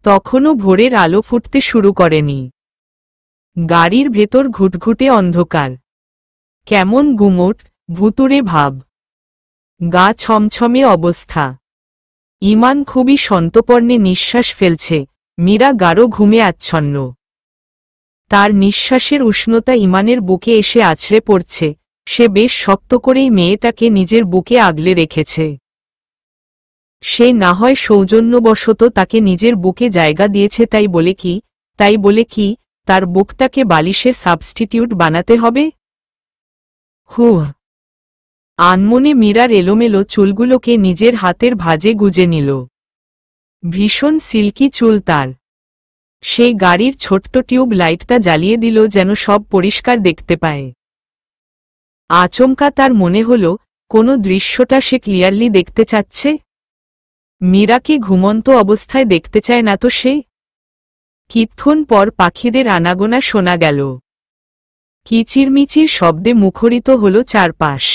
তখনও ভোরের আলো ফুটতে শুরু করেনি। গাড়ির ভেতর ঘুটঘুটে অন্ধকার, কেমন গুমোট ভুতুড়ে ভাব, গা ছমছমে অবস্থা। ইমান খুবই সন্তর্পণে নিঃশ্বাস ফেলছে, মীরা গাঢ় ঘুমে আচ্ছন্ন। তার নিঃশ্বাসের উষ্ণতা ইমানের বুকে এসে আছড়ে পড়ছে। সে বেশ শক্ত করেই মেয়েটাকে নিজের বুকে আগলে রেখেছে। সে না হয় সৌজন্যবশত তাকে নিজের বুকে জায়গা দিয়েছে, তাই বলে কি তার বুকটাকে বালিশের সাবস্টিটিউট বানাতে হবে? হুহ। আনমনে মীরার এলোমেলো চুলগুলোকে নিজের হাতের ভাঁজে গুজে নিল। ভীষণ সিল্কি চুল তার। সেই গাড়ির ছোট্ট টিউব লাইটটা জ্বালিয়ে দিল যেন সব পরিষ্কার দেখতে পায়। আচমকা তার মনে হল কোনো দৃশ্যটা সে ক্লিয়ারলি দেখতে চাচ্ছে। মীরাকে ঘুমন্ত অবস্থায় দেখতে চায় না তো সে? কিছুক্ষণ পর পাখিদের আনাগোনা শোনা গেল। কিচিরমিচির শব্দে মুখরিত হল চারপাশ।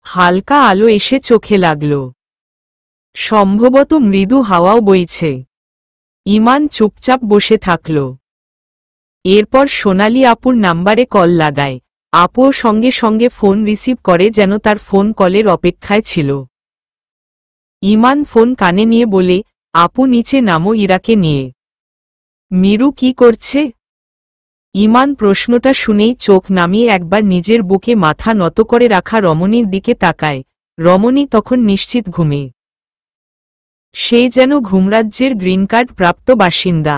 হালকা আলো এসে চোখে লাগল। সম্ভবত মৃদু হাওয়াও বইছে। ইমান চুপচাপ বসে থাকল। এরপর সোনালি আপুর নাম্বারে কল লাগায়। আপুও সঙ্গে সঙ্গে ফোন রিসিভ করে, যেন তার ফোন কলের অপেক্ষায় ছিল। ইমান ফোন কানে নিয়ে বলে, আপু নিচে নামো ইরাকে নিয়ে। মীরু কি করছে? ইমান প্রশ্নটা শুনেই চোখ নামিয়ে একবার নিজের বুকে মাথা নত করে রাখা রমণীর দিকে তাকায়। রমণী তখন নিশ্চিত ঘুমে। সে যেন ঘুমরাজ্যের গ্রিন কার্ড প্রাপ্ত বাসিন্দা।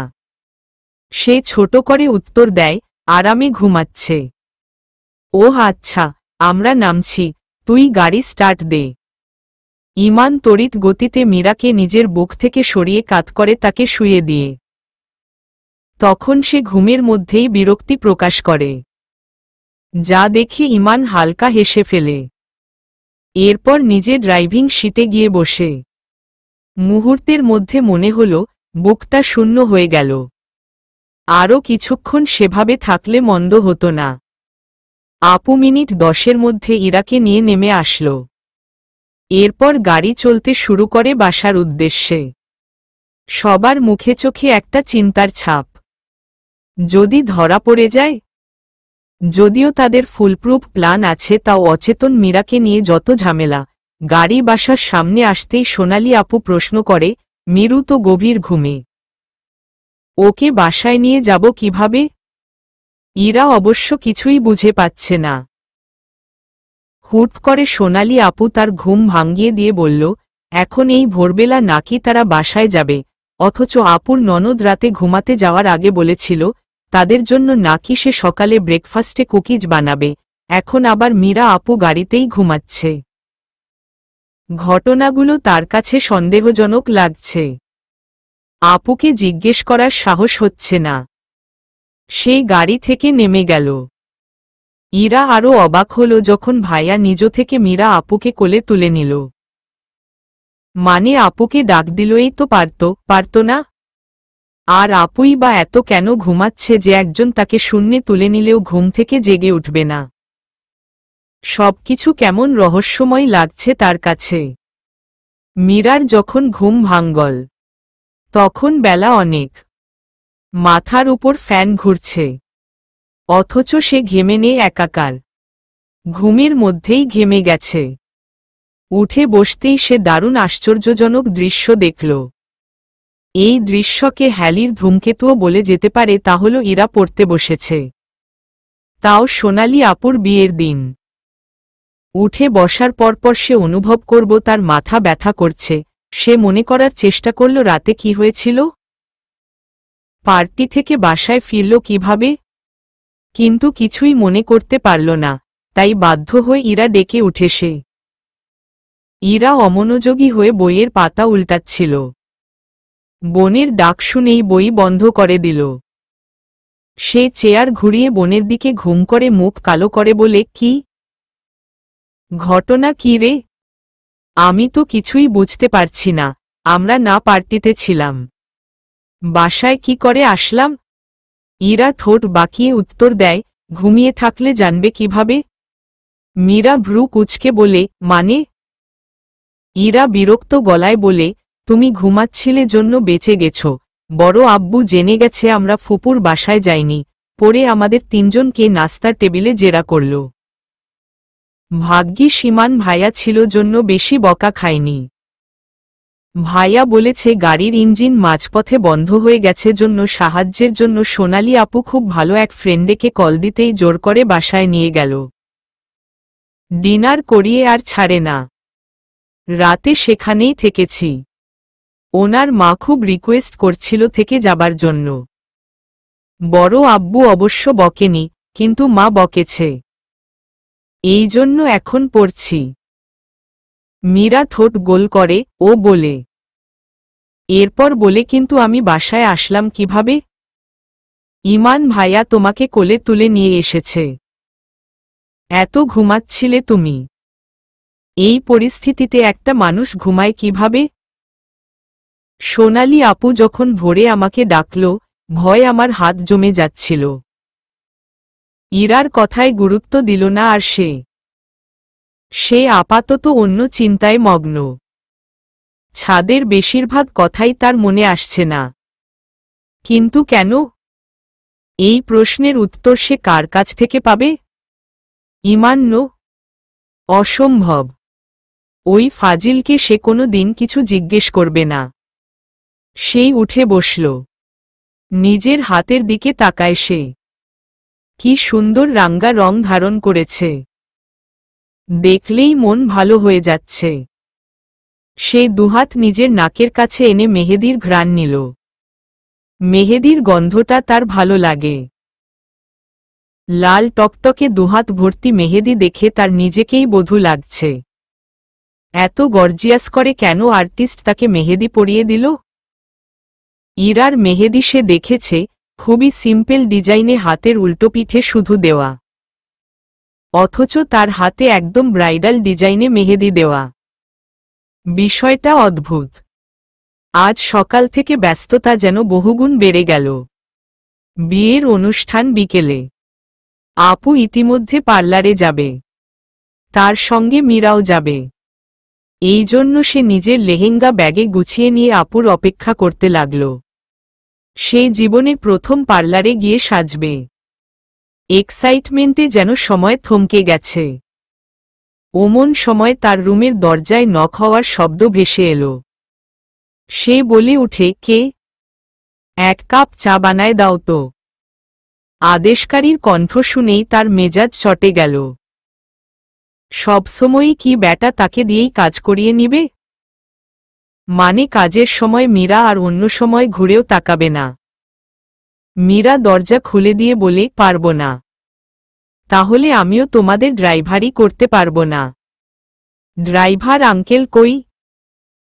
সে ছোট করে উত্তর দেয়, আরামে ঘুমাচ্ছে। ওহ আচ্ছা, আমরা নামছি, তুই গাড়ি স্টার্ট দে। ইমান তড়িৎ গতিতে মীরাকে নিজের বুক থেকে সরিয়ে কাত করে তাকে শুইয়ে দিয়ে। তখন সে ঘুমের মধ্যেই বিরক্তি প্রকাশ করে, যা দেখে ইমান হালকা হেসে ফেলে। এরপর নিজে ড্রাইভিং সিটে গিয়ে বসে। মুহূর্তের মধ্যে মনে হল বুকটা শূন্য হয়ে গেল। আরও কিছুক্ষণ সেভাবে থাকলে মন্দ হতো না। আপু মিনিট 10-এর মধ্যে ইরাকে নিয়ে নেমে আসল। এরপর গাড়ি চলতে শুরু করে বাসার উদ্দেশ্যে। সবার মুখে চোখে একটা চিন্তার ছাপ। যদি ধরা পড়ে যায়? যদিও তাদের ফুলপ্রুফ প্ল্যান আছে, তাও অচেতন মীরাকে নিয়ে যত ঝামেলা। গাড়ি বাসার সামনে আসতেই সোনালি আপু প্রশ্ন করে, মীরু তো গভীর ঘুমে, ওকে বাসায় নিয়ে যাব কিভাবে? ইরা অবশ্য কিছুই বুঝে পাচ্ছে না। হুট করে সোনালি আপু তার ঘুম ভাঙিয়ে দিয়ে বলল, এখন এই ভোরবেলা নাকি তারা বাসায় যাবে? অথচ আপুর ননদ রাতে ঘুমাতে যাওয়ার আগে বলেছিল তাদের জন্য নাকি সে সকালে ব্রেকফাস্টে কুকিজ বানাবে। এখন আবার মীরা আপু গাড়িতেই ঘুমাচ্ছে। ঘটনাগুলো তার কাছে সন্দেহজনক লাগছে। আপুকে জিজ্ঞেস করার সাহস হচ্ছে না। সে গাড়ি থেকে নেমে গেল। ইরা আরও অবাক হল যখন ভাইয়া নিজ থেকে মীরা আপুকে কোলে তুলে নিল। মানে আপুকে ডাক দিলই তো পারত না? আর আপুই বা এত কেন ঘুমাচ্ছে যে একজন তাকে শূন্যে তুলে নিলেও ঘুম থেকে জেগে উঠবে না? সবকিছু কেমন রহস্যময় লাগছে তার কাছে। মীরার যখন ঘুম ভাঙল, তখন বেলা অনেক। মাথার উপর ফ্যান ঘুরছে, অথচ সে ঘেমে নেই একাকার। ঘুমের মধ্যেই ঘেমে গেছে। উঠে বসতেই সে দারুণ আশ্চর্যজনক দৃশ্য দেখল। এই দৃশ্যকে হ্যালির ধূমকেতুও বলে যেতে পারে। তা হল ইরা পড়তে বসেছে, তাও সোনালি আপুর বিয়ের দিন। উঠে বসার পরপর সে অনুভব করব তার মাথা ব্যথা করছে। সে মনে করার চেষ্টা করল রাতে কি হয়েছিল, পার্টি থেকে বাসায় ফিরল কিভাবে, কিন্তু কিছুই মনে করতে পারল না। তাই বাধ্য হয়ে ইরা ডেকে উঠে সে। ইরা অমনোযোগী হয়ে বইয়ের পাতা উল্টাচ্ছিল। বোনের ডাক শুনেই বই বন্ধ করে দিল। সে চেয়ার ঘুরিয়ে বোনের দিকে ঘুম করে মুখ কালো করে বলে, কি ঘটনা কি রে? আমি তো কিছুই বুঝতে পারছি না। আমরা না পার্টিতে ছিলাম, বাসায় কি করে আসলাম? ইরা ঠোঁট বাঁকিয়ে উত্তর দেয়, ঘুমিয়ে থাকলে জানবে কিভাবে? মীরা ভ্রু কুঁচকে বলে, মানে? ইরা বিরক্ত গলায় বলে, তুমি ঘুমাচ্ছিলে জন্য বেঁচে গেছ, বড় আব্বু জেনে গেছে আমরা ফুপুর বাসায় যাইনি, পরে আমাদের তিনজনকে নাস্তার টেবিলে জেরা করল। ভাগ্যিস ইমান ভাইয়া ছিল জন্য বেশি বকা খায়নি। ভাইয়া বলেছে গাড়ির ইঞ্জিন মাঝপথে বন্ধ হয়ে গেছে জন্য সাহায্যের জন্য সোনালি আপু খুব ভালো এক ফ্রেন্ডেকে কল দিতেই জোর করে বাসায় নিয়ে গেল। ডিনার করিয়ে আর ছাড়ে না। রাতে সেখানেই থেকেছি। ওনার মা খুব রিকোয়েস্ট করছিল থেকে যাবার জন্য। বড় আব্বু অবশ্য বকেনি, কিন্তু মা বকেছে। এই জন্য এখন পড়ছি। মীরা ঠোঁট গোল করে ও বলে। এরপর বলে কিন্তু আমি বাসায় আসলাম কিভাবে? ইমান ভাইয়া তোমাকে কোলে তুলে নিয়ে এসেছে। এত ঘুমাচ্ছিলে তুমি? এই পরিস্থিতিতে একটা মানুষ ঘুমায় কিভাবে? সোনালি আপু যখন ভোরে আমাকে ডাকল, ভয় আমার হাত জমে যাচ্ছিল। ইরার কথায় গুরুত্ব দিল না আর সে আপাতত অন্য চিন্তায় মগ্ন। ছাদের বেশিরভাগ কথাই তার মনে আসছে না। কিন্তু কেন? এই প্রশ্নের উত্তর সে কার কাছ থেকে পাবে? ইমান্য? অসম্ভব। ওই ফাজিলকে সে কোনো দিন কিছু জিজ্ঞেস করবে না। সেই উঠে বসল। নিজের হাতের দিকে তাকায় সে। কি সুন্দর রাঙ্গা রং ধারণ করেছে। দেখলেই মন ভালো হয়ে যাচ্ছে। সে দুহাত নিজের নাকের কাছে এনে মেহেদির ঘ্রাণ নিল। মেহেদির গন্ধটা তার ভালো লাগে। লাল টকটকে দুহাত ভর্তি মেহেদি দেখে তার নিজেকেই বধূ লাগছে। এত গর্জিয়াস করে কেন আর্টিস্ট তাকে মেহেদি পরিয়ে দিল? ইরার মেহেদি সে দেখেছে, খুবই সিম্পল ডিজাইনে হাতের উল্টোপিঠে শুধু দেওয়া। অথচ তার হাতে একদম ব্রাইডাল ডিজাইনে মেহেদি দেওয়া। বিষয়টা অদ্ভুত। আজ সকাল থেকে ব্যস্ততা যেন বহুগুণ বেড়ে গেল। বিয়ের অনুষ্ঠান বিকেলে। আপু ইতিমধ্যে পার্লারে যাবে। তার সঙ্গে মীরাও যাবে। এই জন্য সে নিজের লেহেঙ্গা ব্যাগে গুছিয়ে নিয়ে আপুর অপেক্ষা করতে লাগল। সে জীবনের প্রথম পার্লারে গিয়ে সাজবে। এক্সাইটমেন্টে যেন সময় থমকে গেছে। ওমন সময় তার রুমের দরজায় নক হওয়ার শব্দ ভেসে এলো। সে বলে উঠে, কে? এক কাপ চা বানায় দাও তো। আদেশকারীর কণ্ঠ শুনেই তার মেজাজ চটে গেল। সবসময়ই কি ব্যাটা তাকে দিয়েই কাজ করিয়ে নিবে? মানে কাজের সময় মীরা আর অন্য সময় ঘুরেও তাকাবে না। মীরা দরজা খুলে দিয়ে বলে, পারব না। তাহলে আমিও তোমাদের ড্রাইভারই করতে পারব না। ড্রাইভার আঙ্কেল কই?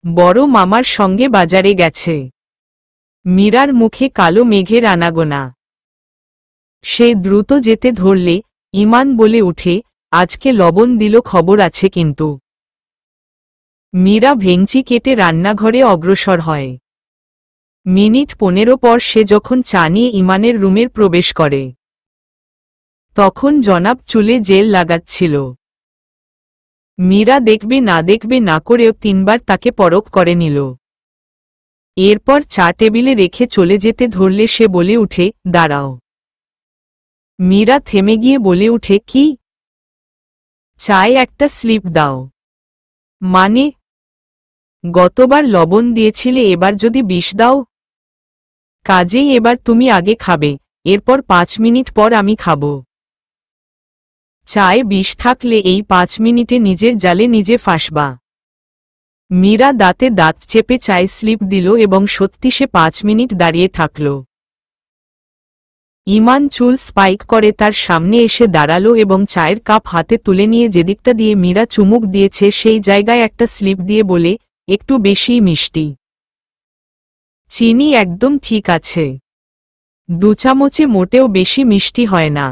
বড় মামার সঙ্গে বাজারে গেছে। মীরার মুখে কালো মেঘের আনাগোনা। সে দ্রুত যেতে ধরলে ইমান বলে উঠে, আজকে লবণ দিল খবর আছে কিন্তু। মীরা ভেঙচি কেটে রান্নাঘরে অগ্রসর হয়। মিনিট 15 পর সে যখন চা নিয়ে ইমানের রুমের প্রবেশ করে, তখন জনাব চুলে জেল লাগাচ্ছিল। মীরা দেখবে না করেও 3 বার তাকে পরখ করে নিল। এরপর চা টেবিলে রেখে চলে যেতে ধরলে সে বলে উঠে, দাঁড়াও। মীরা থেমে গিয়ে বলে উঠে, কি? চায়ে একটা স্লিপ দাও। মানে? গতবার লবণ দিয়েছিলে, এবার যদি বিষ দাও? কাজেই এবার তুমি আগে খাবে, এরপর 5 মিনিট পর আমি খাব। চায়ে বিষ থাকলে এই 5 মিনিটে নিজের জালে নিজে ফাঁসবা। মীরা দাঁতে দাঁত চেপে চায়ে স্লিপ দিল এবং সত্যি সে 5 মিনিট দাঁড়িয়ে থাকল। ইমান চুল স্পাইক করে তার সামনে এসে দাঁড়ালো এবং চায়ের কাপ হাতে তুলে নিয়ে যেদিকটা দিয়ে মীরা চুমুক দিয়েছে সেই জায়গায় একটা স্লিপ দিয়ে বলে, একটু বেশি মিষ্টি। চিনি একদম ঠিক আছে। 2 চামচে মোটেও বেশি মিষ্টি হয় না।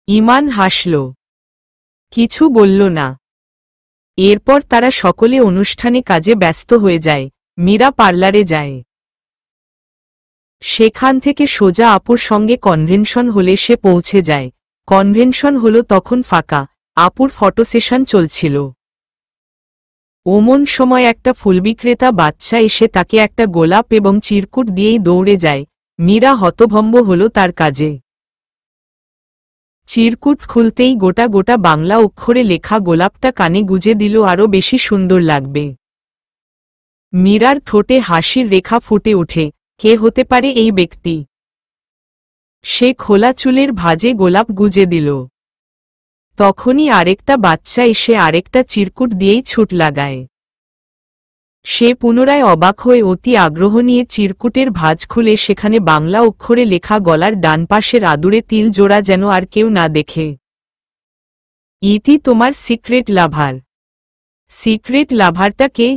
ইমান হাসল, কিছু বলল না। এরপর তারা সকলে অনুষ্ঠানে কাজে ব্যস্ত হয়ে যায়। মীরা পার্লারে যায়। সেখান থেকে সোজা আপুর সঙ্গে কনভেনশন হলে সে পৌঁছে যায়। কনভেনশন হলো তখন ফাঁকা, আপুর ফটো সেশন চলছিল। ওমন সময় একটা ফুলবিক্রেতা বাচ্চা এসে তাকে একটা গোলাপ এবং চিরকুট দিয়েই দৌড়ে যায়। মীরা হতভম্ব হল তার কাজে। চিরকুট খুলতেই গোটা গোটা বাংলা অক্ষরে লেখা গোলাপটা কানে গুজে দিল আরও বেশি সুন্দর লাগবে। মীরার ঠোঁটে হাসির রেখা ফুটে ওঠে। কে হতে পারে এই ব্যক্তি? সে খোলা চুলের ভাঁজে গোলাপ গুজে দিল। তখনই আরেকটা বাচ্চা এসে আরেকটা চিরকুট দিয়েই ছুট লাগায়। সে পুনরায় অবাক হয়ে অতি আগ্রহ নিয়ে চিরকুটের ভাঁজ খুলে সেখানে বাংলা অক্ষরে লেখা গলার ডান পাশের আদুরে তিল জোড়া যেন আর কেউ না দেখে। ইতি তোমার সিক্রেট লাভার। সিক্রেট লাভারটা কে?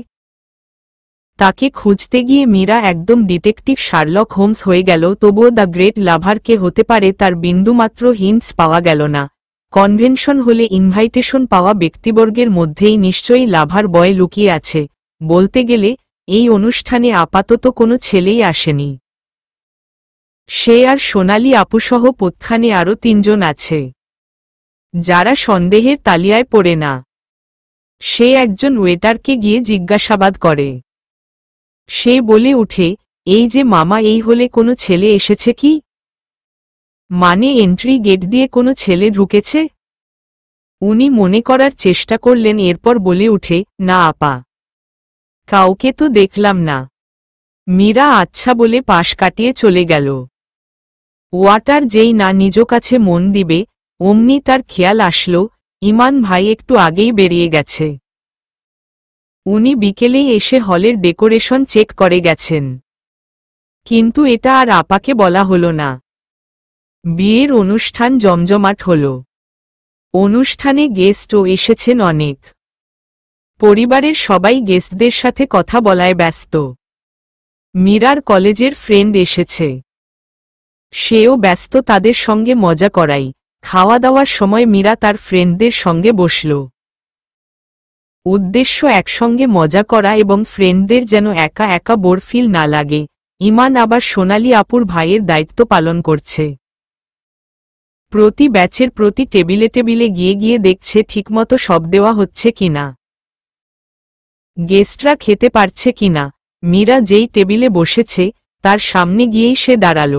তাকে খুঁজতে গিয়ে মীরা একদম ডিটেকটিভ শার্লক হোমস হয়ে গেল। তবুও দ্য গ্রেট লাভার কে হতে পারে তার বিন্দুমাত্র হিন্টস পাওয়া গেল না। কনভেনশন হলে ইনভাইটেশন পাওয়া ব্যক্তিবর্গের মধ্যেই নিশ্চয়ই লাভার বয় লুকিয়ে আছে। বলতে গেলে এই অনুষ্ঠানে আপাতত কোনো ছেলেই আসেনি। সে আর সোনালী আপুসহ পথখানে আরও 3 জন আছে, যারা সন্দেহের তালিয়ায় পড়ে না। সে একজন ওয়েটারকে গিয়ে জিজ্ঞাসাবাদ করে। সে বলে উঠে, এই যে মামা, এই হলে কোনো ছেলে এসেছে কি? মানে এন্ট্রি গেট দিয়ে কোনো ছেলে ঢুকেছে? উনি মনে করার চেষ্টা করলেন, এরপর বলে উঠে, না আপা, কাউকে তো দেখলাম না। মীরা আচ্ছা বলে পাশ কাটিয়ে চলে গেল। ওয়াটার যেই না নিজ কাছে মন দিবে অমনি তার খেয়াল আসলো ইমান ভাই একটু আগেই বেরিয়ে গেছে। উনি বিকেলেই এসে হলের ডেকোরেশন চেক করে গেছেন, কিন্তু এটা আর আপাকে বলা হলো না। বিয়ের অনুষ্ঠান জমজমাট হল। অনুষ্ঠানে গেস্টও এসেছেন অনেক। পরিবারের সবাই গেস্টদের সাথে কথা বলায় ব্যস্ত। মীরার কলেজের ফ্রেন্ড এসেছে, সেও ব্যস্ত তাদের সঙ্গে মজা করাই। খাওয়া দাওয়ার সময় মীরা তার ফ্রেন্ডদের সঙ্গে বসল। উদ্দেশ্য একসঙ্গে মজা করা এবং ফ্রেন্ডদের যেন একা একা বোর ফিল না লাগে। ইমান আবার সোনালী আপুর ভাইয়ের দায়িত্ব পালন করছে। প্রতি ব্যাচের প্রতি টেবিলে টেবিলে গিয়ে গিয়ে দেখছে ঠিকমতো সব দেওয়া হচ্ছে কিনা, গেস্টরা খেতে পারছে কিনা। মীরা যেই টেবিলে বসেছে তার সামনে গিয়েই সে দাঁড়াল।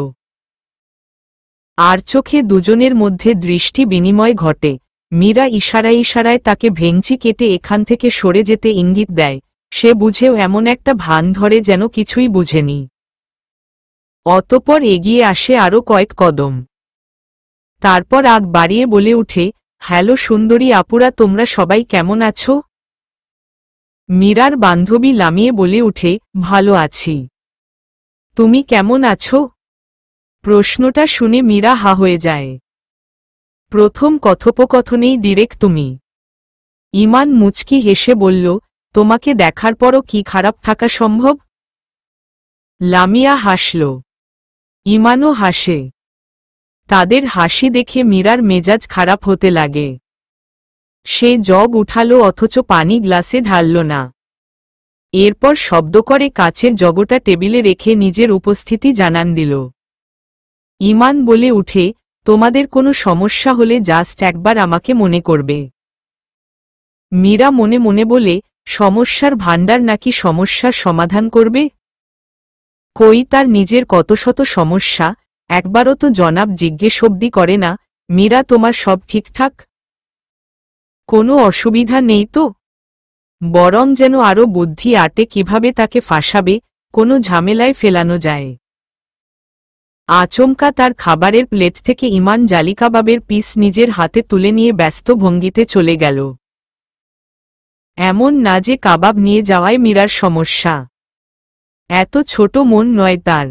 আর চোখে দুজনের মধ্যে দৃষ্টি বিনিময় ঘটে। মীরা ইশারায় ইশারায় তাকে ভেঙচি কেটে এখান থেকে সরে যেতে ইঙ্গিত দেয়। সে বুঝেও এমন একটা ভান ধরে যেন কিছুই বুঝেনি। অতঃপর এগিয়ে আসে আরও কয়েক কদম। তারপর আগ বাড়িয়ে বলে উঠে, হ্যালো সুন্দরী আপুরা, তোমরা সবাই কেমন আছো? মীরার বান্ধবী লামিয়ে বলে উঠে, ভালো আছি। তুমি কেমন আছো? প্রশ্নটা শুনে মীরা হা হয়ে যায়। প্রথম কথোপকথনেই ডিরেক্ট তুমি। ইমান মুচকি হেসে বলল, তোমাকে দেখার পরও কি খারাপ থাকা সম্ভব? লামিয়া হাসল, ইমানও হাসে। তাদের হাসি দেখে মীরার মেজাজ খারাপ হতে লাগে। সে জগ উঠালো অথচ পানি গ্লাসে ঢালল না। এরপর শব্দ করে কাচের জগটা টেবিলে রেখে নিজের উপস্থিতি জানান দিল। ইমান বলে উঠে, তোমাদের কোনো সমস্যা হলে জাস্ট একবার আমাকে মনে করবে। মীরা মনে মনে বলে, সমস্যার ভাণ্ডার নাকি সমস্যার সমাধান করবে? কই তার নিজের কত শত সমস্যা, একবারও তো জনাব জিজ্ঞেস অবধি করে না, মীরা তোমার সব ঠিকঠাক? কোনো অসুবিধা নেই তো? বরং যেন আরও বুদ্ধি আটে কিভাবে তাকে ফাঁসাবে, কোনো ঝামেলায় ফেলানো যায়। আচমকা তার খাবারের প্লেট থেকে ইমান জালি কাবাবের পিস নিজের হাতে তুলে নিয়ে ব্যস্ত ভঙ্গিতে চলে গেল। এমন না যে কাবাব নিয়ে যাওয়ায় মীরার সমস্যা, এত ছোট মন নয় তার।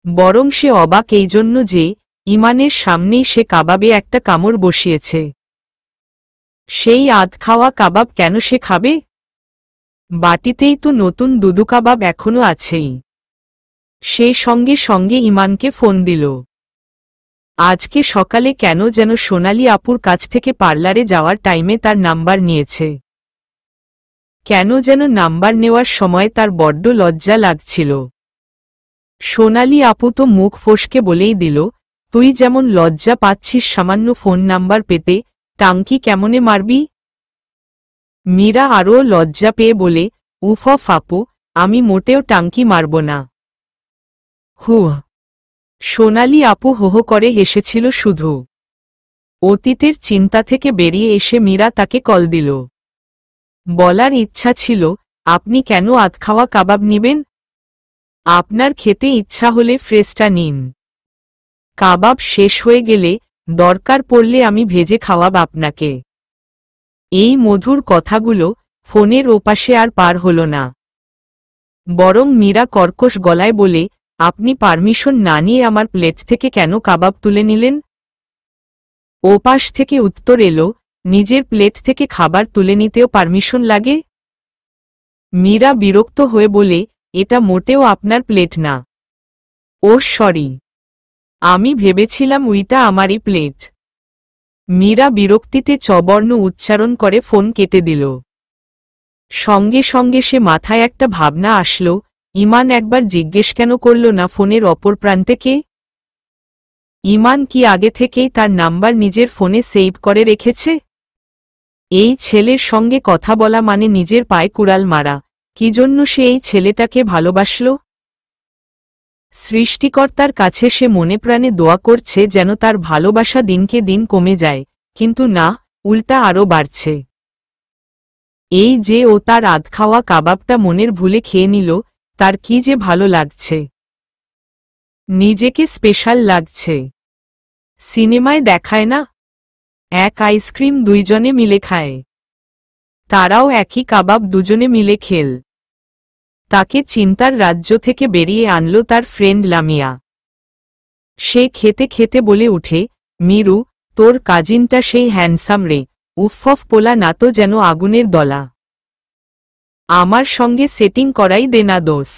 বরং সে অবাক এই জন্য যে ইমানের সামনেই সে কাবাবে একটা কামড় বসিয়েছে। সেই আধ খাওয়া কাবাব কেন সে খাবে? বাটিতেই তো নতুন দুদু কাবাব এখনো আছেই। সে সঙ্গে সঙ্গে ইমানকে ফোন দিল। আজকে সকালে কেন যেন সোনালী আপুর কাছ থেকে পার্লারে যাওয়ার টাইমে তার নাম্বার নিয়েছে। কেন যেন নাম্বার নেওয়ার সময় তার বড্ড লজ্জা লাগছিল। সোনালী আপু তো মুখ ফসকে বলেই দিল, তুই যেমন লজ্জা পাচ্ছিস সামান্য ফোন নাম্বার পেতে, টাঙ্কি কেমনে মারবি? মীরা আরও লজ্জা পেয়ে বলে, উফ আপু, আমি মোটেও টাঙ্কি মারব না। হুহ। সোনালি আপু হোহো করে হেসেছিল শুধু। অতীতের চিন্তা থেকে বেরিয়ে এসে মীরা তাকে কল দিল। বলার ইচ্ছা ছিল, আপনি কেন আধখাওয়া কাবাব নিবেন? আপনার খেতে ইচ্ছা হলে ফ্রেশটা নিন। কাবাব শেষ হয়ে গেলে দরকার পড়লে আমি ভেজে খাওয়াব আপনাকে। এই মধুর কথাগুলো ফোনের ওপাশে আর পার হল না। বরং মীরা কর্কশ গলায় বলে, আপনি পারমিশন না নিয়ে আমার প্লেট থেকে কেন কাবাব তুলে নিলেন? ওপাশ থেকে উত্তর এলো, নিজের প্লেট থেকে খাবার তুলে নিতেও পারমিশন লাগে? মীরা বিরক্ত হয়ে বলে, এটা মোটেও আপনার প্লেট না। ও সরি, আমি ভেবেছিলাম ওইটা আমারই প্লেট। মীরা বিরক্তিতে চবর্ণ উচ্চারণ করে ফোন কেটে দিল। সঙ্গে সঙ্গে সে মাথায় একটা ভাবনা আসলো, ইমান একবার জিজ্ঞেস কেন করল না ফোনের অপর প্রান্তে কে? ইমান কি আগে থেকেই তার নাম্বার নিজের ফোনে সেভ করে রেখেছে? এই ছেলের সঙ্গে কথা বলা মানে নিজের পায়ে কুড়াল মারা। কি জন্য সে এই ছেলেটাকে ভালোবাসল? সৃষ্টিকর্তার কাছে সে মনে প্রাণে দোয়া করছে যেন তার ভালোবাসা দিনকে দিন কমে যায়, কিন্তু না, উল্টা আরও বাড়ছে। এই যে ও তার আধখাওয়া কাবাবটা মনের ভুলে খেয়ে নিল, তার কি যে ভালো লাগছে। নিজেকে স্পেশাল লাগছে। সিনেমায় দেখায় না, এক আইসক্রিম দুইজনে মিলে খায়। তারাও একই কাবাব দুজনে মিলে খেল। তাকে চিন্তার রাজ্য থেকে বেরিয়ে আনল তার ফ্রেন্ড লামিয়া। সে খেতে খেতে বলে উঠে, মিরু, তোর কাজিনটা সেই হ্যান্ডসাম রে, উফফ পোলা না তো যেন আগুনের দলা। আমার সঙ্গে সেটিং করাই দে না দোষ।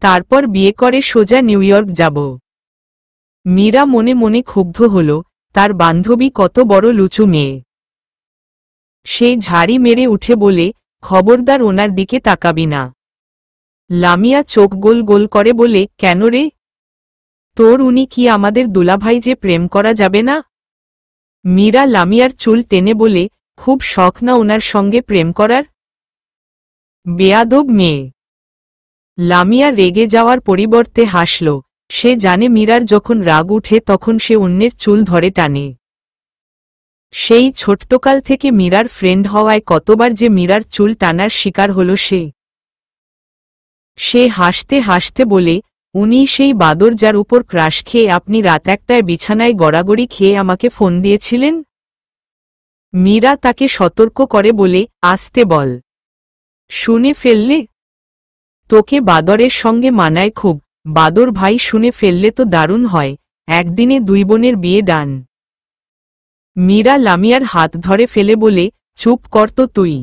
তারপর বিয়ে করে সোজা নিউ ইয়র্ক যাব। মীরা মনে মনে ক্ষুব্ধ হল, তার বান্ধবী কত বড় লুচু মেয়ে। সে ঝাড়ি মেরে উঠে বলে, খবরদার ওনার দিকে তাকাবি না। লামিয়া চোখ গোল গোল করে বলে, কেন রে? তোর উনি কি আমাদের দুলাভাই যে প্রেম করা যাবে না? মীরা লামিয়ার চুল টেনে বলে, খুব শখ না ওনার সঙ্গে প্রেম করার? বেয়াদব মেয়ে। লামিয়া রেগে যাওয়ার পরিবর্তে হাসল। সে জানে মীরার যখন রাগ উঠে তখন সে অন্যের চুল ধরে টানে। সেই ছোট্টকাল থেকে মীরার ফ্রেন্ড হওয়ায় কতবার যে মীরার চুল টানার শিকার হল সে হাসতে হাসতে বলে, উনি সেই বাদর যার উপর ক্রাশ খেয়ে আপনি রাত একটায় বিছানায় গড়াগড়ি খেয়ে আমাকে ফোন দিয়েছিলেন? মীরা তাকে সতর্ক করে বলে, আসতে বল। শুনে ফেললে? তোকে বাদরের সঙ্গে মানায় খুব। বাদর ভাই শুনে ফেললে তো দারুণ হয়, একদিনে দুই বোনের বিয়ে ডান। মীরা লামিয়ার হাত ধরে ফেলে বলে, চুপ কর তো তুই।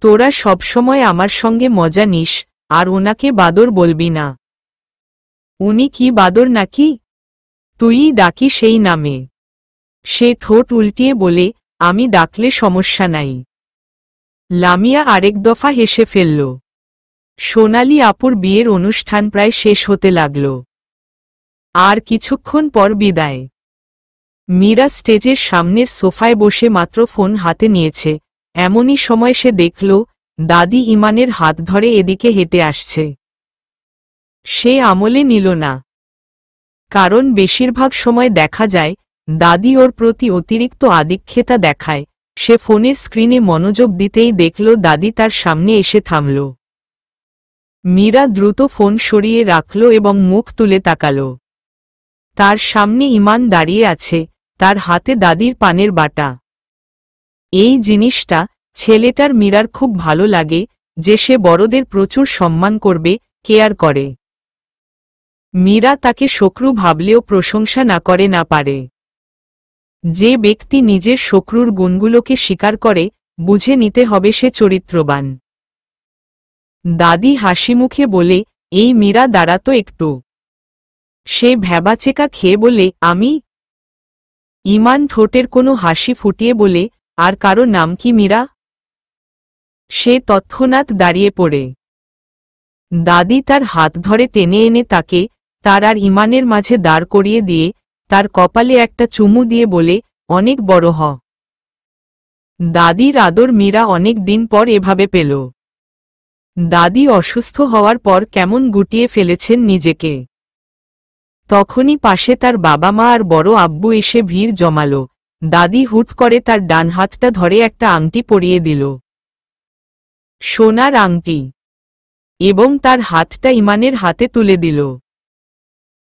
তোরা সবসময় আমার সঙ্গে মজা নিস, আর ওনাকে বাদর বলবি না। উনি কি বাদর নাকি? তুইই ডাকি সেই নামে। সে ঠোঁট উল্টিয়ে বলে, আমি ডাকলে সমস্যা নাই। লামিয়া আরেক দফা হেসে ফেলল। সোনালি আপুর বিয়ের অনুষ্ঠান প্রায় শেষ হতে লাগল। আর কিছুক্ষণ পর বিদায়। মীরা স্টেজের সামনের সোফায় বসে মাত্র ফোন হাতে নিয়েছে, এমনই সময় সে দেখল দাদি ইমানের হাত ধরে এদিকে হেঁটে আসছে। সে আমলে নিল না, কারণ বেশিরভাগ সময় দেখা যায় দাদি ওর প্রতি অতিরিক্ত আদিক্ষেতা দেখায়। সে ফোনের স্ক্রিনে মনোযোগ দিতেই দেখল দাদি তার সামনে এসে থামল। মীরা দ্রুত ফোন সরিয়ে রাখল এবং মুখ তুলে তাকাল। তার সামনে ইমান দাঁড়িয়ে আছে, তার হাতে দাদির পানের বাটা। এই জিনিসটা ছেলেটার মীরার খুব ভালো লাগে, যে সে বড়দের প্রচুর সম্মান করবে, কেয়ার করে। মীরা তাকে শত্রু ভাবলেও প্রশংসা না করে না পারে। যে ব্যক্তি নিজের শত্রুর গুণগুলোকে স্বীকার করে, বুঝে নিতে হবে সে চরিত্রবান। দাদি হাসিমুখে বলে, এই মীরা দাঁড়াতো একটু। সে ভ্যাবাচেকা খেয়ে বলে, আমি? ইমান ঠোঁটের কোনো হাসি ফুটিয়ে বলে, আর কারো নাম কি মীরা? সে তৎক্ষণাৎ দাঁড়িয়ে পড়ে। দাদি তার হাত ধরে টেনে এনে তাকে তার আর ইমানের মাঝে দাঁড় করিয়ে দিয়ে তার কপালে একটা চুমু দিয়ে বলে, অনেক বড় হ। দাদির আদর মীরা অনেক দিন পর এভাবে পেল। দাদি অসুস্থ হওয়ার পর কেমন গুটিয়ে ফেলেছেন নিজেকে। তখনই পাশে তার বাবা মা আর বড় আব্বু এসে ভিড় জমালো। দাদি হুট করে তার ডান হাতটা ধরে একটা আংটি পরিয়ে দিল, সোনার আংটি, এবং তার হাতটা ইমানের হাতে তুলে দিল।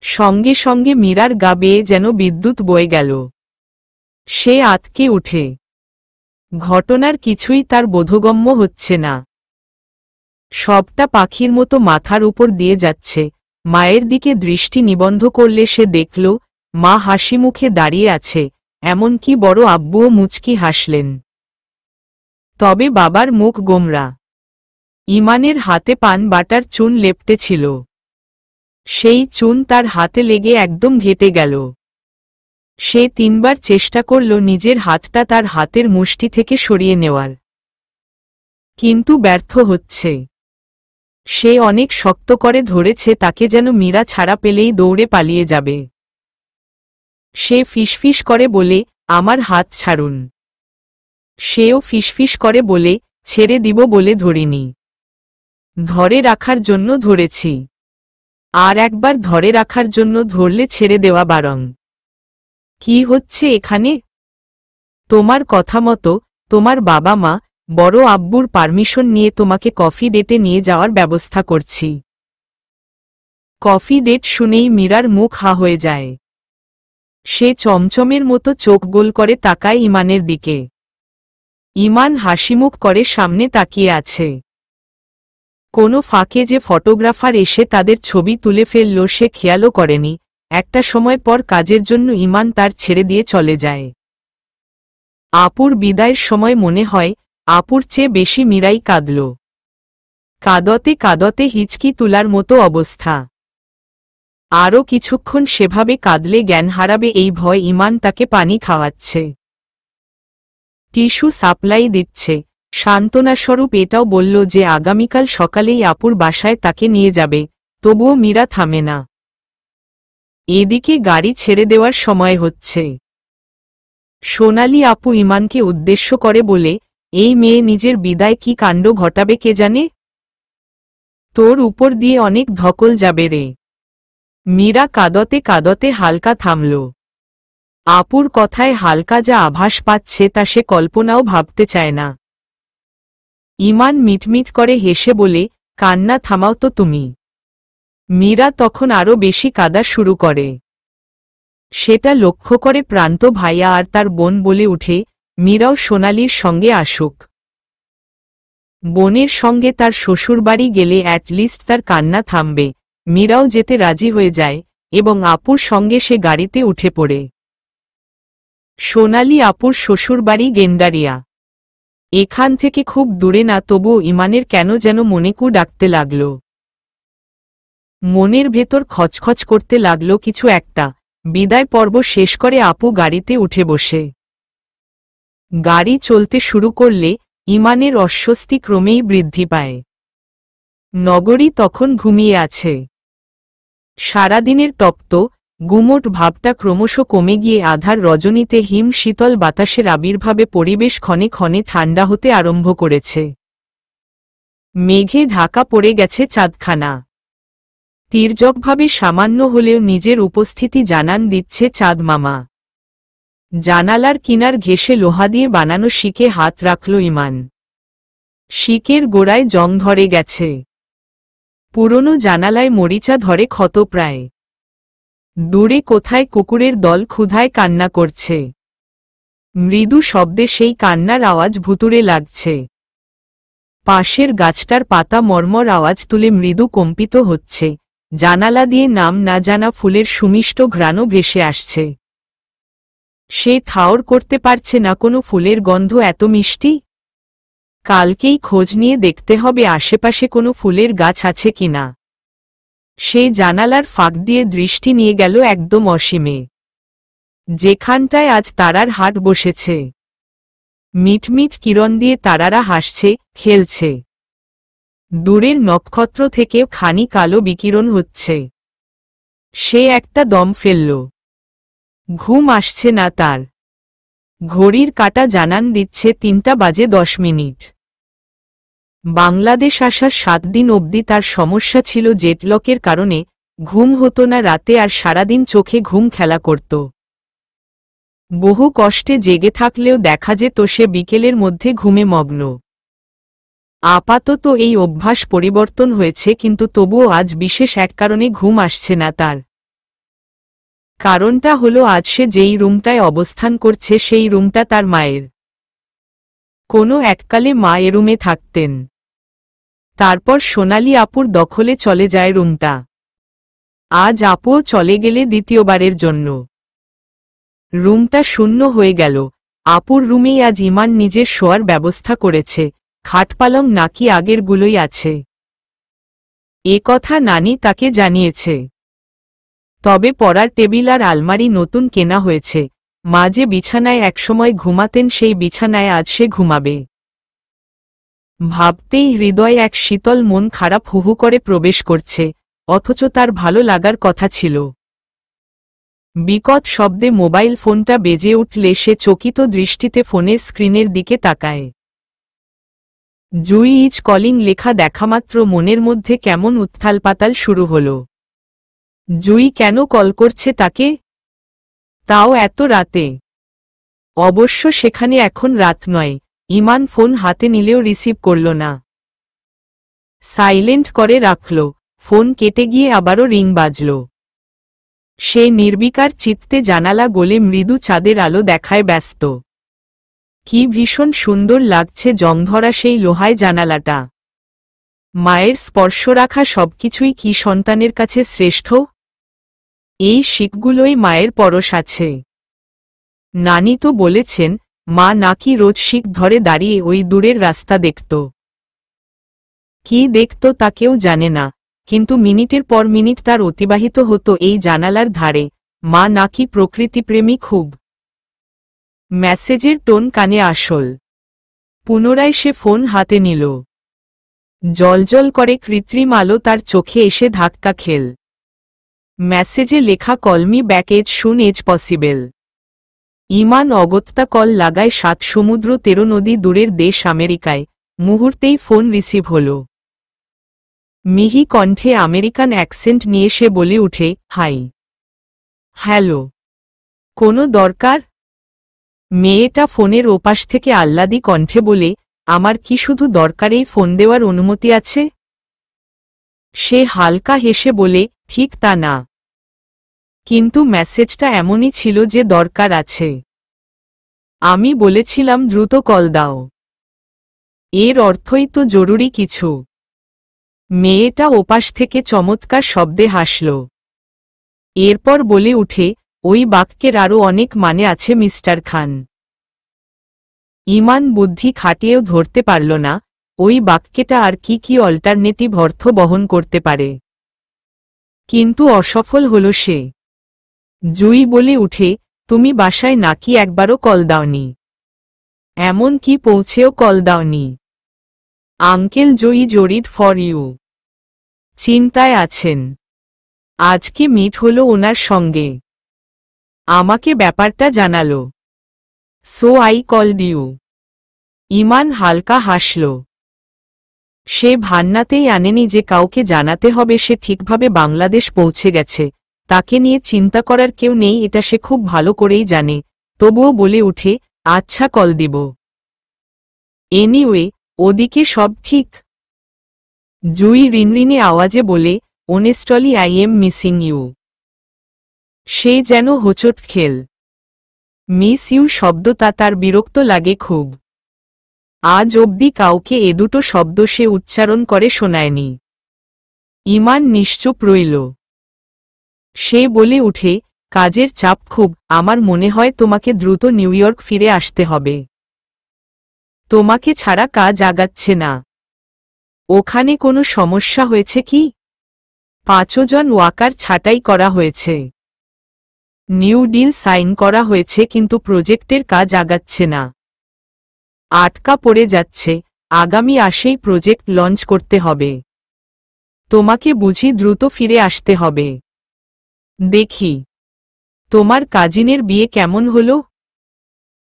সঙ্গে সঙ্গে মীরার গা বেয়ে যেন বিদ্যুৎ বয়ে গেল। সে আঁতকে উঠে। ঘটনার কিছুই তার বোধগম্য হচ্ছে না। সবটা পাখির মতো মাথার উপর দিয়ে যাচ্ছে। মায়ের দিকে দৃষ্টি নিবন্ধ করলে সে দেখল মা হাসি মুখে দাঁড়িয়ে আছে, এমনকি বড় আব্বুও মুচকি হাসলেন। তবে বাবার মুখ গোমরা। ইমানের হাতে পান বাটার চুন লেপটে ছিল। সেই চুন তার হাতে লেগে একদম ঘেটে গেল। সে 3 বার চেষ্টা করল নিজের হাতটা তার হাতের মুষ্টি থেকে সরিয়ে নেওয়ার, কিন্তু ব্যর্থ হচ্ছে। সে অনেক শক্ত করে ধরেছে তাকে, যেন মীরা ছাড়া পেলেই দৌড়ে পালিয়ে যাবে। সে ফিসফিস করে বলে, আমার হাত ছাড়ুন। সেও ফিসফিস করে বলে, ছেড়ে দিব বলে ধরিনি, ধরে রাখার জন্য ধরেছি। আর একবার ধরে রাখার জন্য ধরলে ছেড়ে দেওয়া বারং। কি হচ্ছে এখানে? তোমার কথা মতো তোমার বাবা মা, বড় আব্বুর পারমিশন নিয়ে তোমাকে কফি ডেটে নিয়ে যাওয়ার ব্যবস্থা করছি। কফি ডেট শুনেই মীরার মুখ হা হয়ে যায়। সে চমচমের মতো চোখ গোল করে তাকায় ইমানের দিকে। ইমান হাসিমুখ করে সামনে তাকিয়ে আছে। কোনো ফাঁকে যে ফটোগ্রাফার এসে তাদের ছবি তুলে ফেলল সে খেয়ালও করেনি। একটা সময় পর কাজের জন্য ইমান তার ছেড়ে দিয়ে চলে যায়। আপুর বিদায়ের সময় মনে হয় আপুর চেয়ে বেশি মীরাই কাঁদল। কাঁদতে কাঁদতে হিচকি তোলার মতো অবস্থা। আরও কিছুক্ষণ সেভাবে কাঁদলে জ্ঞান হারাবে এই ভয় ইমান তাকে পানি খাওয়াচ্ছে, টিস্যু সাপ্লাই দিচ্ছে, সান্ত্বনাস্বরূপ এটাও বলল যে আগামীকাল সকালেই আপুর বাসায় তাকে নিয়ে যাবে। তবুও মীরা থামে না। এদিকে গাড়ি ছেড়ে দেওয়ার সময় হচ্ছে। সোনালি আপু ইমানকে উদ্দেশ্য করে বলে, এই মেয়ে নিজের বিদায় কি কাণ্ড ঘটাবে কে জানে। তোর উপর দিয়ে অনেক ধকল যাবে রে। মীরা কাঁদতে কাঁদতে হালকা থামল। আপুর কথায় হালকা যা আভাস পাচ্ছে তা সে কল্পনাও ভাবতে চায় না। ইমান মিটমিট করে হেসে বলে, কান্না থামাও তো তুমি। মীরা তখন আরও বেশি কাঁদা শুরু করে। সেটা লক্ষ্য করে প্রান্ত ভাইয়া আর তার বোন বলে উঠে, মীরাও সোনালির সঙ্গে আসুক। বোনের সঙ্গে তার শ্বশুরবাড়ি গেলে অ্যাটলিস্ট তার কান্না থামবে। মীরাও যেতে রাজি হয়ে যায় এবং আপুর সঙ্গে সে গাড়িতে উঠে পড়ে। সোনালি আপুর শ্বশুরবাড়ি গেন্ডারিয়া। এখান থেকে খুব দূরে না, তবুও ইমানের কেন যেন মনে কু ডাকতে লাগল। মনের ভেতর খচখচ করতে লাগল কিছু একটা। বিদায় পর্ব শেষ করে আপু গাড়িতে উঠে বসে। গাড়ি চলতে শুরু করলে ইমানের অস্বস্তি ক্রমেই বৃদ্ধি পায়। নগরী তখন ঘুমিয়ে আছে। সারাদিনের তপ্ত গুমোট ভাবটা ক্রমশ কমে গিয়ে আধার রজনীতে হিম শীতল বাতাসের আবির্ভাবে পরিবেশ ক্ষণে ক্ষণে ঠান্ডা হতে আরম্ভ করেছে। মেঘে ঢাকা পড়ে গেছে চাঁদখানা। তির্যকভাবে সামান্য হলেও নিজের উপস্থিতি জানান দিচ্ছে চাঁদ মামা। জানালার কিনার ঘেঁষে লোহা দিয়ে বানানো শিকে হাত রাখল ইমান। শিকের গোড়ায় জং ধরে গেছে। পুরনো জানালায় মরিচা ধরে ক্ষত প্রায়। দূরে কোথায় কুকুরের দল ক্ষুধায় কান্না করছে। মৃদু শব্দে সেই কান্নার আওয়াজ ভুতুড়ে লাগছে। পাশের গাছটার পাতা মর্মর আওয়াজ তুলে মৃদু কম্পিত হচ্ছে। জানালা দিয়ে নাম না জানা ফুলের সুমিষ্ট ঘ্রাণও ভেসে আসছে। সে ঠাওর করতে পারছে না কোনো ফুলের গন্ধ এত মিষ্টি। কালকেই খোঁজ নিয়ে দেখতে হবে আশেপাশে কোনো ফুলের গাছ আছে কিনা। সে জানালার ফাঁক দিয়ে দৃষ্টি নিয়ে গেল একদম অসীমে, যেখানটায় আজ তারার হাট বসেছে। মিটমিট কিরণ দিয়ে তারারা হাসছে, খেলছে। দূরের নক্ষত্র থেকেও খানি কালো বিকিরণ হচ্ছে। সে একটা দম ফেলল। ঘুম আসছে না তার। ঘড়ির কাঁটা জানান দিচ্ছে 3:10। বাংলাদেশ আসার 7 দিন অবধি তার সমস্যা ছিল জেটলকের কারণে, ঘুম হতো না রাতে আর সারাদিন চোখে ঘুম খেলা করত। বহু কষ্টে জেগে থাকলেও দেখা যেত সে বিকেলের মধ্যে ঘুমে মগ্ন। আপাতত এই অভ্যাস পরিবর্তন হয়েছে, কিন্তু তবুও আজ বিশেষ এক কারণে ঘুম আসছে না তার। কারণটা হলো আজ সে যেই রুমটায় অবস্থান করছে সেই রুমটা তার মায়ের। কোনো এককালে মা এ রুমে থাকতেন। তারপর সোনালী আপুর দখলে চলে যায় রুমটা। আজ আপুও চলে গেলে দ্বিতীয়বারের জন্য। রুমটা শূন্য হয়ে গেল। আপুর রুমেই আজ ইমান নিজের শোয়ার ব্যবস্থা করেছে, খাট পালং নাকি আগেরগুলোই আছে। এ কথা নানি তাকে জানিয়েছে। তবে পড়ার টেবিল আর আলমারি নতুন কেনা হয়েছে। মা যে বিছানায় একসময় ঘুমাতেন সেই বিছানায় আজ সে ঘুমাবে। ভাবতেই হৃদয়ে এক শীতল মন খারাপ হুহু করে প্রবেশ করছে, অথচ তার ভালো লাগার কথা ছিল। বিকট শব্দে মোবাইল ফোনটা বেজে উঠলে সে চকিত দৃষ্টিতে ফোনের স্ক্রিনের দিকে তাকায়। জুই ইজ কলিং লেখা দেখামাত্র মনের মধ্যে কেমন উত্থাল পাতাল শুরু হল। জুই কেন কল করছে তাকে, তাও এত রাতে? অবশ্য সেখানে এখন রাত নয়। ইমান ফোন হাতে নিলেও রিসিভ করল না, সাইলেন্ট করে রাখল। ফোন কেটে গিয়ে আবারও রিং বাজল। সে নির্বিকার চিত্তে জানালা গলে মৃদু চাঁদের আলো দেখায় ব্যস্ত। কি ভীষণ সুন্দর লাগছে জংধরা সেই লোহায় জানালাটা। মায়ের স্পর্শ রাখা সবকিছুই কি সন্তানের কাছে শ্রেষ্ঠ? এই শিকগুলোই মায়ের পরশ আছে। নানি তো বলেছেন, মা নাকি রোজ শিক ধরে দাঁড়িয়ে ওই দূরের রাস্তা দেখত। কি দেখত তা কেউ জানে না, কিন্তু মিনিটের পর মিনিট তার অতিবাহিত হতো এই জানালার ধারে। মা নাকি প্রকৃতিপ্রেমী খুব। মেসেজের টোন কানে আসল। পুনরায় সে ফোন হাতে নিল। জলজল করে কৃত্রিম আলো তার চোখে এসে ধাক্কা খেল। মেসেজে লেখা call me back as soon as possible. Iman অগত্যা কল লাগায় 7 সমুদ্র 13 নদী দূরের দেশ আমেরিকায়। মুহূর্তেই ফোন রিসিভ হল। মিহি কণ্ঠে আমেরিকান অ্যাকসেন্ট নিয়ে সে বলে উঠে, হাই। হ্যালো। কোনো দরকার? মেয়েটা ফোনের ওপাশ থেকে আহ্লাদী কণ্ঠে বলে, আমার কি শুধু দরকারেই ফোন দেওয়ার অনুমতি আছে? সে হালকা হেসে বলে, ঠিক তা না, কিন্তু মেসেজটা এমনই ছিল যে দরকার আছে। আমি বলেছিলাম দ্রুত কল দাও। এর অর্থই তো জরুরি কিছু। মেয়েটা ওপাশ থেকে চমৎকার শব্দে হাসল। এরপর বলে উঠে, ওই বাক্যের আরও অনেক মানে আছে মিস্টার খান। ইমান বুদ্ধি খাটিয়েও ধরতে পারল না ওই বাক্যটা আর কি কি অল্টারনেটিভ অর্থ বহন করতে পারে। কিন্তু অসফল হল সে। জুই বলে উঠে, তুমি বাসায় নাকি একবারও কল দাওনি? এমন কি পৌঁছেও কল দাওনি? আঙ্কেল জয়ী জরিড ফর ইউ। চিন্তায় আছেন। আজকে মিট হলো ওনার সঙ্গে। আমাকে ব্যাপারটা জানালো। So I called you. Iman হালকা হাসল। সে ভান্নাতেই আনেনি যে কাউকে জানাতে হবে সে ঠিকভাবে বাংলাদেশ পৌঁছে গেছে। তাকে নিয়ে চিন্তা করার কেউ নেই এটা সে খুব ভালো করেই জানে। তবুও বলে উঠে, আচ্ছা কল দিব। এনিওয়ে, ওদিকে সব ঠিক? জুই রিনরিনে আওয়াজে বলে, honestly I am missing you. সে যেন হোঁচট খেল। মিস ইউ শব্দটা তার বিরক্ত লাগে খুব। আজ অবধি কাউকে এ দুটো শব্দ সে উচ্চারণ করে শোনায়নি। ইমান নিশ্চুপ রইল। সে বলে উঠে, কাজের চাপ খুব, আমার মনে হয় তোমাকে দ্রুত নিউ ইয়র্ক ফিরে আসতে হবে। তোমাকে ছাড়া কাজ আগাচ্ছে না। ওখানে কোনো সমস্যা হয়েছে কি? 5 জন ওয়াকার ছাঁটাই করা হয়েছে। নিউ ডিল সাইন করা হয়েছে কিন্তু প্রজেক্টের কাজ আগাচ্ছে না। আটকা পড়ে যাচ্ছে। আগামী আসেই প্রজেক্ট লঞ্চ করতে হবে। তোমাকে বুঝি দ্রুত ফিরে আসতে হবে। দেখি, তোমার কাজিনের বিয়ে কেমন হলো?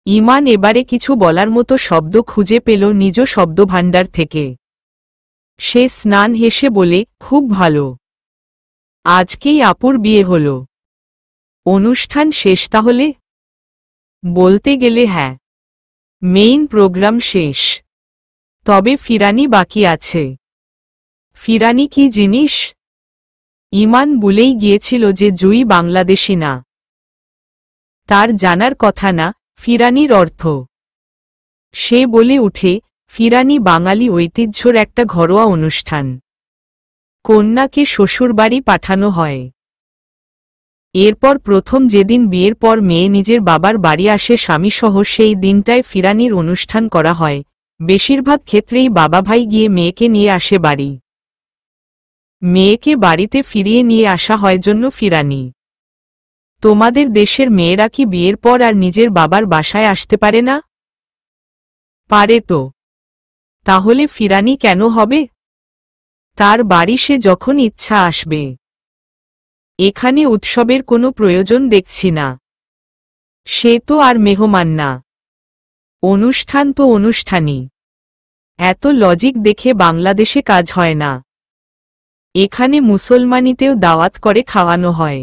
ইমান এবারে কিছু বলার মতো শব্দ খুঁজে পেল নিজ শব্দভাণ্ডার থেকে। সে স্নান হেসে বলে, খুব ভালো। আজকেই আপুর বিয়ে হল। অনুষ্ঠান শেষ তাহলে? বলতে গেলে হ্যাঁ, মেইন প্রোগ্রাম শেষ। তবে ফিরানি বাকি আছে। ফিরানি কি জিনিস? ইমান বলেই গিয়েছিল যে জুই বাংলাদেশি না। তার জানার কথা না ফিরানির অর্থ। সে বলে উঠে, ফিরানি বাঙালি ঐতিহ্যর একটা ঘরোয়া অনুষ্ঠান। কন্যাকে শ্বশুরবাড়ি পাঠানো হয়। এরপর প্রথম যেদিন বিয়ের পর মেয়ে নিজের বাবার বাড়ি আসে স্বামীসহ, সেই দিনটায় ফিরানির অনুষ্ঠান করা হয়। বেশিরভাগ ক্ষেত্রেই বাবা ভাই গিয়ে মেয়েকে নিয়ে আসে বাড়ি। মেয়েকে বাড়িতে ফিরিয়ে নিয়ে আসা হয় জন্য ফিরানি। তোমাদের দেশের মেয়েরা কি বিয়ের পর আর নিজের বাবার বাসায় আসতে পারে না? পারে তো। তাহলে ফিরানি কেন হবে? তার বাড়ি সে যখন ইচ্ছা আসবে। এখানে উৎসবের কোনো প্রয়োজন দেখছি না। সে তো আর মেহমান না। অনুষ্ঠান তো অনুষ্ঠানই। এত লজিক দেখে বাংলাদেশে কাজ হয় না। এখানে মুসলমানিতেও দাওয়াত করে খাওয়ানো হয়।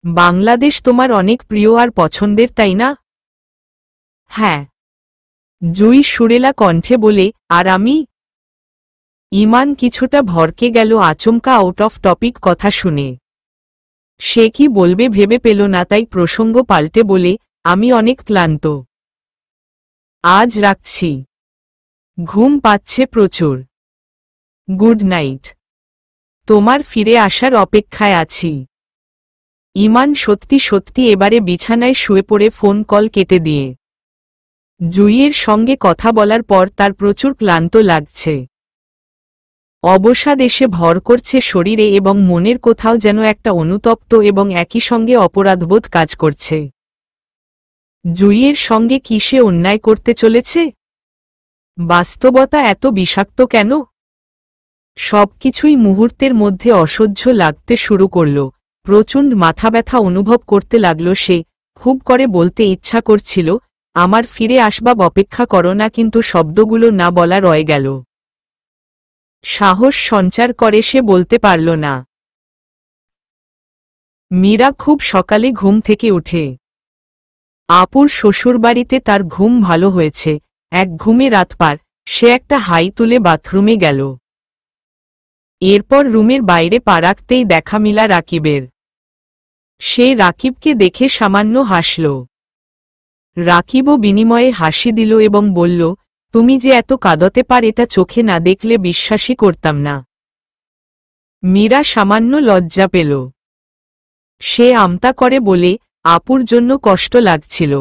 বাংলাদেশ তোমার অনেক প্রিয় আর পছন্দের, তাই না? হ্যাঁ, জুই সুরেলা কণ্ঠে বলে। আর আমি? ইমান কিছুটা ভরকে গেল আচমকা আউট অফ টপিক কথা শুনে। সে কি বলবে ভেবে পেল না, তাই প্রসঙ্গ পাল্টে বলে, আমি অনেক ক্লান্ত। আজ রাখছি। ঘুম পাচ্ছে প্রচুর। Good night. তোমার ফিরে আসার অপেক্ষায় আছি। ইমান সত্যি সত্যি এবারে বিছানায় শুয়ে পড়ে ফোন কল কেটে দিয়ে। জুইয়ের সঙ্গে কথা বলার পর তার প্রচুর ক্লান্ত লাগছে। অবসাদ এসে ভর করছে শরীরে এবং মনের কোথাও যেন একটা অনুতপ্ত এবং একই সঙ্গে অপরাধবোধ কাজ করছে। জুইয়ের সঙ্গে কি সে অন্যায় করতে চলেছে? বাস্তবতা এত বিষাক্ত কেন? সবকিছুই মুহূর্তের মধ্যে অসহ্য লাগতে শুরু করল। প্রচণ্ড মাথা ব্যথা অনুভব করতে লাগল সে। খুব করে বলতে ইচ্ছা করছিল, আমার ফিরে আসবাব অপেক্ষা করো না, কিন্তু শব্দগুলো না বলা রয়ে গেল। সাহস সঞ্চার করে সে বলতে পারল না। মীরা খুব সকালে ঘুম থেকে উঠে। আপুর শ্বশুরবাড়িতে তার ঘুম ভালো হয়েছে। এক ঘুমে রাত পার। সে একটা হাই তুলে বাথরুমে গেল। এরপর রুমের বাইরে পা রাখতেই দেখা মিলা রাকিবের। সে রাকিবকে দেখে সামান্য হাসল। রাকিবও বিনিময়ে হাসি দিল এবং বলল, তুমি যে এত কাঁদতে পার এটা চোখে না দেখলে বিশ্বাসই করতাম না। মীরা সামান্য লজ্জা পেল। সে আমতা করে বলে, আপুর জন্য কষ্ট লাগছিল।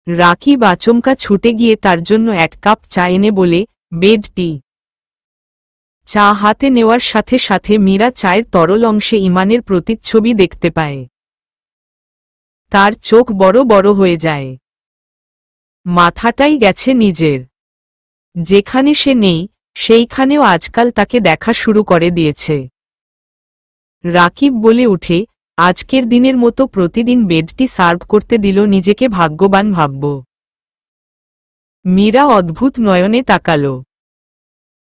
রাকিব আচমকা ছুটে গিয়ে তার জন্য এক কাপ চা এনে বলে, বেড টি। চা হাতে নেওয়ার সাথে সাথে মীরা চায়ের তরল অংশে ইমানের প্রতিচ্ছবি দেখতে পায়। তার চোখ বড় বড় হয়ে যায়। মাথাটাই গেছে নিজের। যেখানে সে নেই সেইখানেও আজকাল তাকে দেখা শুরু করে দিয়েছে। রাকিব বলে উঠে, আজকের দিনের মতো প্রতিদিন বেডটি সার্ভ করতে দিল, নিজেকে ভাগ্যবান ভাবব। মীরা অদ্ভুত নয়নে তাকাল।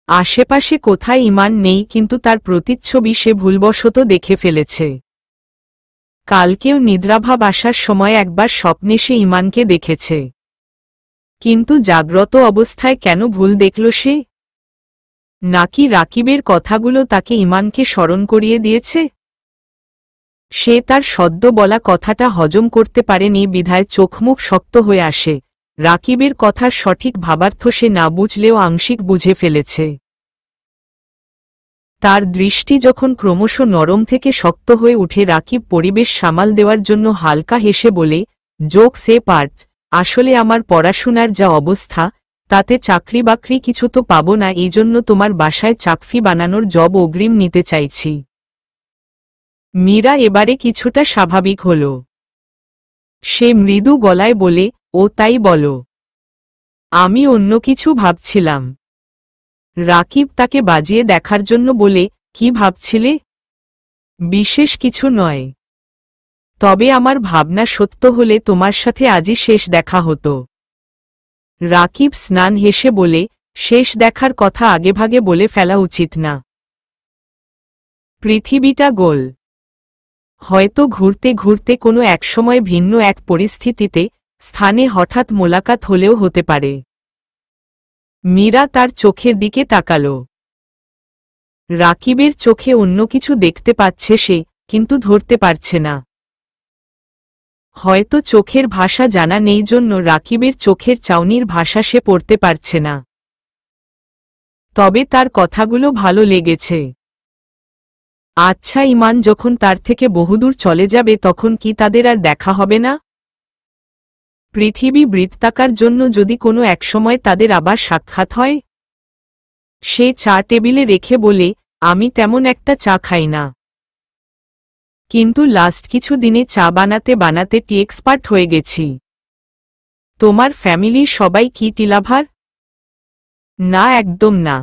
আশেপাশে কোথায় ইমান নেই, কিন্তু তার প্রতিচ্ছবি সে ভুলবশত দেখে ফেলেছে। কালকেও নিদ্রাভাব আসার সময় একবার স্বপ্নে সে ইমানকে দেখেছে। কিন্তু জাগ্রত অবস্থায় কেন ভুল দেখল সে? নাকি রাকিবের কথাগুলো তাকে ইমানকে স্মরণ করিয়ে দিয়েছে? সে তার সদ্য বলা কথাটা হজম করতে পারেনি বিধায় চোখমুখ শক্ত হয়ে আসে। রাকিবের কথার সঠিক ভাবার্থ সে না বুঝলেও আংশিক বুঝে ফেলেছে। তার দৃষ্টি যখন ক্রমশ নরম থেকে শক্ত হয়ে উঠে, রাকিব পরিবেশ সামাল দেওয়ার জন্য হালকা হেসে বলে, জোক সে পার্ট, আসলে আমার পড়াশোনার যা অবস্থা, তাতে চাকরি বাকরি কিছু তো পাবো না, এই জন্য তোমার বাসায় চাকফি বানানোর জব অগ্রিম নিতে চাইছি। মীরা এবারে কিছুটা স্বাভাবিক হল। সে মৃদু গলায় বলে, ও তাই বলো। আমি অন্য কিছু ভাবছিলাম। রাকিব তাকে বাজিয়ে দেখার জন্য বলে, কি ভাবছিলে? বিশেষ কিছু নয়। তবে আমার ভাবনা সত্য হলে তোমার সাথে আজই শেষ দেখা হতো। রাকিব স্নান হেসে বলে, শেষ দেখার কথা আগেভাগে বলে ফেলা উচিত না। পৃথিবীটা গোল। হয়তো ঘুরতে ঘুরতে কোনো একসময় ভিন্ন এক পরিস্থিতিতে স্থানে হঠাৎ মোলাকাত হলেও হতে পারে। মীরা তার চোখের দিকে তাকাল। রাকিবের চোখে অন্য কিছু দেখতে পাচ্ছে সে, কিন্তু ধরতে পারছে না। হয়তো চোখের ভাষা জানা নেই জন্য রাকিবের চোখের চাউনির ভাষা সে পড়তে পারছে না। তবে তার কথাগুলো ভালো লেগেছে। আচ্ছা, ইমান যখন তার থেকে বহুদূর চলে যাবে তখন কি তাদের আর দেখা হবে না? পৃথিবী বৃত্তাকার জন্য যদি কোনো একসময় তাদের আবার সাক্ষাৎ হয়? সে চা টেবিলে রেখে বলে, আমি তেমন একটা চা খাই না, কিন্তু লাস্ট কিছু দিনে চা বানাতে বানাতে টি এক্সপার্ট হয়ে গেছি। তোমার ফ্যামিলির সবাই কি টি লাভার? না, একদম না।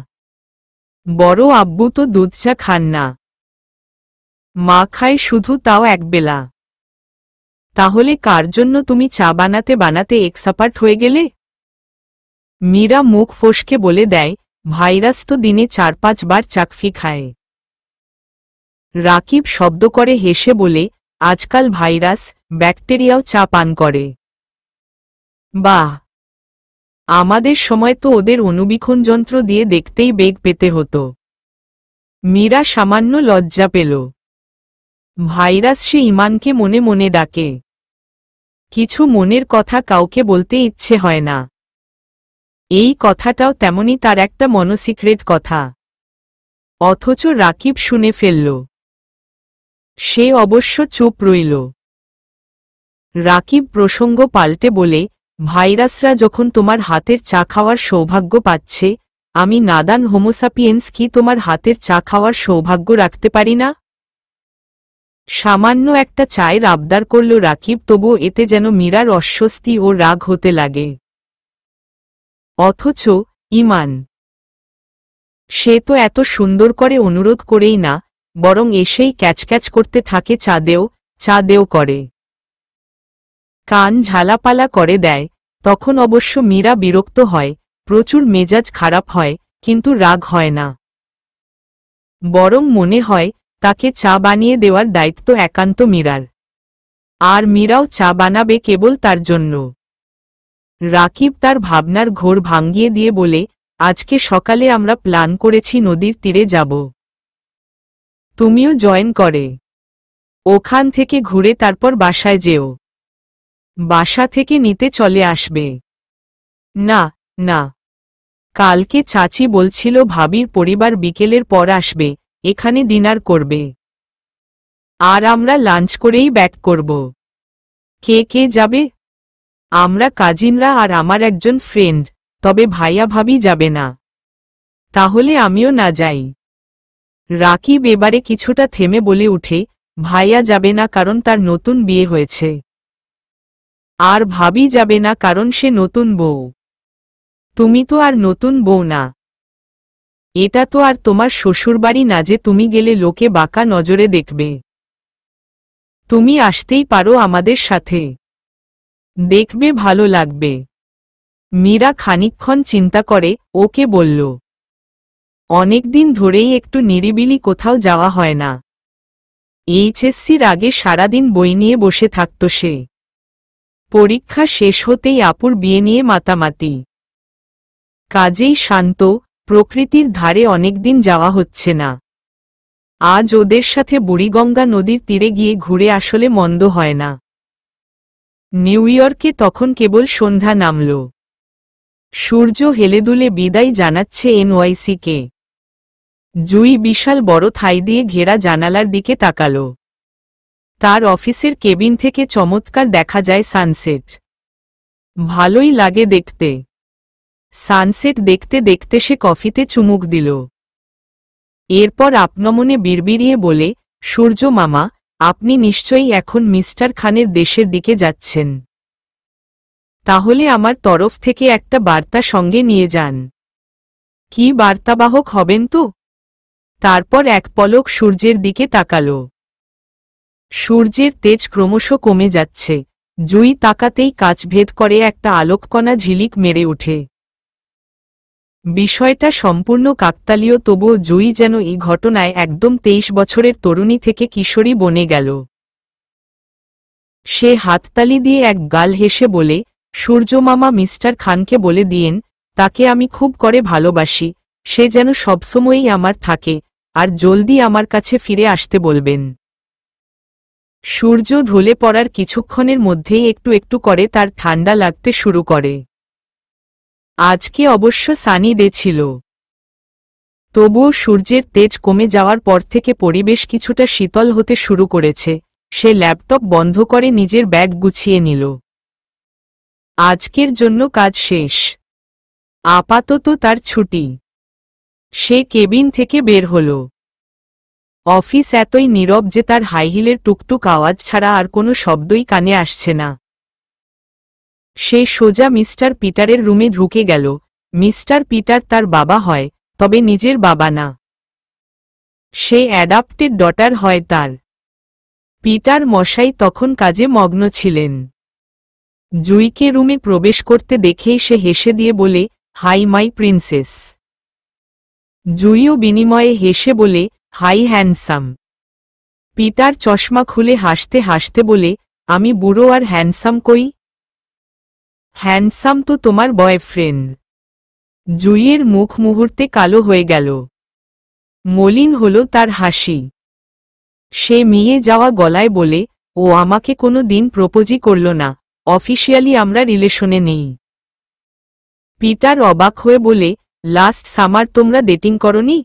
বড় আব্বু তো দুধ চা খান না, মা খায় শুধু, তাও একবেলা। তাহলে কার জন্য তুমি চা বানাতে বানাতে এক্সপার্ট হয়ে গেলে? মীরা মুখ ফসকে বলে দেয়, ভাইরাস তো দিনে 4-5 বার চাকফি খায়। রাকিব শব্দ করে হেসে বলে, আজকাল ভাইরাস ব্যাকটেরিয়াও চা পান করে। বাহ, আমাদের সময় তো ওদের অণুবীক্ষণ যন্ত্র দিয়ে দেখতেই বেগ পেতে হতো। মীরা সামান্য লজ্জা পেল। ভাইরাস সে ইমানকে মনে মনে ডাকে। কিছু মনের কথা কাউকে বলতে ইচ্ছে হয় না। এই কথাটাও তেমনি তার একটা মনসিক্রেট কথা। অথচ রাকিব শুনে ফেলল। সে অবশ্য চুপ রইল। রাকিব প্রসঙ্গ পাল্টে বলে, ভাইরাসরা যখন তোমার হাতের চা খাওয়ার সৌভাগ্য পাচ্ছে, আমি নাদান হোমোসাপিয়েন্স কি তোমার হাতের চা খাওয়ার সৌভাগ্য রাখতে পারি না? সামান্য একটা চায়ের আবদার করল রাকিব, তবুও এতে যেন মীরার অস্বস্তি ও রাগ হতে লাগে। অথচ ইমান, সে তো এত সুন্দর করে অনুরোধ করেই না, বরং এসেই ক্যাচক্যাচ করতে থাকে, চা দেও, চা দেও করে। কান ঝালাপালা করে দেয়। তখন অবশ্য মীরা বিরক্ত হয়, প্রচুর মেজাজ খারাপ হয়, কিন্তু রাগ হয় না। বরং মনে হয় তাকে চা বানিয়ে দেওয়ার দায়িত্ব একান্ত মীরার। আর মীরাও চা বানাবে কেবল তার জন্য। রাকিব তার ভাবনার ঘোর ভাঙ্গিয়ে দিয়ে বলে, আজকে সকালে আমরা প্ল্যান করেছি নদীর তীরে যাব। তুমিও জয়েন করে। ওখান থেকে ঘুরে তারপর বাসায় যেও। বাসা থেকে নিতে চলে আসবে। না, না, কালকে চাচি বলছিল ভাবির পরিবার বিকেলের পর আসবে, এখানে ডিনার করবে। আর আমরা লাঞ্চ করেই ব্যাক করব। কে কে যাবে? আমরা কাজিনরা আর আমার একজন ফ্রেন্ড, তবে ভাইয়া ভাবি যাবে না। তাহলে আমিও না যাই। রাকিব এবারে কিছুটা থেমে বলে উঠে, ভাইয়া যাবে না কারণ তার নতুন বিয়ে হয়েছে। আর ভাবি যাবে না কারণ সে নতুন বউ। তুমি তো আর নতুন বউ না। এটা তো আর তোমার শ্বশুরবাড়ি না যে তুমি গেলে লোকে বাঁকা নজরে দেখবে। তুমি আসতেই পারো আমাদের সাথে, দেখবে ভালো লাগবে। মীরা খানিকক্ষণ চিন্তা করে ওকে বলল, অনেকদিন ধরেই একটু নিরিবিলি কোথাও যাওয়া হয় না। এইচএসসির আগে সারাদিন বই নিয়ে বসে থাকত সে। পরীক্ষা শেষ হতেই আপুর বিয়ে নিয়ে মাতামাতি। কাজেই শান্ত প্রকৃতির ধারে অনেকদিন যাওয়া হচ্ছে না। আজ ওদের সাথে বুড়িগঙ্গা নদীর তীরে গিয়ে ঘুরে আসলে মন্দ হয় না। নিউ ইয়র্কে তখন কেবল সন্ধ্যা নামল। সূর্য হেলেদুলে বিদায় জানাচ্ছে এনওয়াইসিকে। জুই বিশাল বড় থাই দিয়ে ঘেরা জানালার দিকে তাকাল। তার অফিসের কেবিন থেকে চমৎকার দেখা যায় সানসেট। ভালোই লাগে দেখতে। সানসেট দেখতে দেখতে সে কফিতে চুমুক দিল। এরপর আপনমনে বিড়বিড়িয়ে বলে, সূর্য মামা, আপনি নিশ্চয়ই এখন মিস্টার খানের দেশের দিকে যাচ্ছেন। তাহলে আমার তরফ থেকে একটা বার্তা সঙ্গে নিয়ে যান। কি বার্তাবাহক হবেন তো? তারপর এক পলক সূর্যের দিকে তাকাল। সূর্যের তেজ ক্রমশ কমে যাচ্ছে। জুই তাকাতেই কাচ ভেদ করে একটা আলোককণা ঝিলিক মেরে ওঠে। বিষয়টা সম্পূর্ণ কাকতালীয়, তবুও জুই যেন এই ঘটনায় একদম 23 বছরের তরুণী থেকে কিশোরী বনে গেল। সে হাততালি দিয়ে এক গাল হেসে বলে, সূর্যমামা মিস্টার খানকে বলে দিয়েন, তাকে আমি খুব করে ভালোবাসি, সে যেন সবসময়ই আমার থাকে, আর জলদি আমার কাছে ফিরে আসতে বলবেন। সূর্য ঢলে পড়ার কিছুক্ষণের মধ্যেই একটু একটু করে তার ঠান্ডা লাগতে শুরু করে। আজকে অবশ্য সানি ডে ছিল। তবুও সূর্যের তেজ কমে যাওয়ার পর থেকে পরিবেশ কিছুটা শীতল হতে শুরু করেছে। সে ল্যাপটপ বন্ধ করে নিজের ব্যাগ গুছিয়ে নিল। আজকের জন্য কাজ শেষ। আপাতত তার ছুটি। সে কেবিন থেকে বের হল। অফিস এতই নীরব যে তার হাইহিলের টুকটুক আওয়াজ ছাড়া আর কোনো শব্দই কানে আসছে না। সে সোজা মিস্টার পিটারের রুমে ঢুকে গেল। মিস্টার পিটার তার বাবা হয়, তবে নিজের বাবা না। সে অ্যাডাপ্টেড ডটার হয় তার। পিটার মশাই তখন কাজে মগ্ন ছিলেন। জুইকে রুমে প্রবেশ করতে দেখেই সে হেসে দিয়ে বলে, হাই মাই প্রিন্সেস। জুইও বিনিময়ে হেসে বলে, হাই হ্যান্ডসাম। পিটার চশমা খুলে হাসতে হাসতে বলে, আমি বুড়ো আর হ্যান্ডসাম কই? হ্যান্ডসাম তো তোমার বয়ফ্রেন্ড। জুইয়ের মুখ মুহূর্তে কালো হয়ে গেল। মলিন হল তার হাসি। সে মিয়ে যাওয়া গলায় বলে, ও আমাকে কোনো দিন প্রপোজই করল না, অফিসিয়ালি আমরা রিলেশনে নেই। পিটার অবাক হয়ে বলে, লাস্ট সামার তোমরা ডেটিং করনি?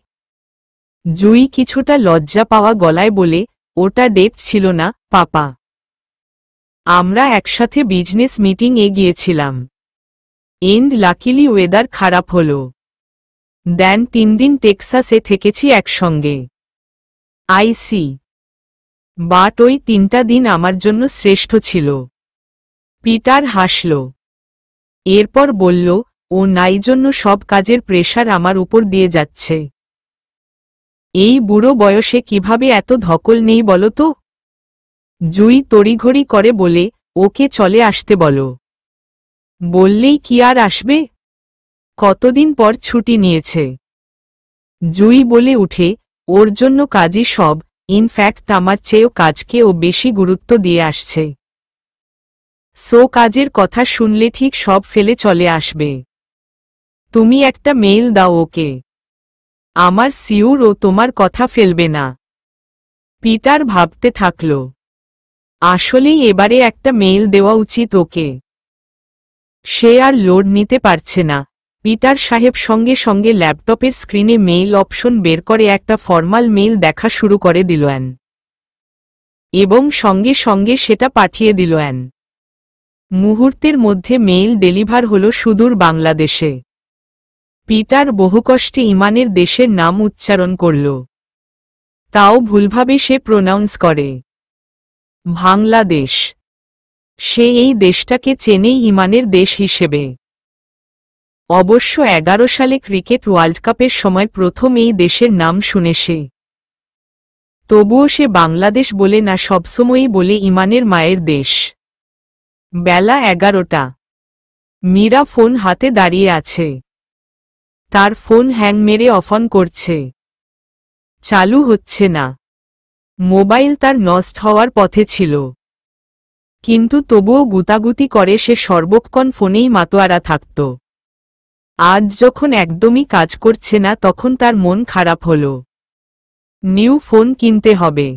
জুই কিছুটা লজ্জা পাওয়া গলায় বলে, ওটা ডেট ছিল না, পাপা। আমরা একসাথে বিজনেস মিটিং এ গিয়েছিলাম। এন্ড লাকিলি ওয়েদার খারাপ হল। দেন 3 দিন টেক্সাসে থেকেছি একসঙ্গে। আইসি। বাট ওই 3টা দিন আমার জন্য শ্রেষ্ঠ ছিল। পিটার হাসল। এরপর বলল, ও নাই জন্য সব কাজের প্রেশার আমার উপর দিয়ে যাচ্ছে। এই বুড়ো বয়সে কিভাবে এত ধকল নেই বলো তো? জুই তড়িঘড়ি করে বলে, ওকে চলে আসতে বলো। বললেই কি আর আসবে? কতদিন পর ছুটি নিয়েছে। জুই বলে উঠে, ওর জন্য কাজই সব, ইনফ্যাক্ট আমার চেয়েও কাজকে ও বেশি গুরুত্ব দিয়ে আসছে। সো কাজের কথা শুনলে ঠিক সব ফেলে চলে আসবে। তুমি একটা মেইল দাও ওকে। আমার সিউর ও তোমার কথা ফেলবে না। পিটার ভাবতে থাকল, আসলেই এবারে একটা মেইল দেওয়া উচিত ওকে। সে আর লোড নিতে পারছে না। পিটার সাহেব সঙ্গে সঙ্গে ল্যাপটপের স্ক্রিনে মেইল অপশন বের করে একটা ফরমাল মেইল দেখা শুরু করে দিলেন। এবং সঙ্গে সঙ্গে সেটা পাঠিয়ে দিলেন। মুহূর্তের মধ্যে মেইল ডেলিভার হল সুদূর বাংলাদেশে। পিটার বহুকষ্টে ইমানের দেশের নাম উচ্চারণ করল। তাও ভুলভাবে সে প্রোনাউন্স করে বাংলাদেশ। সে এই দেশটাকে চেনেই ইমানের দেশ হিসেবে। অবশ্য 11 সালে ক্রিকেট ওয়ার্ল্ড কাপের সময় প্রথম এই দেশের নাম শুনে সে। তবুও সে বাংলাদেশ বলে না, সবসময়ই বলে ইমানের মায়ের দেশ। বেলা 11টা। মীরা ফোন হাতে দাঁড়িয়ে আছে। তার ফোন হ্যাং মেরে অফ অন করছে। চালু হচ্ছে না। মোবাইল তার নষ্ট হওয়ার পথে ছিল। কিন্তু তবুও গুতাগুতি করে সে সর্বক্ষণ ফোনেই মাতোয়ারা থাকত। আজ যখন একদমই কাজ করছে না তখন তার মন খারাপ হল। নিউ ফোন কিনতে হবে।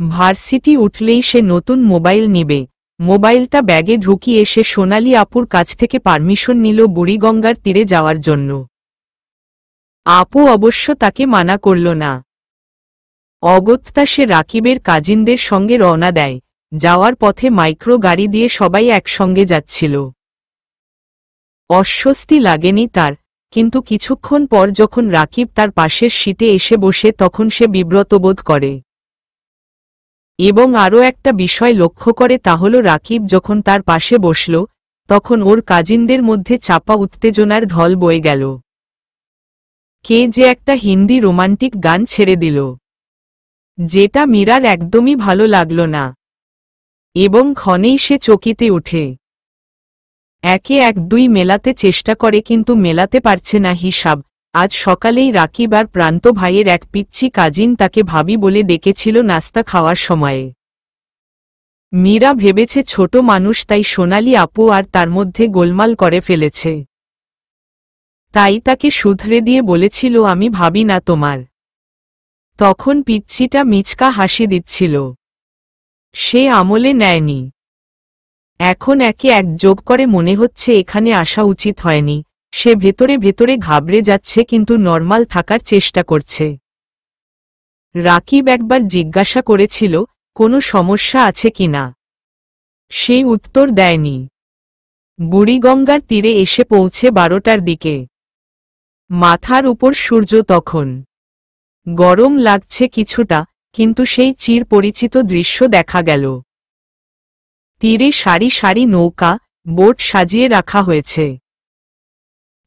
ভার্সিটি উঠলেই সে নতুন মোবাইল নিবে। মোবাইলটা ব্যাগে ঢুকিয়ে সে সোনালি আপুর কাছ থেকে পারমিশন নিল বুড়িগঙ্গার তীরে যাওয়ার জন্য। আপু অবশ্য তাকে মানা করল না। অগত্যা সে রাকিবের কাজিনদের সঙ্গে রওনা দেয়। যাওয়ার পথে মাইক্রো গাড়ি দিয়ে সবাই একসঙ্গে যাচ্ছিল। অস্বস্তি লাগেনি তার, কিন্তু কিছুক্ষণ পর যখন রাকিব তার পাশের সিটে এসে বসে তখন সে বিব্রত বোধ করে। এবং আরও একটা বিষয় লক্ষ্য করে, তা হল রাকিব যখন তার পাশে বসল তখন ওর কাজিনদের মধ্যে চাপা উত্তেজনার ঢল বয়ে গেল। কে যে একটা হিন্দি রোমান্টিক গান ছেড়ে দিল। যেটা মীরার একদমই ভালো লাগল না, এবং ক্ষণেই সে চকিতে উঠে। একে এক দুই মেলাতে চেষ্টা করে কিন্তু মেলাতে পারছে না হিসাব। আজ সকালেই রাকিব আর প্রান্ত ভাইয়ের এক পিচ্চি কাজিন তাকে ভাবি বলে ডেকেছিল নাস্তা খাওয়ার সময়ে। মীরা ভেবেছে ছোট মানুষ, তাই সোনালি আপু আর তার মধ্যে গোলমাল করে ফেলেছে। তাই তাকে শুধরে দিয়ে বলেছিল আমি ভাবি না তোমার। তখন পিচ্চিটা মিচকা হাসি দিচ্ছিল। সে আমলে নেয়নি। এখন একে এক যোগ করে মনে হচ্ছে এখানে আসা উচিত হয়নি। সে ভেতরে ভেতরে ঘাবড়ে যাচ্ছে কিন্তু নরমাল থাকার চেষ্টা করছে। রাকিব একবার জিজ্ঞাসা করেছিল কোনো সমস্যা আছে কিনা। সে উত্তর দেয়নি। বুড়িগঙ্গার তীরে এসে পৌঁছে 12টার দিকে। মাথার উপর সূর্য তখন। গরম লাগছে কিছুটা, কিন্তু সেই চির পরিচিত দৃশ্য দেখা গেল। তীরে সারি সারি নৌকা, বোট সাজিয়ে রাখা হয়েছে।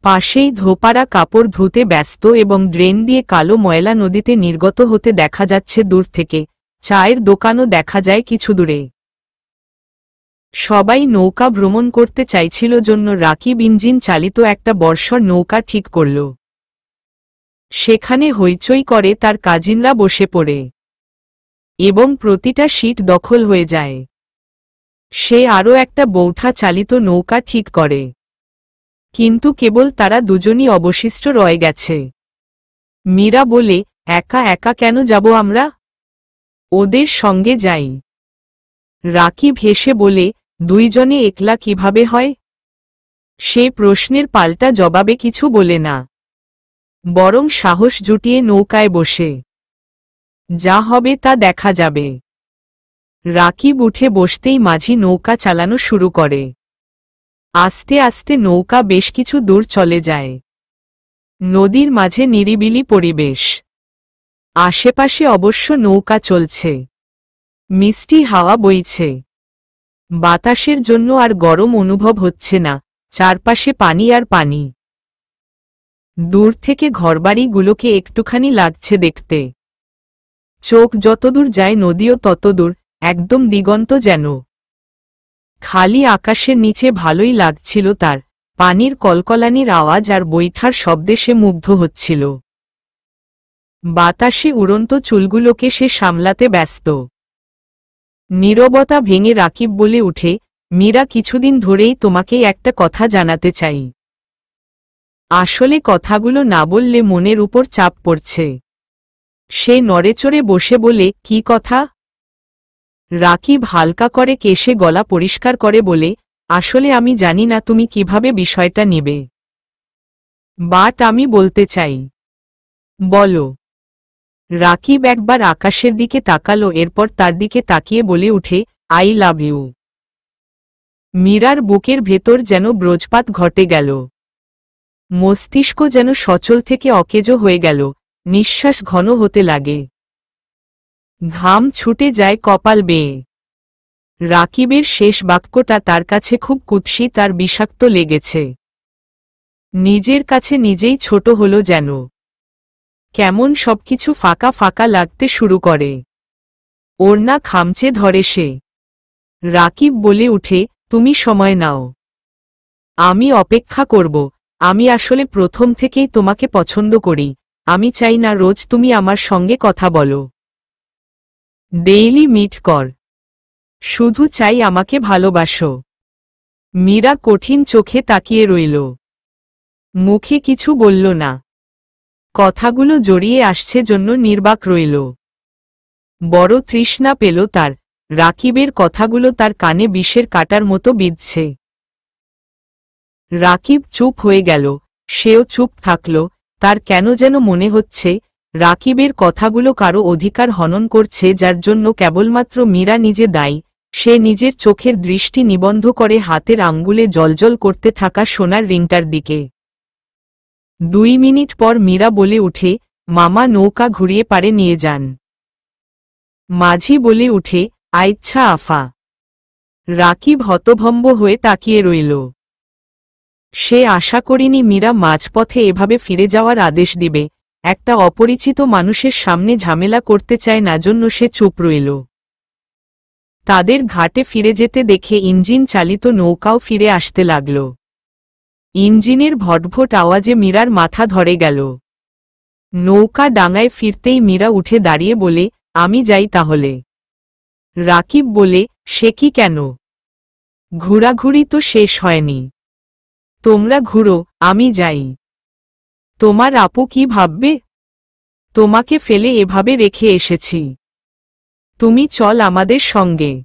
পাশেই ধোপারা কাপড় ধুতে ব্যস্ত এবং ড্রেন দিয়ে কালো ময়লা নদীতে নির্গত হতে দেখা যাচ্ছে দূর থেকে। চায়ের দোকানও দেখা যায় কিছু দূরে। সবাই নৌকা ভ্রমণ করতে চাইছিল জন্য রাকিব ইঞ্জিন চালিত একটা বর্ষর নৌকা ঠিক করল। সেখানে হইচই করে তার কাজিনরা বসে পড়ে এবং প্রতিটা সিট দখল হয়ে যায়। সে আরও একটা বৌঠা চালিত নৌকা ঠিক করে, কিন্তু কেবল তারা দুজনই অবশিষ্ট রয়ে গেছে। মীরা বলে একা একা কেন যাব আমরা, ওদের সঙ্গে যাই। রাকিব হেসে বলে দুইজনে একলা কিভাবে হয়। সে প্রশ্নের পাল্টা জবাবে কিছু বলে না, বরং সাহস জুটিয়ে নৌকায় বসে যা হবে তা দেখা যাবে। রাকিব উঠে বসতেই মাঝি নৌকা চালানো শুরু করে। আস্তে আস্তে নৌকা বেশ কিছু দূর চলে যায়। নদীর মাঝে নিরিবিলি পরিবেশ। আশেপাশে অবশ্য নৌকা চলছে। মিষ্টি হাওয়া বইছে। বাতাসের জন্য আর গরম অনুভব হচ্ছে না। চারপাশে পানি আর পানি। দূর থেকে ঘরবাড়িগুলোকে একটুখানি লাগছে দেখতে। চোখ যতদূর যায় নদীও ততদূর, একদম দিগন্ত যেন। খালি আকাশের নিচে ভালোই লাগছিল তার। পানির কলকলানির আওয়াজ আর বৈঠার শব্দে সে মুগ্ধ হচ্ছিল। বাতাসে উড়ন্ত চুলগুলোকে সে সামলাতে ব্যস্ত। নীরবতা ভেঙে রাকিব বলে উঠে, মীরা কিছুদিন ধরেই তোমাকে একটা কথা জানাতে চাই। আসলে কথাগুলো না বললে মনের উপর চাপ পড়ছে। সে নড়েচড়ে বসে বলে কি কথা। রাকিব হালকা করে কেশে গলা পরিষ্কার করে বলে আসলে আমি জানি না তুমি কিভাবে বিষয়টা নেবে, বাট আমি বলতে চাই। বলো। রাকিব একবার আকাশের দিকে তাকালো, এরপর তার দিকে তাকিয়ে বলে উঠে আই লাভ ইউ। মীরার বুকের ভেতর যেন ব্রজপাত ঘটে গেল। মস্তিষ্ক যেন সচল থেকে অকেজো হয়ে গেল। নিঃশ্বাস ঘন হতে লাগে। ঘাম ছুটে যায় কপাল বেয়ে। রাকিবের শেষ বাক্যটা তার কাছে খুব কুৎসিত আর বিষাক্ত লেগেছে। নিজের কাছে নিজেই ছোট হলো যেন। কেমন সবকিছু ফাঁকা ফাঁকা লাগতে শুরু করে। ওড়না খামচে ধরে সে। রাকিব বলে উঠে তুমি সময় নাও। আমি অপেক্ষা করব। আমি আসলে প্রথম থেকেই তোমাকে পছন্দ করি। আমি চাই না রোজ তুমি আমার সঙ্গে কথা বলো, ডেইলি মিট কর। শুধু চাই আমাকে ভালোবাসো। মীরা কঠিন চোখে তাকিয়ে রইল। মুখে কিছু বলল না। কথাগুলো জড়িয়ে আসছে জন্য নির্বাক রইল। বড় তৃষ্ণা পেল তার। রাকিবের কথাগুলো তার কানে বিষের কাটার মতো বিঁধছে। রাকিব চুপ হয়ে গেল। সেও চুপ থাকল। তার কেন যেন মনে হচ্ছে রাকিবের কথাগুলো কারো অধিকার হনন করছে, যার জন্য কেবলমাত্র মীরা নিজে দায়ী। সে নিজের চোখের দৃষ্টি নিবন্ধ করে হাতের আঙ্গুলে জ্বলজ্বল করতে থাকা সোনার রিংটার দিকে। 2 মিনিট পর মীরা বলে উঠে মামা নৌকা ঘুরিয়ে পারে নিয়ে যান। মাঝি বলে উঠে আচ্ছা আফা। রাকিব হতভম্ব হয়ে তাকিয়ে রইল। সে আশা করেনি মীরা মাঝপথে এভাবে ফিরে যাওয়ার আদেশ দিবে। একটা অপরিচিত মানুষের সামনে ঝামেলা করতে চায় না, জন্য সে চুপ রইল। তাদের ঘাটে ফিরে যেতে দেখে ইঞ্জিন চালিত নৌকাও ফিরে আসতে লাগল। ইঞ্জিনের ভটভট আওয়াজে মীরার মাথা ধরে গেল। নৌকা ডাঙায় ফিরতেই মীরা উঠে দাঁড়িয়ে বলে, আমি যাই তাহলে। রাকিব বলে, সে কি, কেন? ঘোরাঘুরি তো শেষ হয়নি। তোমরা ঘুরো, আমি যাই। তোমার আপু কি ভাববে? তোমাকে ফেলে এভাবে রেখে এসেছি। তুমি চল আমাদের সঙ্গে।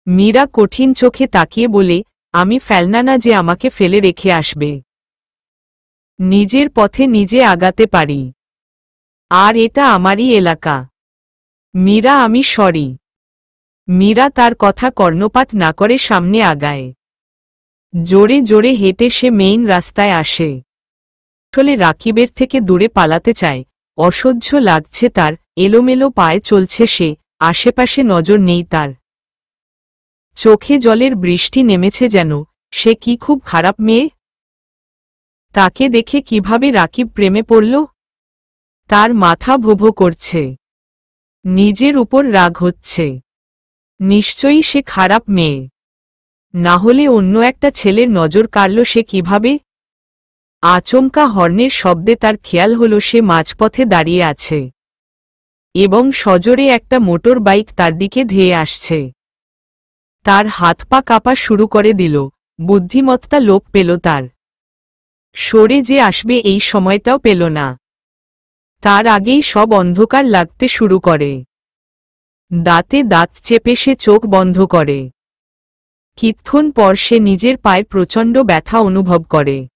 মীরা কঠিন চোখে তাকিয়ে বলে, আমি ফেলনা না যে আমাকে ফেলে রেখে আসবে। নিজের পথে নিজে আগাতে পারি। আর এটা আমারই এলাকা। মীরা, আমি সরি। মীরা তার কথা কর্ণপাত না করে সামনে আগায়। জোরে জোরে হেঁটে সে মেইন রাস্তায় আসে। আসলে রাকিবের থেকে দূরে পালাতে চায়, অসহ্য লাগছে তার, এলোমেলো পায়ে চলছে সে, আশেপাশে নজর নেই তার। চোখে জলের বৃষ্টি নেমেছে যেন, সে কি খুব খারাপ মেয়ে? তাকে দেখে কিভাবে রাকিব প্রেমে পড়ল? তার মাথা ভোভো করছে। নিজের উপর রাগ হচ্ছে। নিশ্চয়ই সে খারাপ মেয়ে। না হলে অন্য একটা ছেলের নজর কাড়ল সে কিভাবে? আচমকা হর্নের শব্দে তার খেয়াল হল সে মাঝপথে দাঁড়িয়ে আছে এবং সজোরে একটা মোটর বাইক তার দিকে ধেয়ে আসছে। তার হাত পা কাঁপা শুরু করে দিল, বুদ্ধিমত্তা লোপ পেল তার। সরে যে আসবে এই সময়টাও পেল না। তার আগেই সব অন্ধকার লাগতে শুরু করে। দাঁতে দাঁত চেপে সে চোখ বন্ধ করে। কিছুক্ষণ পর সে নিজের পায়ে প্রচণ্ড ব্যথা অনুভব করে।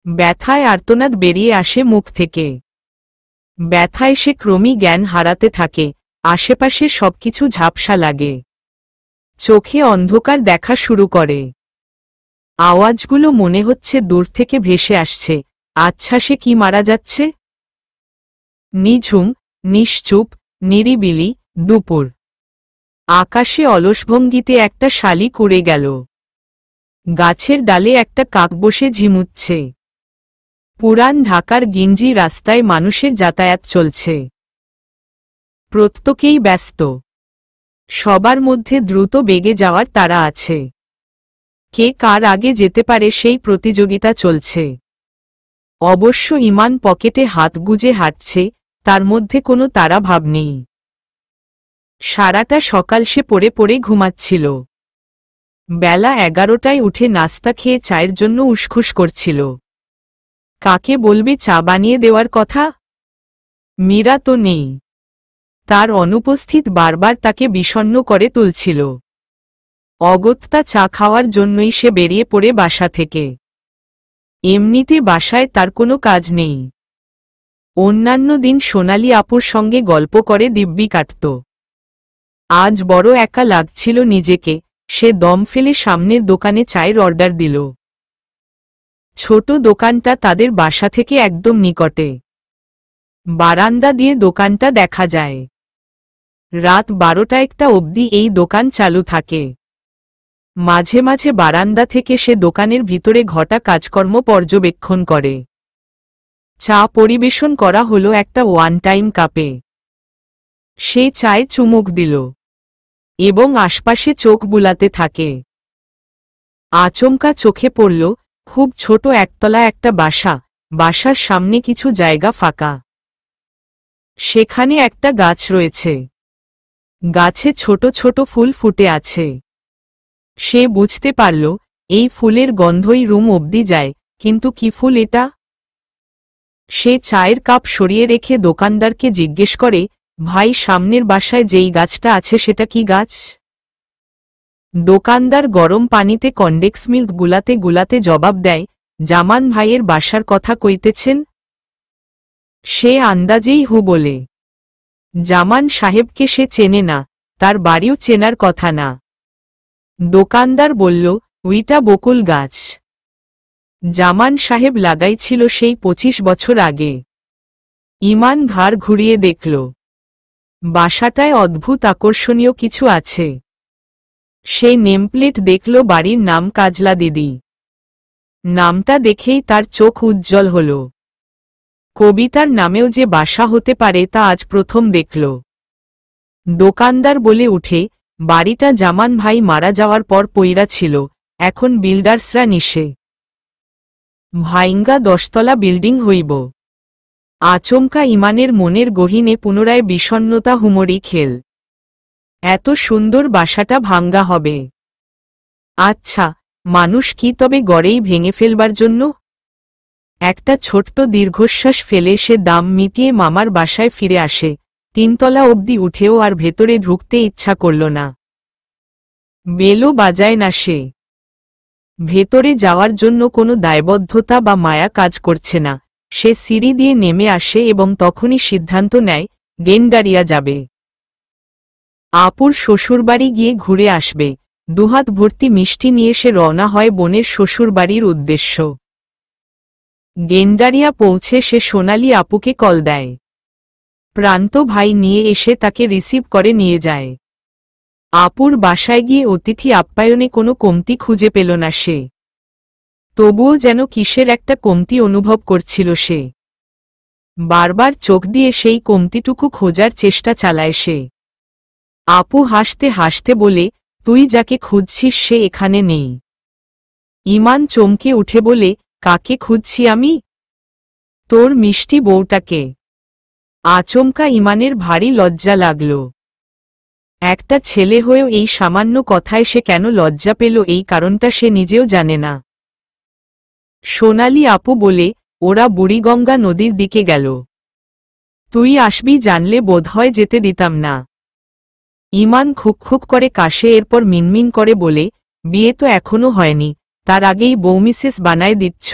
ব্যথায় আর্তনাদ বেরিয়ে আসে মুখ থেকে। ব্যথায় সে ক্রমেই জ্ঞান হারাতে থাকে, আশেপাশে সবকিছু ঝাপসা লাগে। চোখে অন্ধকার দেখা শুরু করে। আওয়াজগুলো মনে হচ্ছে দূর থেকে ভেসে আসছে। আচ্ছা, সে কি মারা যাচ্ছে? নিঝুম, নিশ্চুপ, নিরিবিলি, দুপুর। আকাশে অলস ভঙ্গিতে একটা শালিক উড়ে গেল। গাছের ডালে একটা কাক বসে ঝিমুচ্ছে। পুরান ঢাকার গিঞ্জি রাস্তায় মানুষের যাতায়াত চলছে। প্রত্যেকেই ব্যস্ত। সবার মধ্যে দ্রুত বেগে যাওয়ার তাড়া আছে। কে কার আগে যেতে পারে সেই প্রতিযোগিতা চলছে। অবশ্য ইমান পকেটে হাত গুজে হাঁটছে, তার মধ্যে কোনো তাড়া ভাব নেই। সারাটা সকাল সে পড়ে পড়ে ঘুমাচ্ছিল। বেলা 11টায় উঠে নাস্তা খেয়ে চায়ের জন্য উসখুস করছিল। কাকে বলবে চা বানিয়ে দেওয়ার কথা? মীরা তো নেই। তার অনুপস্থিত বারবার তাকে বিষণ্ণ করে তুলছিল। অগত্যা চা খাওয়ার জন্যই সে বেরিয়ে পড়ে বাসা থেকে। এমনিতে বাসায় তার কোনো কাজ নেই। অন্যান্য দিন সোনালি আপুর সঙ্গে গল্প করে দিব্যি কাটত। আজ বড় একা লাগছিল নিজেকে, সে দম ফেলে সামনের দোকানে চায়ের অর্ডার দিল। ছোট দোকানটা তাদের বাসা থেকে একদম নিকটে। বারান্দা দিয়ে দোকানটা দেখা যায়। রাত 12টা-1টা অবধি এই দোকান চালু থাকে। মাঝে মাঝে বারান্দা থেকে সে দোকানের ভিতরে ঘটা কাজকর্ম পর্যবেক্ষণ করে। চা পরিবেশন করা হলো একটা ওয়ান টাইম কাপে। সে চায়ে চুমুক দিল এবং আশপাশে চোখ বুলাতে থাকে। আচমকা চোখে পড়ল খুব ছোট একতলা একটা বাসা, বাসার সামনে কিছু জায়গা ফাঁকা। সেখানে একটা গাছ রয়েছে। গাছে ছোট ছোট ফুল ফুটে আছে। সে বুঝতে পারল এই ফুলের গন্ধই রুম অবধি যায়, কিন্তু কি ফুল এটা? সে চায়ের কাপ সরিয়ে রেখে দোকানদারকে জিজ্ঞেস করে, ভাই, সামনের বাসায় যেই গাছটা আছে সেটা কি গাছ? দোকানদার গরম পানিতে কনডেক্স মিল্ক গুলাতে গুলাতে জবাব দেয়, জামান ভাইয়ের বাসার কথা কইতেছেন? সে আন্দাজেই হু বলে। জামান সাহেবকে সে চেনে না, তার বাড়িও চেনার কথা না। দোকানদার বলল, ওইটা বকুল গাছ। জামান সাহেব লাগাইছিল সেই 25 বছর আগে। ইমান ঘাড় ঘুরিয়ে দেখল। বাসাটায় অদ্ভুত আকর্ষণীয় কিছু আছে। সে নেমপ্লেট দেখল, বাড়ির নাম কাজলা দিদি। নামটা দেখেই তার চোখ উজ্জ্বল হল। কবিতার নামেও যে বাসা হতে পারে তা আজ প্রথম দেখল। দোকানদার বলে উঠে, বাড়িটা জামান ভাই মারা যাওয়ার পর পইরা ছিল, এখন বিল্ডার্সরা নিশে ভাইঙ্গা 10তলা বিল্ডিং হইব। আচমকা ইমানের মনের গহীনে পুনরায় বিষণ্ণতা হুমড়ি খেল। এত সুন্দর বাসাটা ভাঙ্গা হবে? আচ্ছা, মানুষ কি তবে গড়েই ভেঙে ফেলবার জন্য? একটা ছোট্ট দীর্ঘশ্বাস ফেলে সে দাম মিটিয়ে মামার বাসায় ফিরে আসে। 3তলা অবধি উঠেও আর ভেতরে ঢুকতে ইচ্ছা করল না। বেলও বাজায় না সে। ভেতরে যাওয়ার জন্য কোনো দায়বদ্ধতা বা মায়া কাজ করছে না। সে সিঁড়ি দিয়ে নেমে আসে এবং তখনই সিদ্ধান্ত নেয় গেন্ডারিয়া যাবে। আপুর শ্বশুরবাড়ি গিয়ে ঘুরে আসবে। দুহাত ভর্তি মিষ্টি নিয়ে সে রওনা হয় বোনের শ্বশুরবাড়ির উদ্দেশ্য। গেন্ডারিয়া পৌঁছে সে সোনালি আপুকে কল দেয়। প্রান্ত ভাই নিয়ে এসে তাকে রিসিভ করে নিয়ে যায়। আপুর বাসায় গিয়ে অতিথি আপ্যায়নে কোনো কমতি খুঁজে পেল না সে। তবুও যেন কিসের একটা কমতি অনুভব করছিল সে। বারবার চোখ দিয়ে সেই কমতিটুকু খোঁজার চেষ্টা চালায় সে। আপু হাসতে হাসতে বলে, তুই যাকে খুঁজছিস সে এখানে নেই। ইমান চমকে উঠে বলে, কাকে খুঁজছি আমি? তোর মিষ্টি বউটাকে। আচমকা ইমানের ভারী লজ্জা লাগল। একটা ছেলে হয়েও এই সামান্য কথায় সে কেন লজ্জা পেল এই কারণটা সে নিজেও জানে না। সোনালি আপু বলে, ওরা বুড়িগঙ্গা নদীর দিকে গেল। তুই আসবি জানলে বোধহয় যেতে দিতাম না। ইমান খুকখুক করে কাশে, এরপর মিনমিন করে বলে, বিয়ে তো এখনো হয়নি, তার আগেই বৌমিসেস বানায় দিচ্ছ।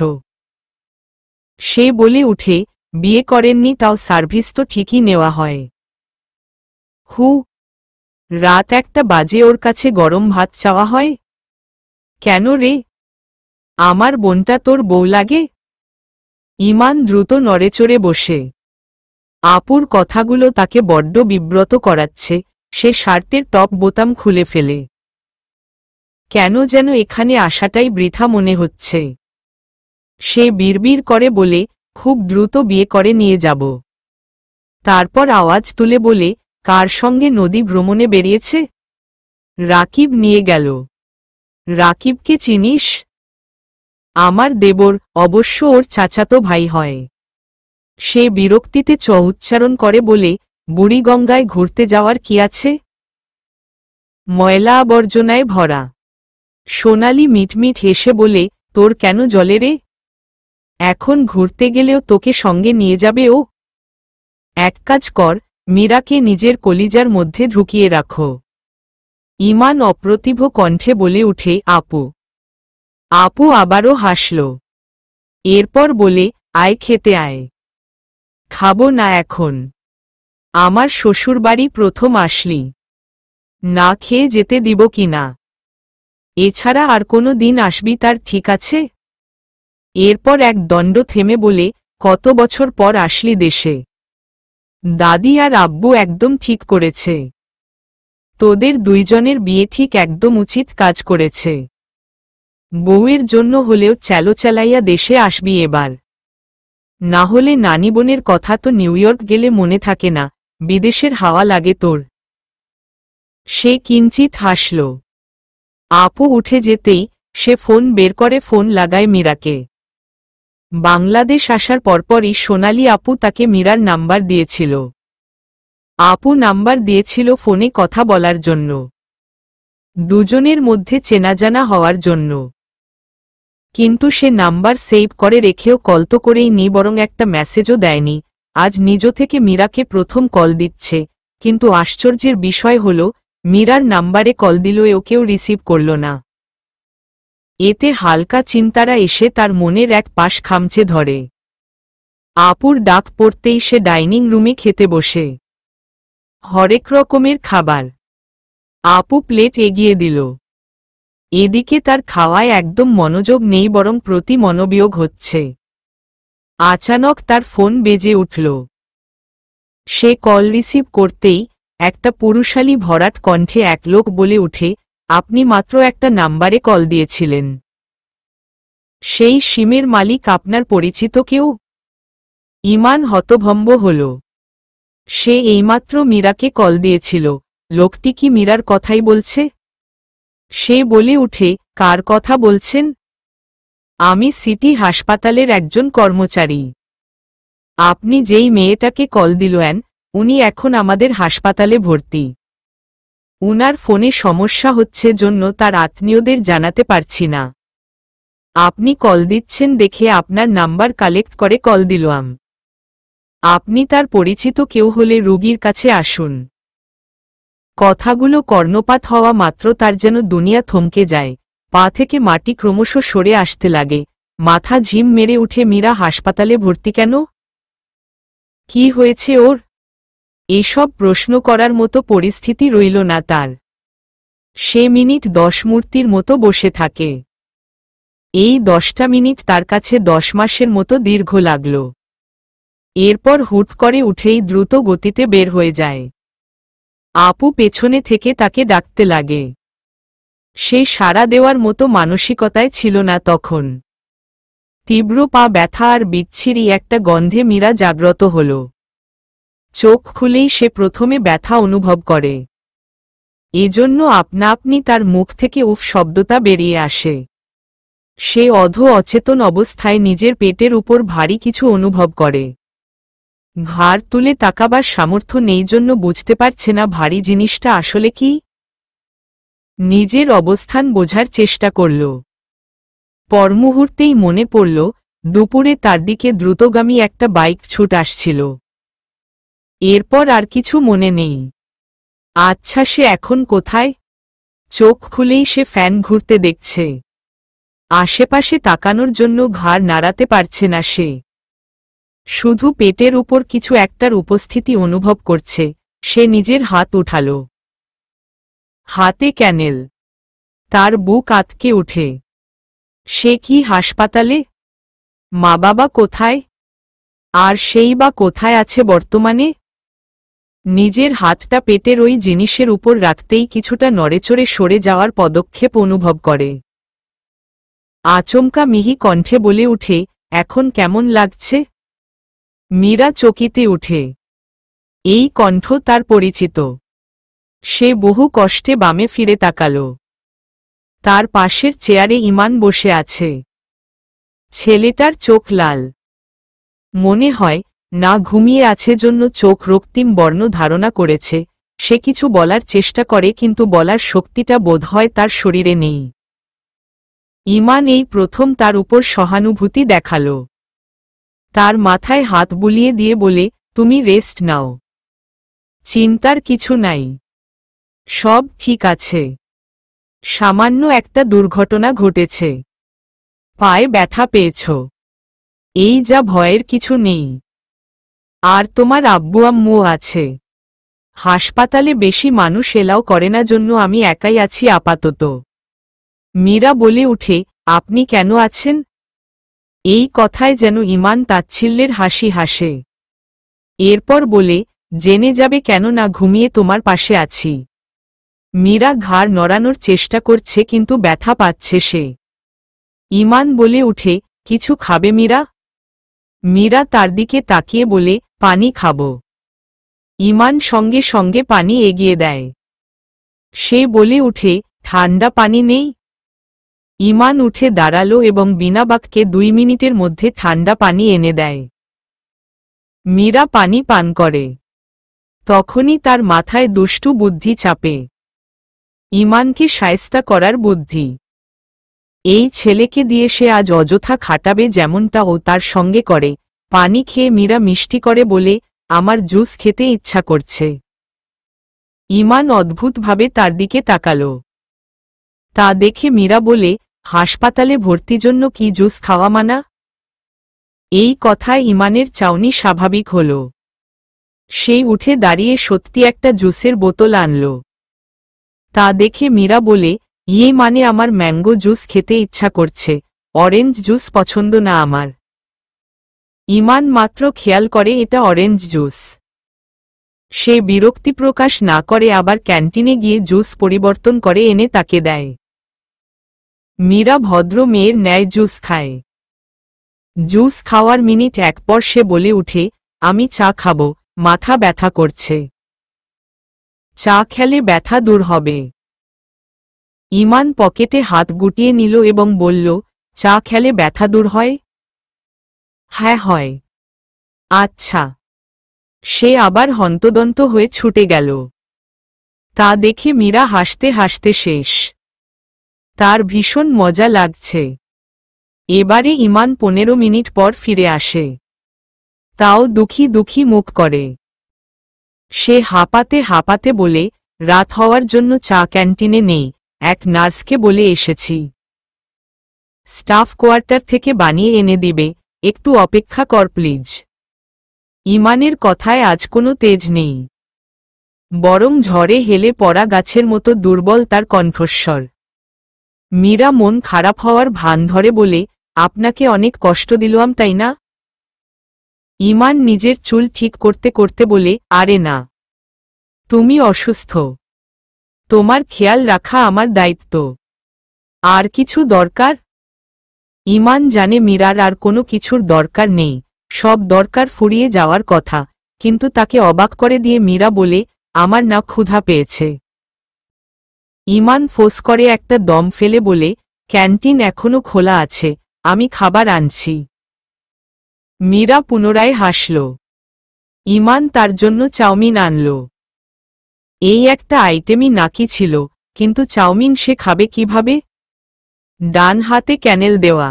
সে বলে উঠে, বিয়ে করেননি তাও সার্ভিস তো ঠিকই নেওয়া হয়। হু, রাত 1টা বাজে ওর কাছে গরম ভাত চাওয়া হয়? কেন রে, আমার বোনটা তোর বউ লাগে? ইমান দ্রুত নড়েচড়ে বসে। আপুর কথাগুলো তাকে বড্ড বিব্রত করাচ্ছে। সে শার্টের টপ বোতাম খুলে ফেলে। কেন যেন এখানে আসাটাই বৃথা মনে হচ্ছে। সে বিড়বিড় করে বলে, খুব দ্রুত বিয়ে করে নিয়ে যাব। তারপর আওয়াজ তুলে বলে, কার সঙ্গে নদী ভ্রমণে বেরিয়েছে? রাকিব নিয়ে গেল। রাকিবকে চিনিস? আমার দেবর, অবশ্য ওর চাচাতো ভাই হয়। সে বিরক্তিতে চ উচ্চারণ করে বলে, বুড়িগঙ্গায় ঘুরতে যাওয়ার কি আছে? ময়লা আবর্জনায় ভরা। সোনালি মিটমিট হেসে বলে, তোর কেন জলে রে? এখন ঘুরতে গেলেও তোকে সঙ্গে নিয়ে যাবে ও। এক কাজ কর, মীরাকে নিজের কলিজার মধ্যে ঢুকিয়ে রাখো। ইমান অপ্রতিভ কণ্ঠে বলে উঠে, আপু। আপু আবারও হাসল। এরপর বলে, আয় খেতে আয়। খাবো না এখন। আমার শ্বশুরবাড়ি প্রথম আসলি, না খেয়ে যেতে দিব কি না? এছাড়া আর কোনো দিন আসবি তার ঠিক আছে? এরপর এক দণ্ড থেমে বলে, কত বছর পর আসলি দেশে? দাদি আর আব্বু একদম ঠিক করেছে। তোদের দুইজনের বিয়ে ঠিক একদম উচিত কাজ করেছে। বউয়ের জন্য হলেও চালো চালাইয়া দেশে আসবি এবার। না হলে নানি বোনের কথা তো নিউ ইয়র্ক গেলে মনে থাকে না, বিদেশের হাওয়া লাগে তোর। সে কিঞ্চিত হাসল। আপু উঠে যেতেই সে ফোন বের করে ফোন লাগায় মীরাকে। বাংলাদেশ আসার পরপরই সোনালি আপু তাকে মীরার নাম্বার দিয়েছিল। আপু নাম্বার দিয়েছিল ফোনে কথা বলার জন্য, দুজনের মধ্যে চেনাজানা হওয়ার জন্য। কিন্তু সে নাম্বার সেভ করে রেখেও কল তো করেই নি, বরং একটা মেসেজও দেয়নি। আজ নিজ থেকে মীরাকে প্রথম কল দিচ্ছে, কিন্তু আশ্চর্যের বিষয় হল মীরার নাম্বারে কল দিলেও কেউ রিসিভ করল না। এতে হালকা চিন্তারা এসে তার মনের এক পাশ খামচে ধরে। আপুর ডাক পড়তেই সে ডাইনিং রুমে খেতে বসে। হরেক রকমের খাবার। আপু প্লেট এগিয়ে দিল। এদিকে তার খাওয়ায় একদম মনোযোগ নেই, বরং প্রতি মনোবিয়োগ হচ্ছে। আচানক তার ফোন বেজে উঠল। সে কল রিসিভ করতেই একটা পুরুষালী ভরাট কণ্ঠে এক লোক বলে উঠে, আপনি মাত্র একটা নাম্বারে কল দিয়েছিলেন। সেই সিমের মালিক আপনার পরিচিত কেউ? ইমান হতভম্ব হল। সে এইমাত্র মীরাকে কল দিয়েছিল। লোকটি কি মীরার কথাই বলছে? সে বলে উঠে, কার কথা বলছেন? আমি সিটি হাসপাতালের একজন কর্মচারী। আপনি যেই মেয়েটাকে কল দিলেন, উনি এখন আমাদের হাসপাতালে ভর্তি। উনার ফোনে সমস্যা হচ্ছে জন্য তার আত্মীয়দের জানাতে পারছি না। আপনি কল দিচ্ছেন দেখে আপনার নাম্বার কালেক্ট করে কল দিলাম। আপনি তার পরিচিত কেউ হলে রোগীর কাছে আসুন। কথাগুলো কর্ণপাত হওয়া মাত্র তার যেন দুনিয়া থমকে যায়, পা থেকে মাটি ক্রমশ সরে আসতে লাগে, মাথা ঝিম মেরে উঠে মীরা হাসপাতালে ভর্তি কেন? কি হয়েছে ওর? এসব প্রশ্ন করার মতো পরিস্থিতি রইল না তার। সে মিনিট 10 মূর্তির মতো বসে থাকে। এই 10টা মিনিট তার কাছে 10 মাসের মতো দীর্ঘ লাগল। এরপর হুট করে উঠেই দ্রুত গতিতে বের হয়ে যায়। আপু পেছনে থেকে তাকে ডাকতে লাগে। সে সাড়া দেওয়ার মতো মানসিকতায় ছিল না তখন। তীব্র পা ব্যথা আর বিচ্ছিরি একটা গন্ধে মীরা জাগ্রত হল। চোখ খুলেই সে প্রথমে ব্যথা অনুভব করে। এজন্য আপনা আপনি তার মুখ থেকে উফ শব্দটা বেরিয়ে আসে। সে অচেতন অবস্থায় নিজের পেটের উপর ভারী কিছু অনুভব করে। ঘাড় তুলে তাকাবার সামর্থ্য নেই জন্য বুঝতে পারছে না ভারী জিনিসটা আসলে কি। নিজের অবস্থান বোঝার চেষ্টা করল। পরমুহূর্তেই মনে পড়ল, দুপুরে তার দিকে দ্রুতগামী একটা বাইক ছুট আসছিল। এরপর আর কিছু মনে নেই। আচ্ছা সে এখন কোথায়? চোখ খুলেই সে ফ্যান ঘুরতে দেখছে। আশেপাশে তাকানোর জন্য ঘাড় নাড়াতে পারছে না সে। শুধু পেটের উপর কিছু একটার উপস্থিতি অনুভব করছে। সে নিজের হাত উঠাল। হাতে ক্যানেল। তার বুক আঁতকে উঠে। সে কি হাসপাতালে? মা বাবা কোথায়? আর সেই বা কোথায় আছে বর্তমানে? নিজের হাতটা পেটের ওই জিনিসের উপর রাখতেই কিছুটা নড়েচড়ে সরে যাওয়ার পদক্ষেপ অনুভব করে। আচমকা মিহি কণ্ঠে বলে উঠে, এখন কেমন লাগছে? মীরা চকিতে উঠে। এই কণ্ঠ তার পরিচিত। সে বহু কষ্টে বামে ফিরে তাকাল। তার পাশের চেয়ারে ইমান বসে আছে। ছেলেটার চোখ লাল। মনে হয় না ঘুমিয়ে আছে জন্য চোখ রক্তিম বর্ণ ধারণা করেছে। সে কিছু বলার চেষ্টা করে কিন্তু বলার শক্তিটা বোধহয় তার শরীরে নেই। ইমান এই প্রথম তার উপর সহানুভূতি দেখাল। তার মাথায় হাত বুলিয়ে দিয়ে বলে, তুমি রেস্ট নাও। চিন্তার কিছু নাই। সব ঠিক আছে। সামান্য একটা দুর্ঘটনা ঘটেছে। পায়ে ব্যথা পেয়েছ। এই যা ভয়ের কিছু নেই। আর তোমার আব্বু আম্মু আছে। হাসপাতালে বেশি মানুষ এলাও করে না জন্য আমি একাই আছি আপাতত। মীরা বলে উঠে, আপনি কেন আছেন? এই কথায় যেন ইমান তাচ্ছিল্যের হাসি হাসে। এরপর বলে, জেনে যাবে কেন না ঘুমিয়ে তোমার পাশে আছি। মীরা ঘাড় নড়ানোর চেষ্টা করছে কিন্তু ব্যথা পাচ্ছে সে। ইমান বলে উঠে, কিছু খাবে মীরা? মীরা তার দিকে তাকিয়ে বলে, পানি খাব। ইমান সঙ্গে সঙ্গে পানি এগিয়ে দেয়। সে বলে উঠে, ঠান্ডা পানি নেই? ইমান উঠে দাঁড়ালো এবং বিনা বাক্যে 2 মিনিটের মধ্যে ঠান্ডা পানি এনে দেয়। মীরা পানি পান করে। তখনই তার মাথায় দুষ্টু বুদ্ধি চাপে। ইমানকে শায়েস্তা করার বুদ্ধি। এই ছেলেকে দিয়ে সে আজ অযথা খাটাবে যেমনটা ও তার সঙ্গে করে। পানি খেয়ে মীরা মিষ্টি করে বলে, আমার জুস খেতে ইচ্ছা করছে। ইমান অদ্ভুতভাবে তার দিকে তাকাল। তা দেখে মীরা বলে, হাসপাতালে ভর্তি জন্য কি জুস খাওয়া মানা? এই কথায় ইমানের চাউনি স্বাভাবিক হল। সেই উঠে দাঁড়িয়ে সত্যি একটা জুসের বোতল আনল। তা দেখে মীরা বলে, ইয়ে মানে আমার ম্যাঙ্গো জুস খেতে ইচ্ছা করছে, অরেঞ্জ জুস পছন্দ না আমার। ইমান মাত্র খেয়াল করে এটা অরেঞ্জ জুস। সে বিরক্তি প্রকাশ না করে আবার ক্যান্টিনে গিয়ে জুস পরিবর্তন করে এনে তাকে দেয়। মীরা ভদ্র মেয়ের ন্যায় জুস খায়। জুস খাওয়ার মিনিট এক পর সে বলে উঠে, আমি চা খাবো, মাথা ব্যথা করছে। চা খেলে ব্যথা দূর হবে। ইমান পকেটে হাত গুটিয়ে নিল এবং বলল, চা খেলে ব্যথা দূর হয়? হ্যাঁ হয়। আচ্ছা। সে আবার হন্তদন্ত হয়ে ছুটে গেল। তা দেখে মীরা হাসতে হাসতে শেষ। তার ভীষণ মজা লাগছে। এবারে ইমান 15 মিনিট পর ফিরে আসে। তাও দুঃখী দুঃখী মুখ করে। সে হাঁপাতে হাঁপাতে বলে, রাত হওয়ার জন্য চা ক্যান্টিনে নেই, এক নার্সকে বলে এসেছি। স্টাফ কোয়ার্টার থেকে বানিয়ে এনে দিবে, একটু অপেক্ষা কর প্লিজ। ইমানের কথায় আজ কোনো তেজ নেই, বরং ঝড়ে হেলে পড়া গাছের মতো দুর্বল তার কণ্ঠস্বর। মীরা মন খারাপ হওয়ার ভান ধরে বলে, আপনাকে অনেক কষ্ট দিলাম তাই না? ইমান নিজের চুল ঠিক করতে করতে বলে, আরে না, তুমি অসুস্থ, তোমার খেয়াল রাখা আমার দায়িত্ব। আর কিছু দরকার? ইমান জানে মীরার আর কোনো কিছুর দরকার নেই, সব দরকার ফুরিয়ে যাওয়ার কথা, কিন্তু তাকে অবাক করে দিয়ে মীরা বলে, আমার না ক্ষুধা পেয়েছে। ইমান ফোঁস করে একটা দম ফেলে বলে, ক্যান্টিন এখনো খোলা আছে, আমি খাবার আনছি। মীরা পুনরায় হাসল। ইমান তার জন্য চাউমিন আনল। এই একটা আইটেমই নাকি ছিল, কিন্তু চাউমিন সে খাবে কিভাবে? ডান হাতে ক্যানেল দেওয়া।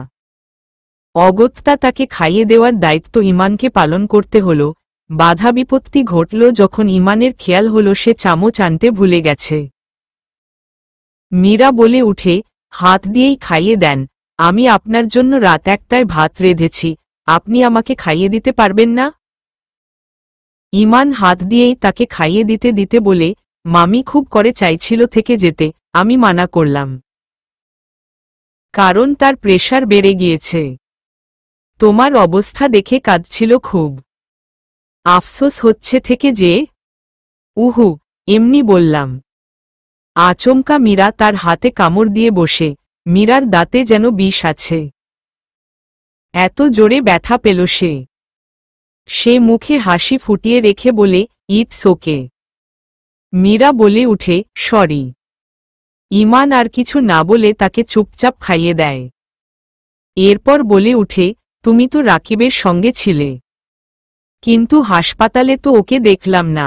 অগত্যা তাকে খাইয়ে দেওয়ার দায়িত্ব ইমানকে পালন করতে হল। বাধা বিপত্তি ঘটল যখন ইমানের খেয়াল হল সে চামচ আনতে ভুলে গেছে। মীরা বলে উঠে, হাত দিয়েই খাইয়ে দেন, আমি আপনার জন্য রাত 1টায় ভাত রেঁধেছি, আপনি আমাকে খাইয়ে দিতে পারবেন না? ইমান হাত দিয়েই তাকে খাইয়ে দিতে দিতে বলে, মামি খুব করে চাইছিল থেকে যেতে, আমি মানা করলাম। কারণ তার প্রেশার বেড়ে গিয়েছে। তোমার অবস্থা দেখে কাঁদছিল খুব। আফসোস হচ্ছে থেকে যে? উহু, এমনি বললাম। আচমকা মীরা তার হাতে কামড় দিয়ে বসে, মীরার দাঁতে যেন বিষ আছে। এত জোরে ব্যথা পেল সে। সে মুখে হাসি ফুটিয়ে রেখে বলে, ইটস ওকে। মীরা বলে উঠে, সরি। ইমান আর কিছু না বলে তাকে চুপচাপ খাইয়ে দেয়। এরপর বলে উঠে, তুমি তো রাকিবের সঙ্গে ছিলে, কিন্তু হাসপাতালে তো ওকে দেখলাম না।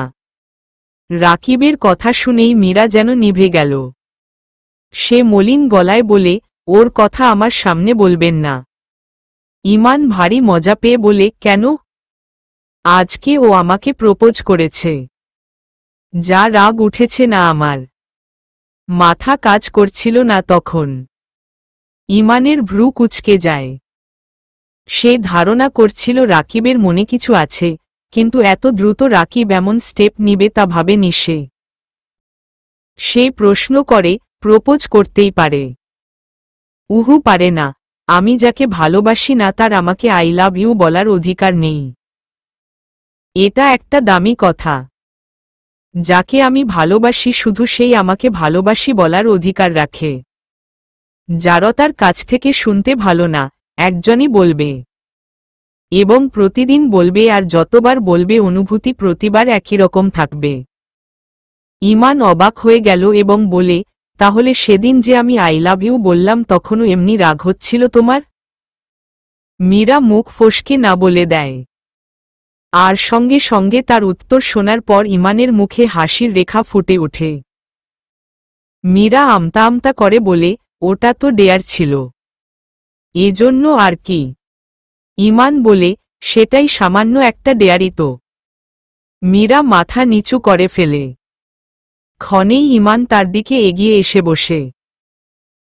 রাকিবের কথা শুনেই মীরা যেন নিভে গেল। সে মলিন গলায় বলে, ওর কথা আমার সামনে বলবেন না। ইমান ভারী মজা পেয়ে বলে, কেন? আজকে ও আমাকে প্রপোজ করেছে। যা রাগ উঠেছে না আমার। মাথা কাজ করছিল না তখন। ইমানের ভ্রু কুঁচকে যায়। সে ধারণা করছিল রাকিবের মনে কিছু আছে, কিন্তু এত দ্রুত রাকিব এমন স্টেপ নিবে তা ভাবেনি সে। সে প্রশ্ন করে, প্রপোজ করতেই পারে? উহু পারে না। আমি যাকে ভালোবাসি না তার আমাকে আই লাভ ইউ বলার অধিকার নেই। এটা একটা দামি কথা। যাকে আমি ভালোবাসি শুধু সেই আমাকে ভালোবাসি বলার অধিকার রাখে। জারতার কাছ থেকে শুনতে ভালো না, একজনই বলবে। এবং প্রতিদিন বলবে, আর যতবার বলবে অনুভূতি প্রতিবার একই রকম থাকবে। ইমান অবাক হয়ে গেল এবং বলে, তাহলে সেদিন যে আমি আই লাভ ইউ বললাম তখনও এমনি রাগ হচ্ছিল তোমার? মীরা মুখ ফসকে না বলে দেয়। আর সঙ্গে সঙ্গে তার উত্তর শোনার পর ইমানের মুখে হাসির রেখা ফুটে ওঠে। মীরা আমতা আমতা করে বলে, ওটা তো ডেয়ার ছিল। এজন্য আর কি? ইমান বলে, সেটাই সামান্য একটা ডেয়ারই তো। মীরা মাথা নিচু করে ফেলে। ক্ষণেই ইমান তার দিকে এগিয়ে এসে বসে।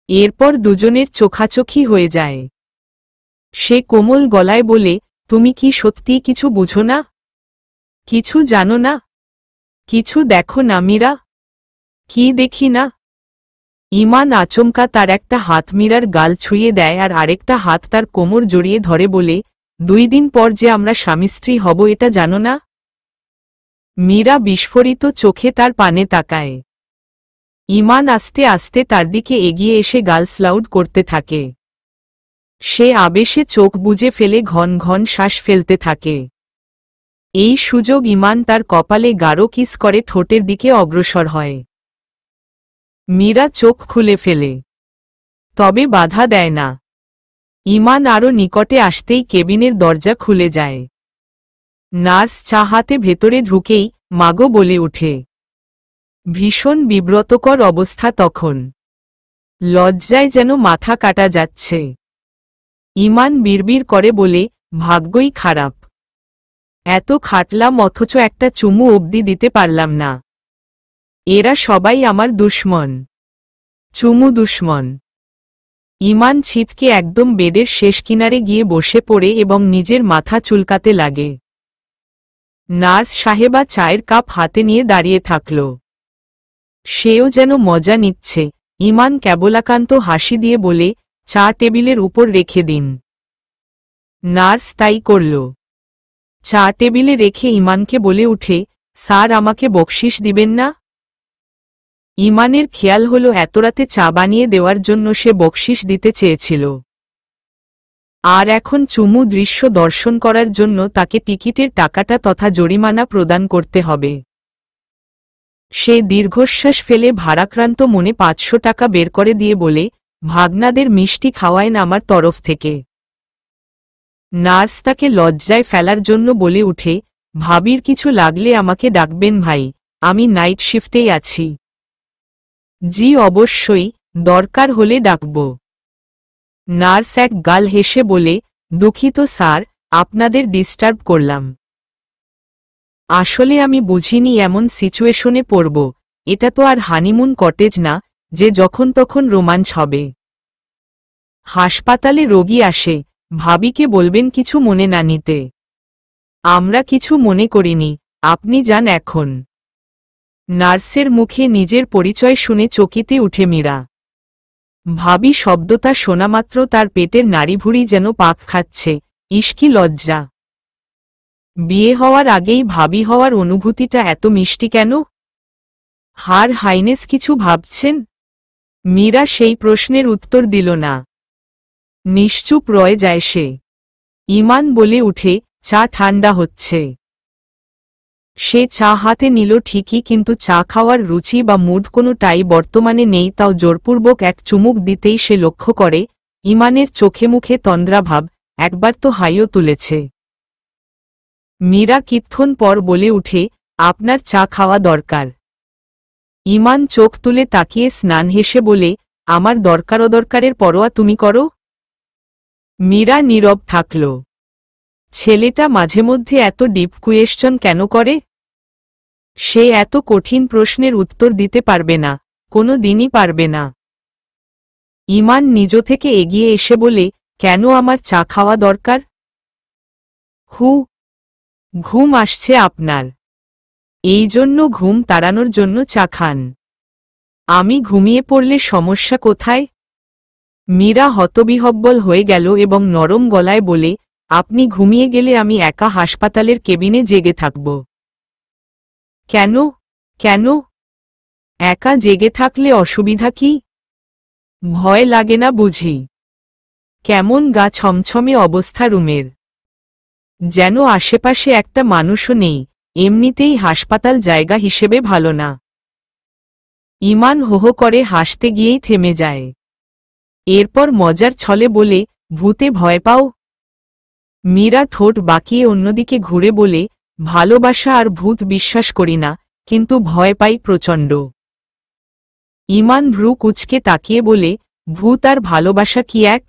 এরপর দুজনের চোখাচোখি হয়ে যায়। সে কোমল গলায় বলে, তুমি কি সত্যিই কিছু বুঝো না? কিছু জানো না? কিছু দেখো না মীরা? কি দেখি না? ইমান আচমকা তার একটা হাত মীরার গাল ছুঁয়ে দেয় আর আরেকটা হাত তার কোমর জড়িয়ে ধরে বলে, 2 দিন পর যে আমরা স্বামী স্ত্রী হব এটা জানো না? মীরা বিস্ফোরিত চোখে তার পানে তাকায়। ইমান আস্তে আস্তে তার দিকে এগিয়ে এসে গাল স্লাউড করতে থাকে। সে আবেশে চোখ বুজে ফেলে ঘন ঘন শ্বাস ফেলতে থাকে। এই সুযোগ ইমান তার কপালে গাঢ় কিস করে ঠোঁটের দিকে অগ্রসর হয়। মীরা চোখ খুলে ফেলে, তবে বাধা দেয় না। ইমান আরও নিকটে আসতেই কেবিনের দরজা খুলে যায়। নার্স চা হাতে ভেতরে ঢুকেই মাগো বলে ওঠে। ভীষণ বিব্রতকর অবস্থা তখন। লজ্জায় যেন মাথা কাটা যাচ্ছে। ইমান বিড়বিড় করে বলে, ভাগ্যই খারাপ। এত খাটলাম অথচ একটা চুমু অবধি দিতে পারলাম না। এরা সবাই আমার দুশ্মন। চুমু দুশ্মন। ইমান ছিটকে একদম বেডের শেষ কিনারে গিয়ে বসে পড়ে এবং নিজের মাথা চুলকাতে লাগে। নার্স সাহেবা চায়ের কাপ হাতে নিয়ে দাঁড়িয়ে থাকল। সেও যেন মজা নিচ্ছে। ইমান কেবলাকান্ত হাসি দিয়ে বলে, চা টেবিলের উপর রেখে দিন। নার্স তাই করল। চা টেবিলে রেখে ইমানকে বলে উঠে, স্যার আমাকে বকশিশ দিবেন না? ইমানের খেয়াল হল এতরাতে চা বানিয়ে দেওয়ার জন্য সে বকশিশ দিতে চেয়েছিল। আর এখন চুমু দৃশ্য দর্শন করার জন্য তাকে টিকিটের টাকাটা তথা জরিমানা প্রদান করতে হবে। সে দীর্ঘশ্বাস ফেলে ভারাক্রান্ত মনে 500 টাকা বের করে দিয়ে বলে, ভাগনাদের মিষ্টি খাওয়ায়েন আমার তরফ থেকে। নার্স তাকে লজ্জায় ফেলার জন্য বলে উঠে, ভাবির কিছু লাগলে আমাকে ডাকবেন ভাই, আমি নাইট শিফটেই আছি। জি অবশ্যই, দরকার হলে ডাকব। নার্স এক গাল হেসে বলে, দুঃখিত স্যার, আপনাদের ডিস্টার্ব করলাম। আসলে আমি বুঝিনি এমন সিচুয়েশনে পড়ব। এটা তো আর হানিমুন কটেজ না যে যখন তখন রোমাঞ্চ হবে। হাসপাতালে রোগী আসে, ভাবিকে বলবেন কিছু মনে না নিতে। আমরা কিছু মনে করিনি, আপনি যান এখন। নার্সের মুখে নিজের পরিচয় শুনে চকিতে উঠে মীরা। ভাবি শব্দটা শোনামাত্র তার পেটের নাড়িভুড়ি যেন পাক খাচ্ছে। ইস্কি লজ্জা! বিয়ে হওয়ার আগেই ভাবি হওয়ার অনুভূতিটা এত মিষ্টি কেন? হার হাইনেস কিছু ভাবছেন? মীরা সেই প্রশ্নের উত্তর দিল না। নিশ্চুপ রয়ে যায় সে। ইমান বলে উঠে, চা ঠান্ডা হচ্ছে। সে চা হাতে নিল ঠিকই, কিন্তু চা খাওয়ার রুচি বা মুড কোনোটাই বর্তমানে নেই। তাও জোরপূর্বক এক চুমুক দিতেই সে লক্ষ্য করে, ইমানের চোখে মুখে তন্দ্রাভাব, একবার তো হাইও তুলেছে। মীরা কিতক্ষণ পর বলে উঠে, আপনার চা খাওয়া দরকার। ইমান চোখ তুলে তাকিয়ে স্নান হেসে বলে, আমার দরকার অদরকারের পরোয়া তুমি করো? মীরা নীরব থাকল। ছেলেটা মাঝে মধ্যে এত ডিপ কুয়েশ্চন কেন করে? সে এত কঠিন প্রশ্নের উত্তর দিতে পারবে না, কোনো দিনই পারবে না। ইমান নিজ থেকে এগিয়ে এসে বলে, কেন আমার চা খাওয়া দরকার? ঘুম আসছে আপনার, এই জন্য ঘুম তাড়ানোর জন্য চা খান। আমি ঘুমিয়ে পড়লে সমস্যা কোথায়? মীরা হতবিহ্বল হয়ে গেল এবং নরম গলায় বলে, আপনি ঘুমিয়ে গেলে আমি একা হাসপাতালের কেবিনে জেগে থাকব। কেন? কেন? একা জেগে থাকলে অসুবিধা কি? ভয় লাগে না বুঝি? কেমন গা ছমছমে অবস্থা রুমের, যেন আশেপাশে একটা মানুষও নেই। এমনিতেই হাসপাতাল জায়গা হিসেবে ভালো না। ইমান হোহো করে হাসতে গিয়েই থেমে যায়। এরপর মজার ছলে বলে, ভূতে ভয় পাও? মীরা ঠোঁট বাঁকিয়ে অন্যদিকে ঘুরে বলে, ভালোবাসা আর ভূত বিশ্বাস করি না, কিন্তু ভয় পাই প্রচণ্ড। ইমান ভ্রু কুঁচকে তাকিয়ে বলে, ভূত আর ভালোবাসা কি এক?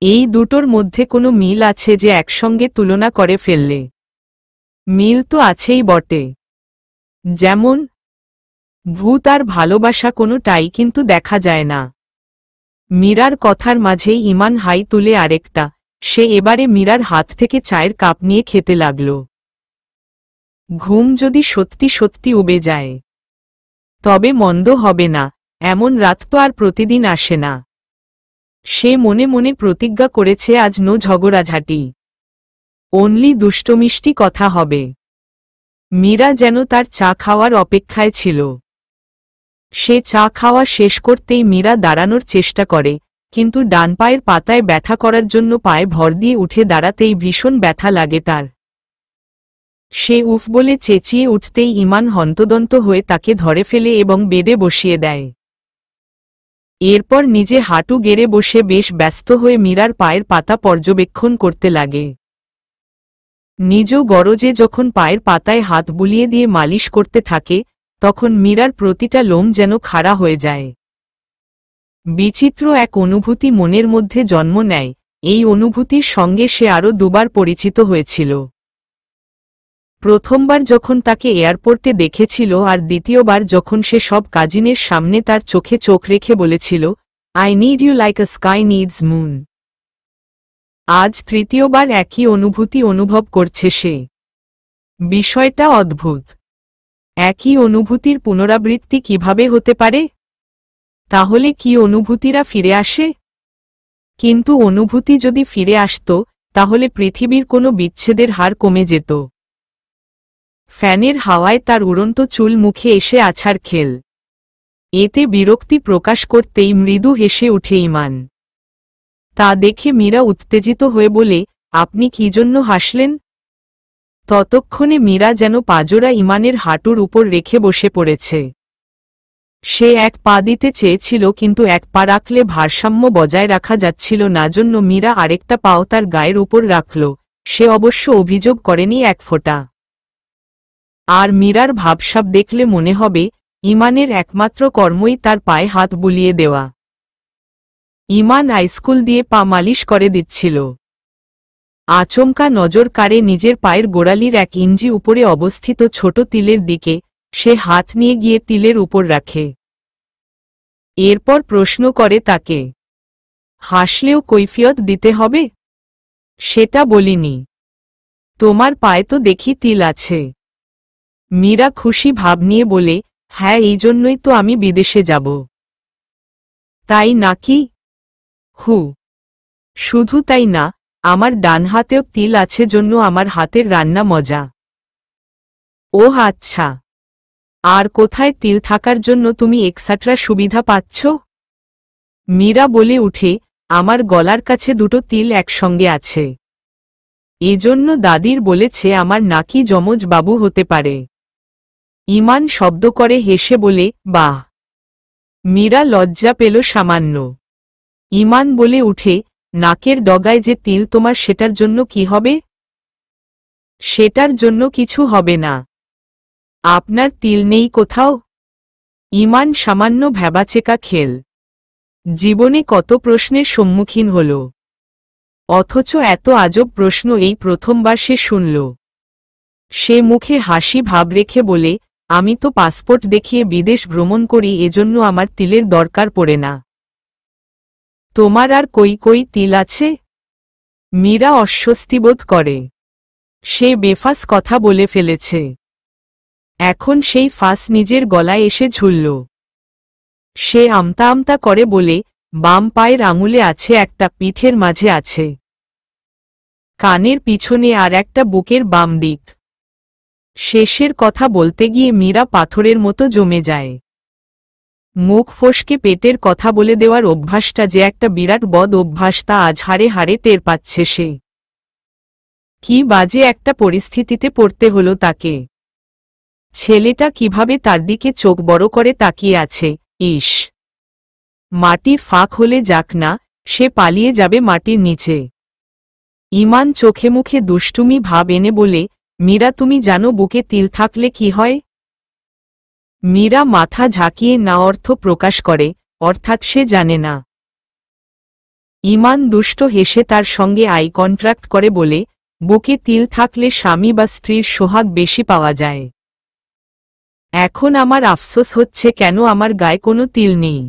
এই দুটোর মধ্যে কোনো মিল আছে যে একসঙ্গে তুলনা করে ফেললে? মিল তো আছেই বটে। যেমন? ভূত আর ভালোবাসা কোনোটাই কিন্তু দেখা যায় না। মীরার কথার মাঝেই ইমান হাই তুলে আরেকটা। সে এবারে মীরার হাত থেকে চায়ের কাপ নিয়ে খেতে লাগল। ঘুম যদি সত্যি সত্যি উবে যায়, তবে মন্দ হবে না। এমন রাত তো আর প্রতিদিন আসে না। সে মনে মনে প্রতিজ্ঞা করেছে আজ নো ঝগড়াঝাটি, অনলি দুষ্টমিষ্টি কথা হবে। মীরা যেন তার চা খাওয়ার অপেক্ষায় ছিল। সে চা খাওয়া শেষ করতেই মীরা দাঁড়ানোর চেষ্টা করে, কিন্তু ডান পায়ের পাতায় ব্যথা করার জন্য পায়ে ভর দিয়ে উঠে দাঁড়াতেই ভীষণ ব্যথা লাগে তার। সে উফ বলে চেঁচিয়ে উঠতেই ইমান হন্তদন্ত হয়ে তাকে ধরে ফেলে এবং বেডে বসিয়ে দেয়। এরপর নিজে হাঁটু গেড়ে বসে বেশ ব্যস্ত হয়ে মীরার পায়ের পাতা পর্যবেক্ষণ করতে লাগে। নিজ গরজে যখন পায়ের পাতায় হাত বুলিয়ে দিয়ে মালিশ করতে থাকে তখন মীরার প্রতিটা লোম যেন খাড়া হয়ে যায়। বিচিত্র এক অনুভূতি মনের মধ্যে জন্ম নেয়। এই অনুভূতির সঙ্গে সে আরও দুবার পরিচিত হয়েছিল। প্রথমবার যখন তাকে এয়ারপোর্টে দেখেছিল আর দ্বিতীয়বার যখন সে সব কাজিনের সামনে তার চোখে চোখ রেখে বলেছিল, I need you like a sky needs moon. আজ তৃতীয়বার একই অনুভূতি অনুভব করছে সে। বিষয়টা অদ্ভুত। একই অনুভূতির পুনরাবৃত্তি কিভাবে হতে পারে? তাহলে কি অনুভূতিরা ফিরে আসে? কিন্তু অনুভূতি যদি ফিরে আসত তাহলে পৃথিবীর কোনো বিচ্ছেদের হার কমে যেত। ফ্যানের হাওয়ায় তার উড়ন্ত চুল মুখে এসে আছাড় খেল। এতে বিরক্তি প্রকাশ করতেই মৃদু হেসে উঠে ইমান। তা দেখে মীরা উত্তেজিত হয়ে বলে, আপনি কি জন্য হাসলেন? ততক্ষণে মীরা যেন পাজোড়া ইমানের হাঁটুর উপর রেখে বসে পড়েছে। সে এক পা দিতে চেয়েছিল কিন্তু এক পা রাখলে ভারসাম্য বজায় রাখা যাচ্ছিল না, জন্য মীরা আরেকটা পাও তার গায়ের উপর রাখল। সে অবশ্য অভিযোগ করেনি এক ফোঁটা। আর মীরার ভাবসাব দেখলে মনে হবে ইমানের একমাত্র কর্মই তার পায়ে হাত বুলিয়ে দেওয়া। ইমান আইস্কুল দিয়ে পা মালিশ করে দিচ্ছিল। আচমকা নজর কাড়ে নিজের পায়ের গোড়ালির 1 ইঞ্চি উপরে অবস্থিত ছোট তিলের দিকে। সে হাত নিয়ে গিয়ে তিলের উপর রাখে। এরপর প্রশ্ন করে তাকে, হাসলেও কৈফিয়ত দিতে হবে? সেটা বলিনি। তোমার পায়ে তো দেখি তিল আছে। মীরা খুশি ভাব নিয়ে বলে, হ্যাঁ, এই জন্যই তো আমি বিদেশে যাব। তাই নাকি? হু, শুধু তাই না, আমার ডান হাতেও তিল আছে, জন্য আমার হাতের রান্না মজা। ওহ আচ্ছা। আর কোথায় তিল থাকার জন্য তুমি এক্সট্রা সুবিধা পাচ্ছ? মীরা বলে উঠে, আমার গলার কাছে 2টো তিল একসঙ্গে আছে। এজন্য দাদির বলেছে আমার নাকি যমজ বাবু হতে পারে। ইমান শব্দ করে হেসে বলে, বাহ। মীরা লজ্জা পেল সামান্য। ইমান বলে উঠে, নাকের ডগায় যে তিল তোমার, সেটার জন্য কি হবে? সেটার জন্য কিছু হবে না। আপনার তিল নেই কোথাও? ইমান সামান্য ভ্যাবাচেকা খেল। জীবনে কত প্রশ্নের সম্মুখীন হল, অথচ এত আজব প্রশ্ন এই প্রথমবার সে শুনল। সে মুখে হাসি ভাব রেখে বলে, আমি তো পাসপোর্ট দেখিয়ে বিদেশ ভ্রমণ করি, এজন্য আমার তিলের দরকার পড়ে না। তোমার আর কই তিল আছে? মীরা অস্বস্তিবোধ করে। সে বেফাস কথা বলে ফেলেছে। এখন সেই ফাঁস নিজের গলায় এসে ঝুলল। সে আমতা আমতা করে বলে, বাম পায়ের আঙুলে আছে একটা, পিঠের মাঝে আছে, কানের পিছনে আর একটা, বুকের বাম দিক। শেষের কথা বলতে গিয়ে মীরা পাথরের মতো জমে যায়। মুখ ফসকে পেটের কথা বলে দেওয়ার অভ্যাসটা যে একটা বিরাট বদ অভ্যাস তা আজ হাড়ে হাড়ে টের পাচ্ছে সে। কি বাজে একটা পরিস্থিতিতে পড়তে হলো তাকে। ছেলেটা কিভাবে তার দিকে চোখ বড় করে তাকিয়ে আছে। ইস, মাটির ফাঁক হলে যাক না, সে পালিয়ে যাবে মাটির নিচে। ইমান চোখে মুখে দুষ্টুমি ভাব এনে বলে, মীরা তুমি জানো বুকে তিল থাকলে কি হয়? মীরা মাথা ঝাঁকিয়ে না অর্থ প্রকাশ করে, অর্থাৎ সে জানে না। ইমান দুষ্ট হেসে তার সঙ্গে আই কন্ট্রাক্ট করে বলে, বুকে তিল থাকলে স্বামী বা স্ত্রীর সোহাগ বেশি পাওয়া যায়। এখন আমার আফসোস হচ্ছে কেন আমার গায়ে কোনো তিল নেই।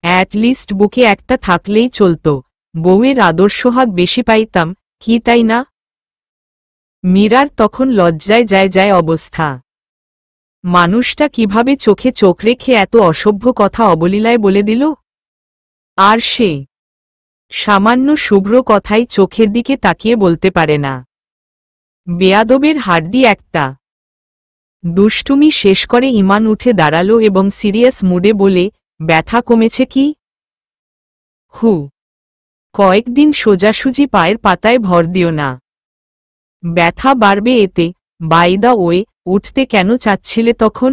অ্যাটলিস্ট বুকে একটা থাকলেই চলত, বউয়ের আদর সোহাগ বেশি পাইতাম, কি তাই না? মীরার তখন লজ্জায় যায় অবস্থা। মানুষটা কিভাবে চোখে চোখ রেখে এত অসভ্য কথা অবলীলায় বলে দিল? আর সে সামান্য শুভ্র কথাই চোখের দিকে তাকিয়ে বলতে পারে না। বেয়াদবের হাড্ডি একটা। দুষ্টুমি শেষ করে ইমান উঠে দাঁড়ালো এবং সিরিয়াস মুডে বলে, ব্যথা কমেছে কি? হু কয়েকদিন সোজাসুজি পায়ের পাতায় ভর দিও না, ব্যথা বাড়বে এতে। বাই দা ওয়ে, উঠতে কেন চাচ্ছিলে তখন?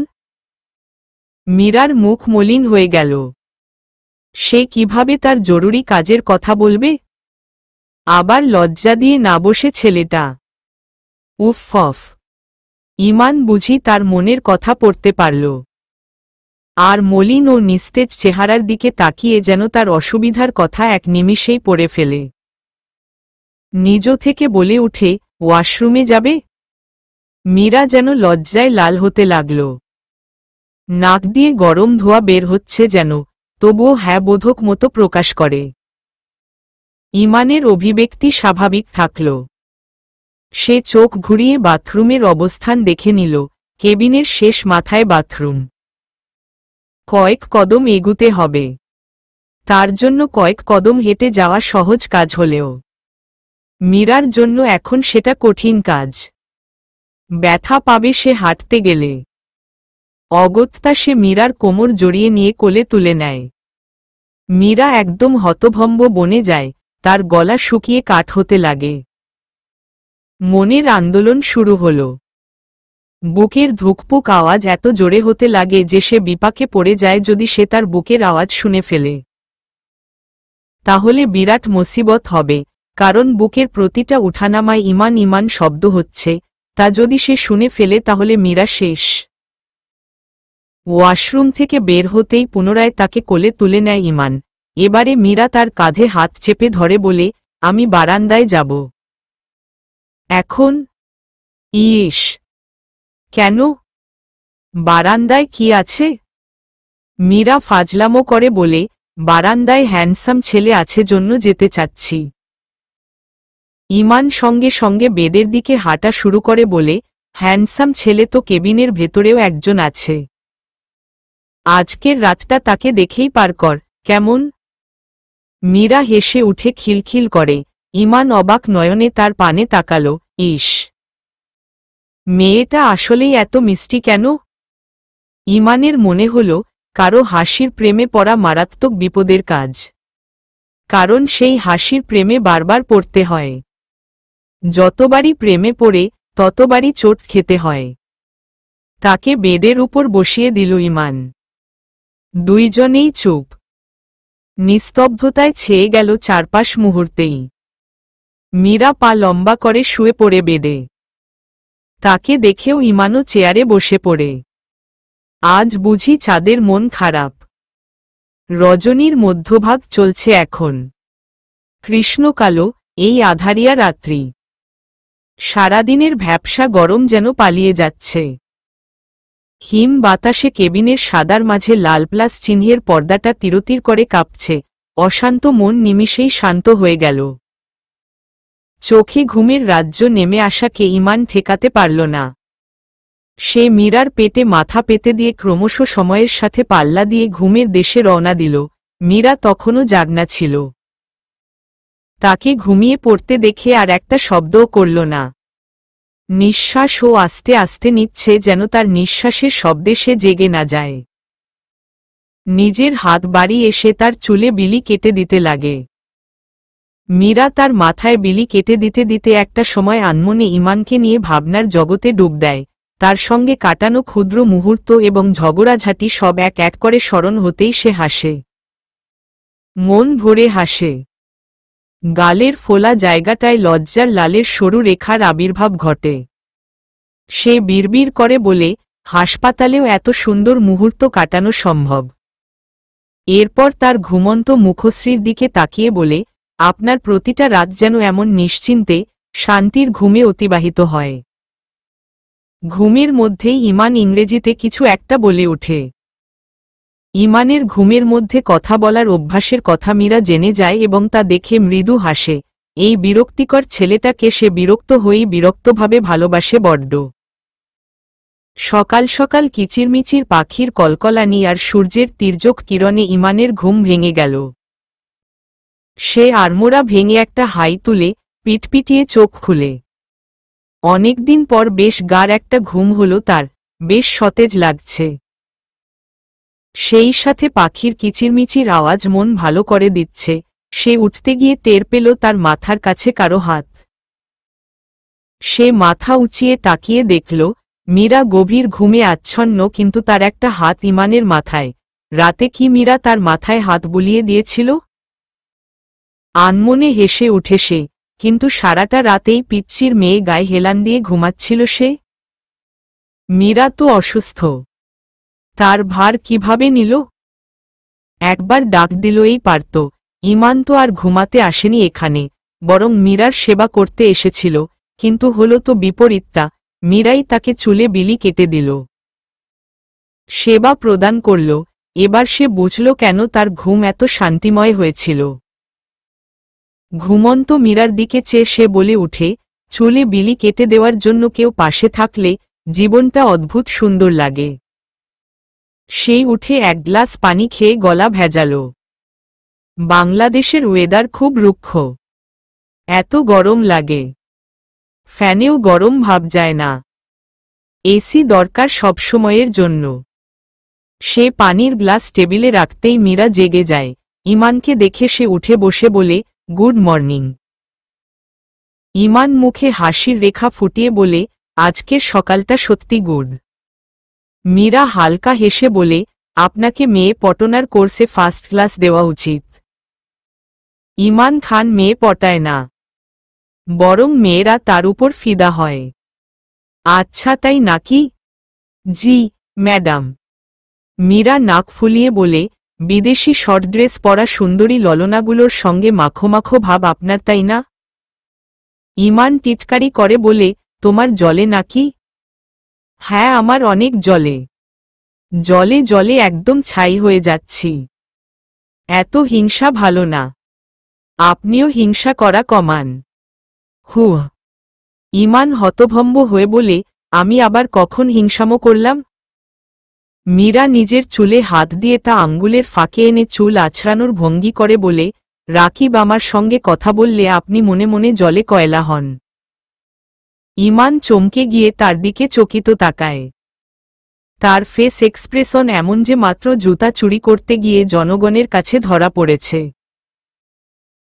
মীরার মুখ মলিন হয়ে গেল। সে কিভাবে তার জরুরি কাজের কথা বলবে? আবার লজ্জা দিয়ে না বসে ছেলেটা। উফ, ইমান বুঝি তার মনের কথা পড়তে পারল। আর মলিন ও নিস্তেজ চেহারার দিকে তাকিয়ে যেন তার অসুবিধার কথা এক নিমিষেই পড়ে ফেলে। নিজ থেকে বলে উঠে, ওয়াশরুমে যাবে? মীরা যেন লজ্জায় লাল হতে লাগল। নাক দিয়ে গরম ধোঁয়া বের হচ্ছে যেন, তবুও হ্যাঁ বোধক মতো প্রকাশ করে। ইমানের অভিব্যক্তি স্বাভাবিক থাকল। সে চোখ ঘুরিয়ে বাথরুমের অবস্থান দেখে নিল। কেবিনের শেষ মাথায় বাথরুম। কয়েক কদম এগুতে হবে। তার জন্য কয়েক কদম হেঁটে যাওয়া সহজ কাজ হলেও মীরার জন্য এখন সেটা কঠিন কাজ। ব্যথা পাবে সে হাঁটতে গেলে। অগত্যা সে মীরার কোমর জড়িয়ে নিয়ে কোলে তুলে নেয়। মীরা একদম হতভম্ব বনে যায়, তার গলা শুকিয়ে কাঠ হতে লাগে। মনের আন্দোলন শুরু হল। বুকের ধুকপুক আওয়াজ এত জোরে হতে লাগে যে সে বিপাকে পড়ে যায় যদি সে তার বুকের আওয়াজ শুনে ফেলে। তাহলে বিরাট মুসিবত হবে, কারণ বুকের প্রতিটা উঠানামায় ইমান ইমান শব্দ হচ্ছে, তা যদি সে শুনে ফেলে তাহলে মীরা শেষ। ওয়াশরুম থেকে বের হতেই পুনরায় তাকে কোলে তুলে নেয় ইমান। এবারে মীরা তার কাঁধে হাত চেপে ধরে বলে, আমি বারান্দায় যাব। এখন? ইস, কেন? বারান্দায় কি আছে? মীরা ফাজলামো করে বলে, বারান্দায় হ্যান্ডসাম ছেলে আছে জন্য যেতে চাচ্ছি। ইমান সঙ্গে সঙ্গে বেডের দিকে হাঁটা শুরু করে বলে, হ্যান্ডসাম ছেলে তো কেবিনের ভেতরেও একজন আছে। আজকের রাতটা তাকে দেখেই পার কর, কেমন? মীরা হেসে উঠে খিলখিল করে। ইমান অবাক নয়নে তার পানে তাকাল। ইস, মেয়েটা আসলেই এত মিষ্টি কেন? ইমানের মনে হল কারো হাসির প্রেমে পড়া মারাত্মক বিপদের কাজ, কারণ সেই হাসির প্রেমে বারবার পড়তে হয়। যতবারই প্রেমে পড়ে ততবারই চোট খেতে হয়। তাকে বেডের উপর বসিয়ে দিল ইমান। দুইজনেই চুপ। নিস্তব্ধতায় ছেয়ে গেল চারপাশ মুহূর্তেই। মীরা পা লম্বা করে শুয়ে পড়ে বেডে। তাকে দেখেও ইমানও চেয়ারে বসে পড়ে। আজ বুঝি চাঁদের মন খারাপ। রজনীর মধ্যভাগ চলছে এখন। কৃষ্ণকালো, এই আধারিয়া রাত্রি। সারাদিনের ভ্যাপসা গরম যেন পালিয়ে যাচ্ছে। হিম বাতাসে কেবিনের সাদার মাঝে লাল প্লাস চিহ্নের পর্দাটা তিরতির করে কাঁপছে। অশান্ত মন নিমিষেই শান্ত হয়ে গেল। চোখে ঘুমের রাজ্য নেমে আসাকে ইমান ঠেকাতে পারল না। সে মীরার পেটে মাথা পেতে দিয়ে ক্রমশ সময়ের সাথে পাল্লা দিয়ে ঘুমের দেশে রওনা দিল। মীরা তখনও জাগনা ছিল। তাকে ঘুমিয়ে পড়তে দেখে আর একটা শব্দও করল না। নিঃশ্বাসও আস্তে আস্তে নিচ্ছে যেন তার নিঃশ্বাসের শব্দে সে জেগে না যায়। নিজের হাত বাড়িয়ে এসে তার চুলে বিলি কেটে দিতে লাগে। মীরা তার মাথায় বিলি কেটে দিতে দিতে একটা সময় আনমনে ইমানকে নিয়ে ভাবনার জগতে ডুব দেয়। তার সঙ্গে কাটানো ক্ষুদ্র মুহূর্ত এবং ঝগড়াঝাঁটি সব এক এক করে স্মরণ হতেই সে হাসে। মন ভরে হাসে। গালের ফোলা জায়গাটায় লজ্জার লালের সরু রেখার আবির্ভাব ঘটে। সে বিড়বিড় করে বলে, হাসপাতালেও এত সুন্দর মুহূর্ত কাটানো সম্ভব। এরপর তার ঘুমন্ত মুখশ্রীর দিকে তাকিয়ে বলে, আপনার প্রতিটা রাত যেন এমন নিশ্চিন্তে শান্তির ঘুমে অতিবাহিত হয়। ঘুমের মধ্যেই ইমান ইংরেজিতে কিছু একটা বলে ওঠে। ইমানের ঘুমের মধ্যে কথা বলার অভ্যাসের কথা মীরা জেনে যায় এবং তা দেখে মৃদু হাসে। এই বিরক্তিকর ছেলেটাকে সে বিরক্ত হয়েই বিরক্তভাবে ভালোবাসে বড্ড। সকাল সকাল কিচিরমিচির পাখির কলকলানি আর সূর্যের তির্যক কিরণে ইমানের ঘুম ভেঙে গেল। সে আড়মোড়া ভেঙে একটা হাই তুলে পিটপিটিয়ে চোখ খুলে। অনেকদিন পর বেশ গাঢ় একটা ঘুম হল তার, বেশ সতেজ লাগছে। সেই সাথে পাখির কিচিরমিচির আওয়াজ মন ভালো করে দিচ্ছে। সে উঠতে গিয়ে টের পেল তার মাথার কাছে কারো হাত। সে মাথা উঁচিয়ে তাকিয়ে দেখল মীরা গভীর ঘুমে আচ্ছন্ন, কিন্তু তার একটা হাত ইমানের মাথায়। রাতে কি মীরা তার মাথায় হাত বুলিয়ে দিয়েছিল? আনমনে হেসে উঠে সে, কিন্তু সারাটা রাতেই পিচ্চির মেয়ে গায়ে হেলান দিয়ে ঘুমাচ্ছিল সে। মীরা তো অসুস্থ, তার ভার কিভাবে নিল? একবার ডাক দিলই পারত। ইমান তো আর ঘুমাতে আসেনি এখানে, বরং মীরার সেবা করতে এসেছিল, কিন্তু হলো তো বিপরীতটা, মীরাই তাকে চুলে বিলি কেটে দিল। সেবা প্রদান করল। এবার সে বুঝল কেন তার ঘুম এত শান্তিময় হয়েছিল। ঘুমন্ত মীরার দিকে চেয়ে সে বলে উঠে, চুলে বিলি কেটে দেওয়ার জন্য কেউ পাশে থাকলে জীবনটা অদ্ভুত সুন্দর লাগে। সেই উঠে এক গ্লাস পানি খেয়ে গলা ভেজাল। বাংলাদেশের ওয়েদার খুব রুক্ষ, এত গরম লাগে, ফ্যানেও গরম ভাব যায় না, এসি দরকার সবসময়ের জন্য। সে পানির গ্লাস টেবিলে রাখতেই মীরা জেগে যায়। ইমানকে দেখে সে উঠে বসে বলে, গুড মর্নিং। ইমান মুখে হাসির রেখা ফুটিয়ে বলে, আজকের সকালটা সত্যি গুড। মীরা হালকা হেসে বলে, আপনাকে মেয়ে পটানোর কোর্সে ফার্স্ট ক্লাস দেওয়া উচিত। ইমান খান মেয়ে পটায় না, বরং মেয়েরা তার উপর ফিদা হয়। আচ্ছা তাই নাকি? জি ম্যাডাম। মীরা নাক ফুলিয়ে বলে, বিদেশি শর্ট ড্রেস পরা সুন্দরী ললনাগুলোর সঙ্গে মাখো মাখো ভাব আপনার, তাই না? ইমান টিটকারি করে বলে, তোমার জলে নাকি? হ্যাঁ, আমার অনেক জলে, জলে জলে একদম ছাই হয়ে যাচ্ছি। এত হিংসা ভালো না, আপনিও হিংসা করা কমান। হুহ। ইমান হতভম্ব হয়ে বলে, আমি আবার কখন হিংসামো করলাম? মীরা নিজের চুলে হাত দিয়ে তা আঙ্গুলের ফাঁকে এনে চুল আছড়ানোর ভঙ্গি করে বলে, রাকিব আমার সঙ্গে কথা বললে আপনি মনে মনে জলে কয়লা হন। ইমান চমকে গিয়ে তার দিকে চকিত তাকায়। তার ফেস এক্সপ্রেশন এমন যে মাত্র জুতা চুরি করতে গিয়ে জনগণের কাছে ধরা পড়েছে।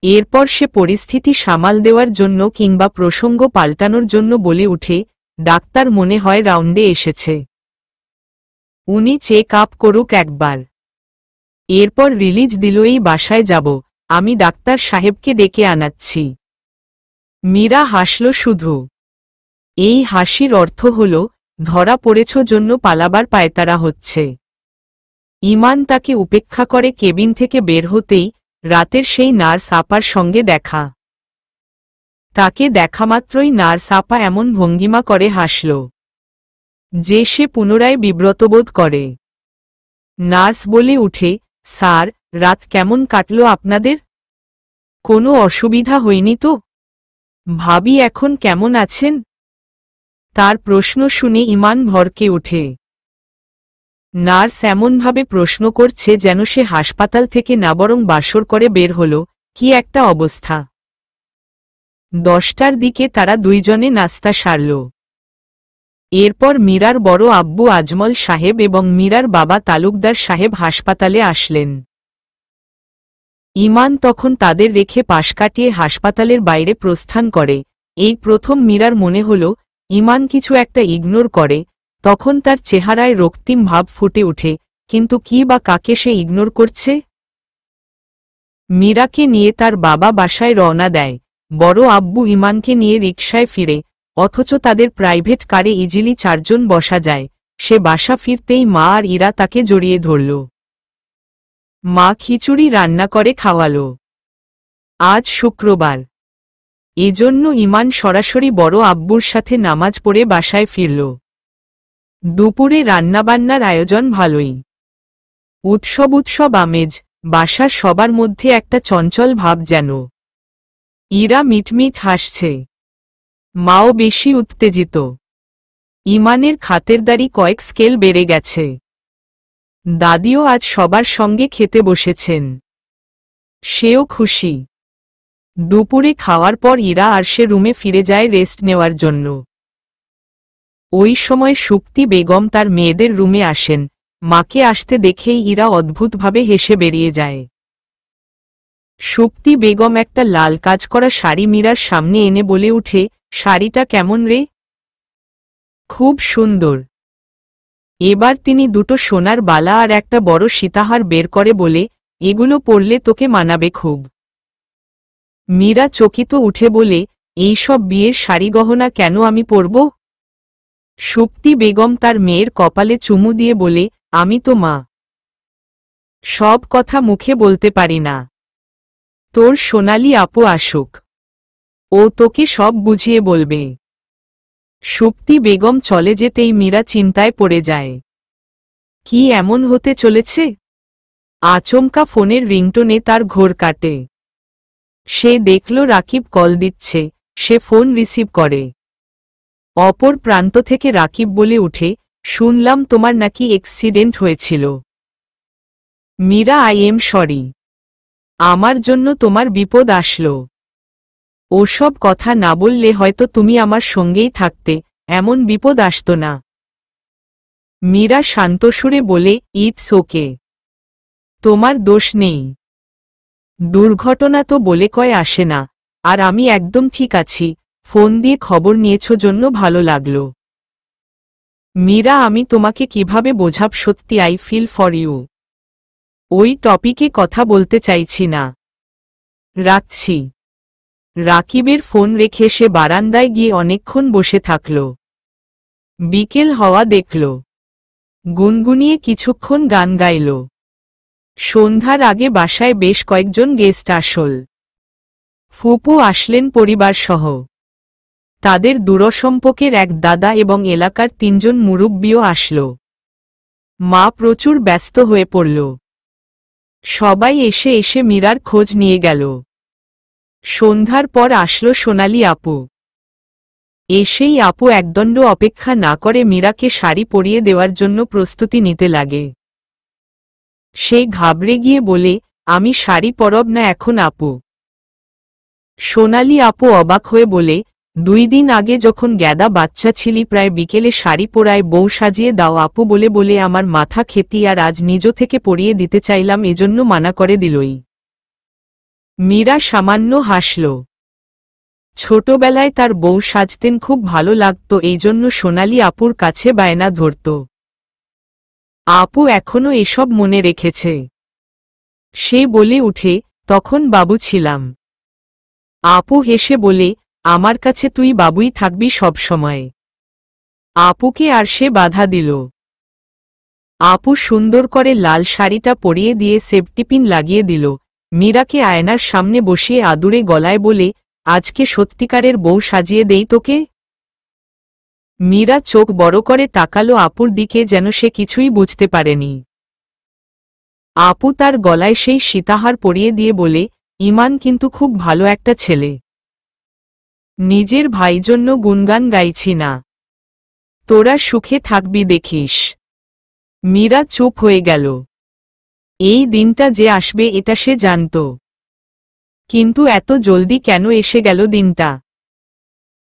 এরপর সে পরিস্থিতি সামাল দেওয়ার জন্য কিংবা প্রসঙ্গ পাল্টানোর জন্য বলে উঠে, ডাক্তার মনে হয় রাউন্ডে এসেছে, উনি চেক আপ করুক একবার। এরপর রিলিজ দিলই বাসায় যাব, আমি ডাক্তার সাহেবকে ডেকে আনাচ্ছি। মীরা হাসল শুধু। এই হাসির অর্থ হল, ধরা পড়েছ জন্য পালাবার পায়তারা হচ্ছে। ইমান তাকে উপেক্ষা করে কেবিন থেকে বের হতেই রাতের সেই নার্স আপার সঙ্গে দেখা। তাকে দেখামাত্রই নার্স আপা এমন ভঙ্গিমা করে হাসল যে সে পুনরায় বিব্রতবোধ করে। নার্স বলে উঠে, স্যার, রাত কেমন কাটল আপনাদের? কোনো অসুবিধা হয়নি তো? ভাবি এখন কেমন আছেন? তার প্রশ্ন শুনে ইমান ভরকে ওঠে। নার্স এমনভাবে প্রশ্ন করছে যেন সে হাসপাতাল থেকে না বরং বাসর করে বের হল। কি একটা অবস্থা! 10টার দিকে তারা দুইজনে নাস্তা সারল। এরপর মীরার বড় আব্বু আজমল সাহেব এবং মীরার বাবা তালুকদার সাহেব হাসপাতালে আসলেন। ইমান তখন তাদের রেখে পাশ কাটিয়ে হাসপাতালের বাইরে প্রস্থান করে। এই প্রথম মীরার মনে হল ইমান কিছু একটা ইগনোর করে। তখন তার চেহারায় রক্তিম ভাব ফুটে ওঠে, কিন্তু কি বা কাকে সে ইগনোর করছে? মীরাকে নিয়ে তার বাবা বাসায় রওনা দেয়। বড় আব্বু ইমানকে নিয়ে রিকশায় ফিরে, অথচ তাদের প্রাইভেট কারে ইজিলি 4 জন বসা যায়। সে বাসা ফিরতেই মা আর ইরা তাকে জড়িয়ে ধরল। মা খিচুড়ি রান্না করে খাওয়াল। আজ শুক্রবার, এজন্য ইমান সরাসরি বড় আব্বুর সাথে নামাজ পড়ে বাসায় ফিরল। দুপুরে রান্নাবান্নার আয়োজন ভালোই। উৎসব আমেজ, বাসার সবার মধ্যে একটা চঞ্চল ভাব যেন। ইরা মিটমিট হাসছে, মাও বেশি উত্তেজিত। ইমানের খাতেরদারি কয়েক স্কেল বেড়ে গেছে। দাদিও আজ সবার সঙ্গে খেতে বসেছেন, সেও খুশি। দুপুরে খাওয়ার পর ইরা আর সে রুমে ফিরে যায় রেস্ট নেওয়ার জন্য। ওই সময় শুক্তি বেগম তার মেয়েদের রুমে আসেন। মাকে আসতে দেখেই ইরা অদ্ভুতভাবে হেসে বেরিয়ে যায়। সুপ্তি বেগম একটা লাল কাজ করা শাড়ি মীরার সামনে এনে বলে উঠে, শাড়িটা কেমন রে? খুব সুন্দর। এবার তিনি দুটো সোনার বালা আর একটা বড় সীতাহার বের করে বলে, এগুলো পরলে তোকে মানাবে খুব। মীরা চকিত উঠে বলে, এই সব বিয়ের শাড়ি গহনা কেন আমি পরব? সুপ্তি বেগম তার মেয়ের কপালে চুমু দিয়ে বলে, আমি তো মা, সব কথা মুখে বলতে পারি না। তোর সোনালি আপু আসুক, ও তোকে সব বুঝিয়ে বলবে। সুপ্তি বেগম চলে যেতেই মীরা চিন্তায় পড়ে যায়। কি এমন হতে চলেছে? আচমকা ফোনের রিংটোনে তার ঘোর কাটে। সে দেখল রাকিব কল দিচ্ছে, সে ফোন রিসিভ করে। অপর প্রান্ত থেকে রাকিব বলে উঠে, শুনলাম তোমার নাকি অ্যাক্সিডেন্ট হয়েছিল। মীরা, আই এম সরি, আমার জন্য তোমার বিপদ আসলো। ওসব কথা না বললে হয়তো তুমি আমার সঙ্গেই থাকতে, এমন বিপদ আসত না। মীরা শান্ত সুরে বলে, ইটস ওকে, তোমার দোষ নেই। দুর্ঘটনা তো বলে কয় আসে না, আর আমি একদম ঠিক আছি। ফোন দিয়ে খবর নিয়েছ জন্য ভালো লাগলো। মীরা, আমি তোমাকে কিভাবে বোঝাব, সত্যি আই ফিল ফর ইউ। ওই টপিকে কথা বলতে চাইছি না, রাখছি। রাকিবের ফোন রেখে সে বারান্দায় গিয়ে অনেকক্ষণ বসে থাকল। বিকেল হওয়া দেখল, গুনগুনিয়ে কিছুক্ষণ গান গাইল। সন্ধ্যার আগে বাসায় বেশ কয়েকজন গেস্ট আসল। ফুপু আসলেন পরিবারসহ। তাদের দূরসম্পর্কের এক দাদা এবং এলাকার 3 জন মুরব্বিও আসল। মা প্রচুর ব্যস্ত হয়ে পড়ল। সবাই এসে এসে মীরার খোঁজ নিয়ে গেল। সন্ধ্যার পর আসলো সোনালি আপু। এসেই আপু একদণ্ড অপেক্ষা না করে মীরাকে শাড়ি পরিয়ে দেওয়ার জন্য প্রস্তুতি নিতে লাগে। সে ঘাবড়ে গিয়ে বলে, আমি শাড়ি পরব না এখন আপু। সোনালি আপু অবাক হয়ে বলে, 2 দিন আগে যখন গ্যাদা বাচ্চা ছিলি প্রায় বিকেলে শাড়ি পরায় বউ সাজিয়ে দাও আপু বলে বলে আমার মাথা খেতি, আর আজ নিজ থেকে পরিয়ে দিতে চাইলাম, এজন্য মানা করে দিলই। মীরা সামান্য হাসল। ছোটবেলায় তার বউ সাজতেন খুব ভালো লাগত, এই জন্য সোনালি আপুর কাছে বায়না ধরত। আপু এখনো এসব মনে রেখেছে। সে বলে উঠে, তখন বাবু ছিলাম। আপু হেসে বলে, আমার কাছে তুই বাবুই থাকবি সব সময়। আপুকে আর সে বাধা দিল। আপু সুন্দর করে লাল শাড়িটা পরিয়ে দিয়ে সেফটিপিন লাগিয়ে দিল। মীরাকে আয়নার সামনে বসিয়ে আদুরে গলায় বলে, আজকে সত্যিকারের বউ সাজিয়ে দেই তোকে। মীরা চোখ বড় করে তাকালো আপুর দিকে, যেন সে কিছুই বুঝতে পারেনি। আপু তার গলায় সেই সীতাহার পরিয়ে দিয়ে বলে, ইমান কিন্তু খুব ভালো একটা ছেলে। নিজের ভাই জন্য গুনগান গাইছি না, তোরা সুখে থাকবি দেখিস। মীরা চুপ হয়ে গেল। এই দিনটা যে আসবে এটা সে জানত, কিন্তু এত জলদি কেন এসে গেল দিনটা?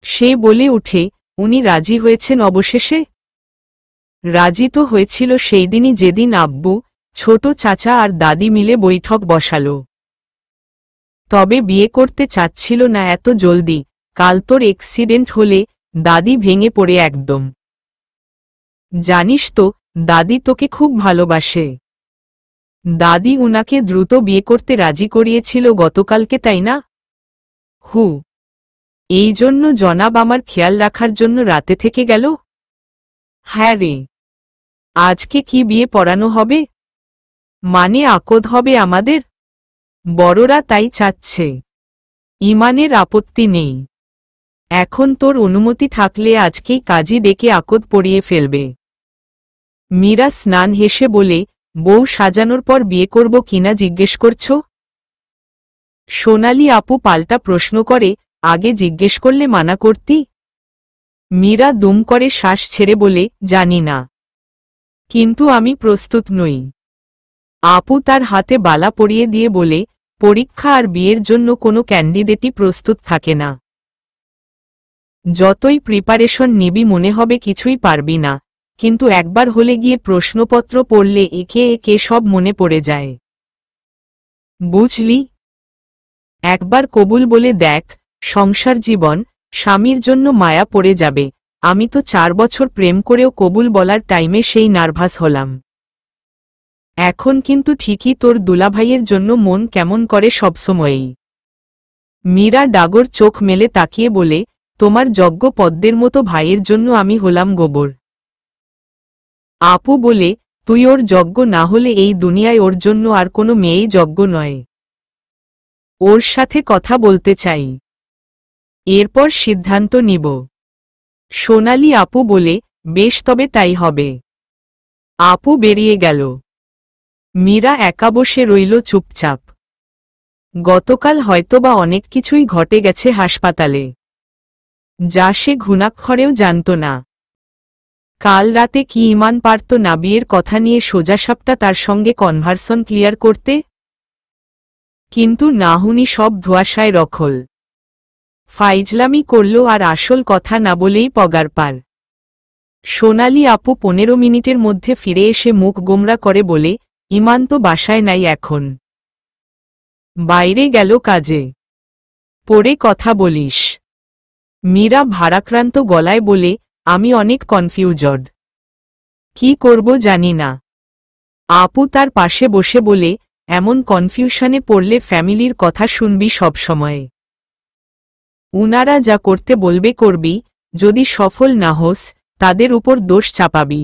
সে বলে উঠে, উনি রাজি হয়েছেন অবশেষে? রাজি তো হয়েছিল সেই দিনই, যেদিন আব্বু, ছোট চাচা আর দাদি মিলে বৈঠক বসাল। তবে বিয়ে করতে চাচ্ছিল না এত জলদি। কাল তোর অ্যাক্সিডেন্ট হলে দাদি ভেঙে পড়ে একদম। জানিস তো, দাদি তোকে খুব ভালোবাসে। দাদি উনাকে দ্রুত বিয়ে করতে রাজি করিয়েছিল গতকালকে, তাই না? হু, এই জন্য জনাব আমার খেয়াল রাখার জন্য রাতে থেকে গেল। হ্যাঁ রে, আজকে কি বিয়ে পড়ানো হবে? মানে আকদ হবে আমাদের। বড়রা তাই চাচ্ছে। ইমানের আপত্তি নেই। এখন তোর অনুমতি থাকলে আজকেই কাজী ডেকে আকদ পড়িয়ে ফেলবে। মীরা স্নান হেসে বলে, বউ সাজানোর পর বিয়ে করব কিনা জিজ্ঞেস করছ? সোনালি আপু পাল্টা প্রশ্ন করে, আগে জিজ্ঞেস করলে মানা করতি? মীরা দুম করে শ্বাস ছেড়ে বলে, জানি না, কিন্তু আমি প্রস্তুত নই। আপু তার হাতে বালা পরিয়ে দিয়ে বলে, পরীক্ষা আর বিয়ের জন্য কোনো ক্যান্ডিডেটই প্রস্তুত থাকে না। যতই প্রিপারেশন নিবি মনে হবে কিছুই পারবি না, কিন্তু একবার হলে গিয়ে প্রশ্নপত্র পড়লে একে একে সব মনে পড়ে যায়। বুঝলি? একবার কবুল বলে দেখ, সংসার জীবন, স্বামীর জন্য মায়া পড়ে যাবে। আমি তো 4 বছর প্রেম করেও কবুল বলার টাইমে সেই নার্ভাস হলাম। এখন কিন্তু ঠিকই তোর দুলাভাইয়ের জন্য মন কেমন করে সবসময়ই। মীরা ডাগর চোখ মেলে তাকিয়ে বলে, তোমার যজ্ঞ পদ্মের মতো ভাইয়ের জন্য আমি হলাম গোবর। আপু বলে, তুই ওর যজ্ঞ না হলে এই দুনিয়ায় ওর জন্য আর কোনো মেয়েই যজ্ঞ নয়। ওর সাথে কথা বলতে চাই, এরপর সিদ্ধান্ত নিব। সোনালি আপু বলে, বেশ তবে তাই হবে। আপু বেরিয়ে গেল। মীরা একা বসে রইল চুপচাপ। গতকাল হয়তোবা অনেক কিছুই ঘটে গেছে হাসপাতালে, যা সে ঘুণাক্ষরেও জানত না। কাল রাতে কি ইমান পারত না বিয়ের কথা নিয়ে সোজাসাপটা তার সঙ্গে কনভারসন ক্লিয়ার করতে? কিন্তু নাহুনি সব ধোঁয়াশায় রখল। ফাইজলামি করল আর আসল কথা না বলেই পগার পার। সোনালি আপু 15 মিনিটের মধ্যে ফিরে এসে মুখ গোমরা করে বলে, ইমান তো বাসায় নাই এখন, বাইরে গেল কাজে। পরে কথা বলিস। মীরা ভারাক্রান্ত গলায় বলে, আমি অনেক কনফিউজড, কি করব জানি না। আপু তার পাশে বসে বলে, এমন কনফিউশনে পড়লে ফ্যামিলির কথা শুনবি সবসময়। উনারা যা করতে বলবে করবি, যদি সফল না হোস তাদের উপর দোষ চাপাবি।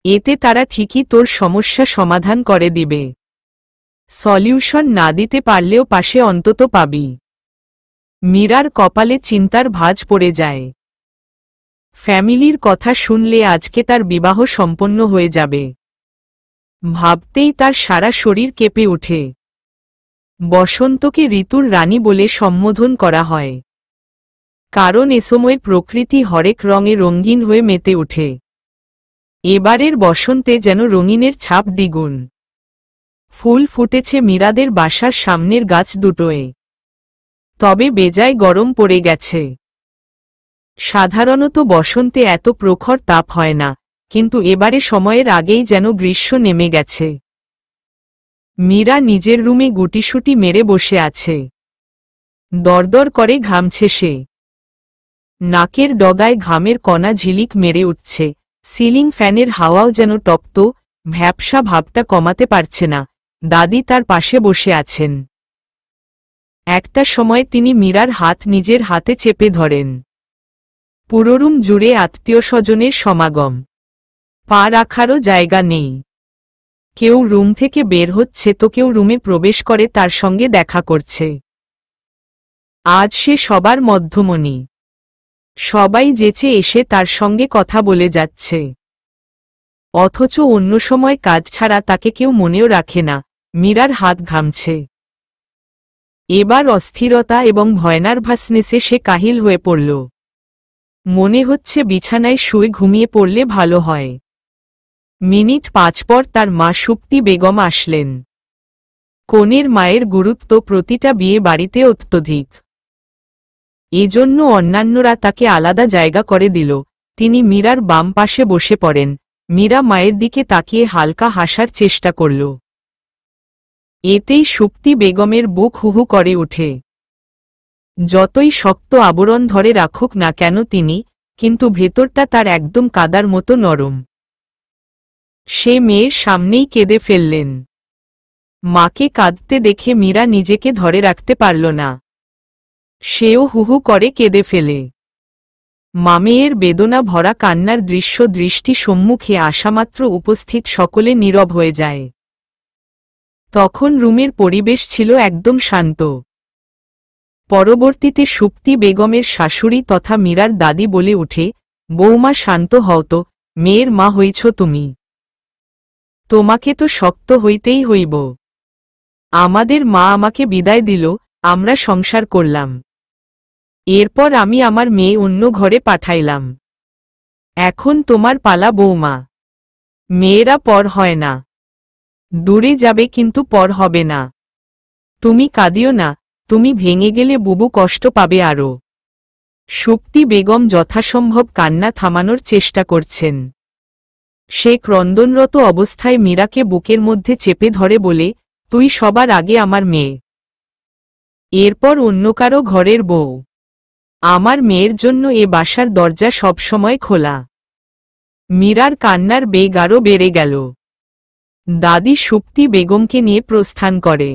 এতে তারা ঠিকই তোর সমস্যা সমাধান করে দিবে। সলিউশন না দিতে পারলেও পাশে অন্তত পাবি। মীরার কপালে চিন্তার ভাঁজ পড়ে যায়। ফ্যামিলির কথা শুনলে আজকে তার বিবাহ সম্পন্ন হয়ে যাবে। ভাবতেই তার সারা শরীর কেঁপে ওঠে। বসন্তকে ঋতুর রানী বলে সম্বোধন করা হয়, কারণ এ সময় প্রকৃতি হরেক রঙে রঙিন হয়ে মেতে ওঠে। এবারের বসন্তে যেন রঙিনের ছাপ দ্বিগুণ। ফুল ফুটেছে মীরাদের বাসার সামনের গাছ দুটোয়। তবে বেজায় গরম পড়ে গেছে। সাধারণত বসন্তে এত প্রখর তাপ হয় না, কিন্তু এবারে সময়ের আগেই যেন গ্রীষ্ম নেমে গেছে। মীরা নিজের রুমে গুটিসুটি মেরে বসে আছে। দরদর করে ঘামছে সে। নাকের ডগায় ঘামের কণা ঝিলিক মেরে উঠছে। সিলিং ফ্যানের হাওয়াও যেন তপ্ত, ভ্যাপসা ভাবটা কমাতে পারছে না। দাদি তার পাশে বসে আছেন। একটা সময় তিনি মীরার হাত নিজের হাতে চেপে ধরেন। পুরো রুম জুড়ে আত্মীয় স্বজনের সমাগম। পা রাখারও জায়গা নেই। কেউ রুম থেকে বের হচ্ছে তো কেউ রুমে প্রবেশ করে তার সঙ্গে দেখা করছে। আজ সে সবার মধ্যমণি। সবাই যেচে এসে তার সঙ্গে কথা বলে যাচ্ছে। অথচ অন্য সময় কাজ ছাড়া তাকে কেউ মনেও রাখে না। মীরার হাত ঘামছে। এবার অস্থিরতা এবং ভয়নার্ভাসনেসে সে কাহিল হয়ে পড়ল। মনে হচ্ছে বিছানায় শুয়ে ঘুমিয়ে পড়লে ভালো হয়। মিনিট 5 পর তার মা সুপ্তি বেগম আসলেন। কনের মায়ের গুরুত্ব প্রতিটা বিয়ে বাড়িতে অত্যধিক। এজন্য অন্যান্যরা তাকে আলাদা জায়গা করে দিল। তিনি মীরার বাম পাশে বসে পড়েন। মীরা মায়ের দিকে তাকিয়ে হালকা হাসার চেষ্টা করল। এতেই সুপ্তি বেগমের বুক হুহু করে ওঠে। যতই শক্ত আবরণ ধরে রাখুক না কেন তিনি, কিন্তু ভেতরটা তার একদম কাদার মতো নরম। সে মেয়ের সামনেই কেঁদে ফেললেন। মাকে কাঁদতে দেখে মীরা নিজেকে ধরে রাখতে পারল না। সেও হুহু করে কেঁদে ফেলে। মামেয়ের বেদনা ভরা কান্নার দৃশ্য দৃষ্টি সম্মুখে আসামাত্র উপস্থিত সকলে নীরব হয়ে যায়। তখন রুমের পরিবেশ ছিল একদম শান্ত। পরবর্তীতে সুপ্তি বেগমের শাশুড়ি তথা মীরার দাদি বলে ওঠে, বৌমা শান্ত হও তো, মেয়ের মা হইছ তুমি। তোমাকে তো শক্ত হইতেই হইব। আমাদের মা আমাকে বিদায় দিল, আমরা সংসার করলাম। এরপর আমি আমার মেয়ে অন্য ঘরে পাঠাইলাম। এখন তোমার পালা বৌমা। মেয়েরা পর হয় না। দূরে যাবে কিন্তু পর হবে না। তুমি কাঁদিও না, তুমি ভেঙে গেলে বুবু কষ্ট পাবে আরও। সুপ্তি বেগম যথাসম্ভব কান্না থামানোর চেষ্টা করছেন। সে ক্রন্দনরত অবস্থায় মীরাকে বুকের মধ্যে চেপে ধরে বলে, তুই সবার আগে আমার মেয়ে। এরপর অন্য কারো ঘরের বউ। আমার মেয়ের জন্য এ বাসার দরজা সবসময় খোলা। মীরার কান্নার বেগ আরও বেড়ে গেল। দাদি সুপ্তি বেগমকে নিয়ে প্রস্থান করে।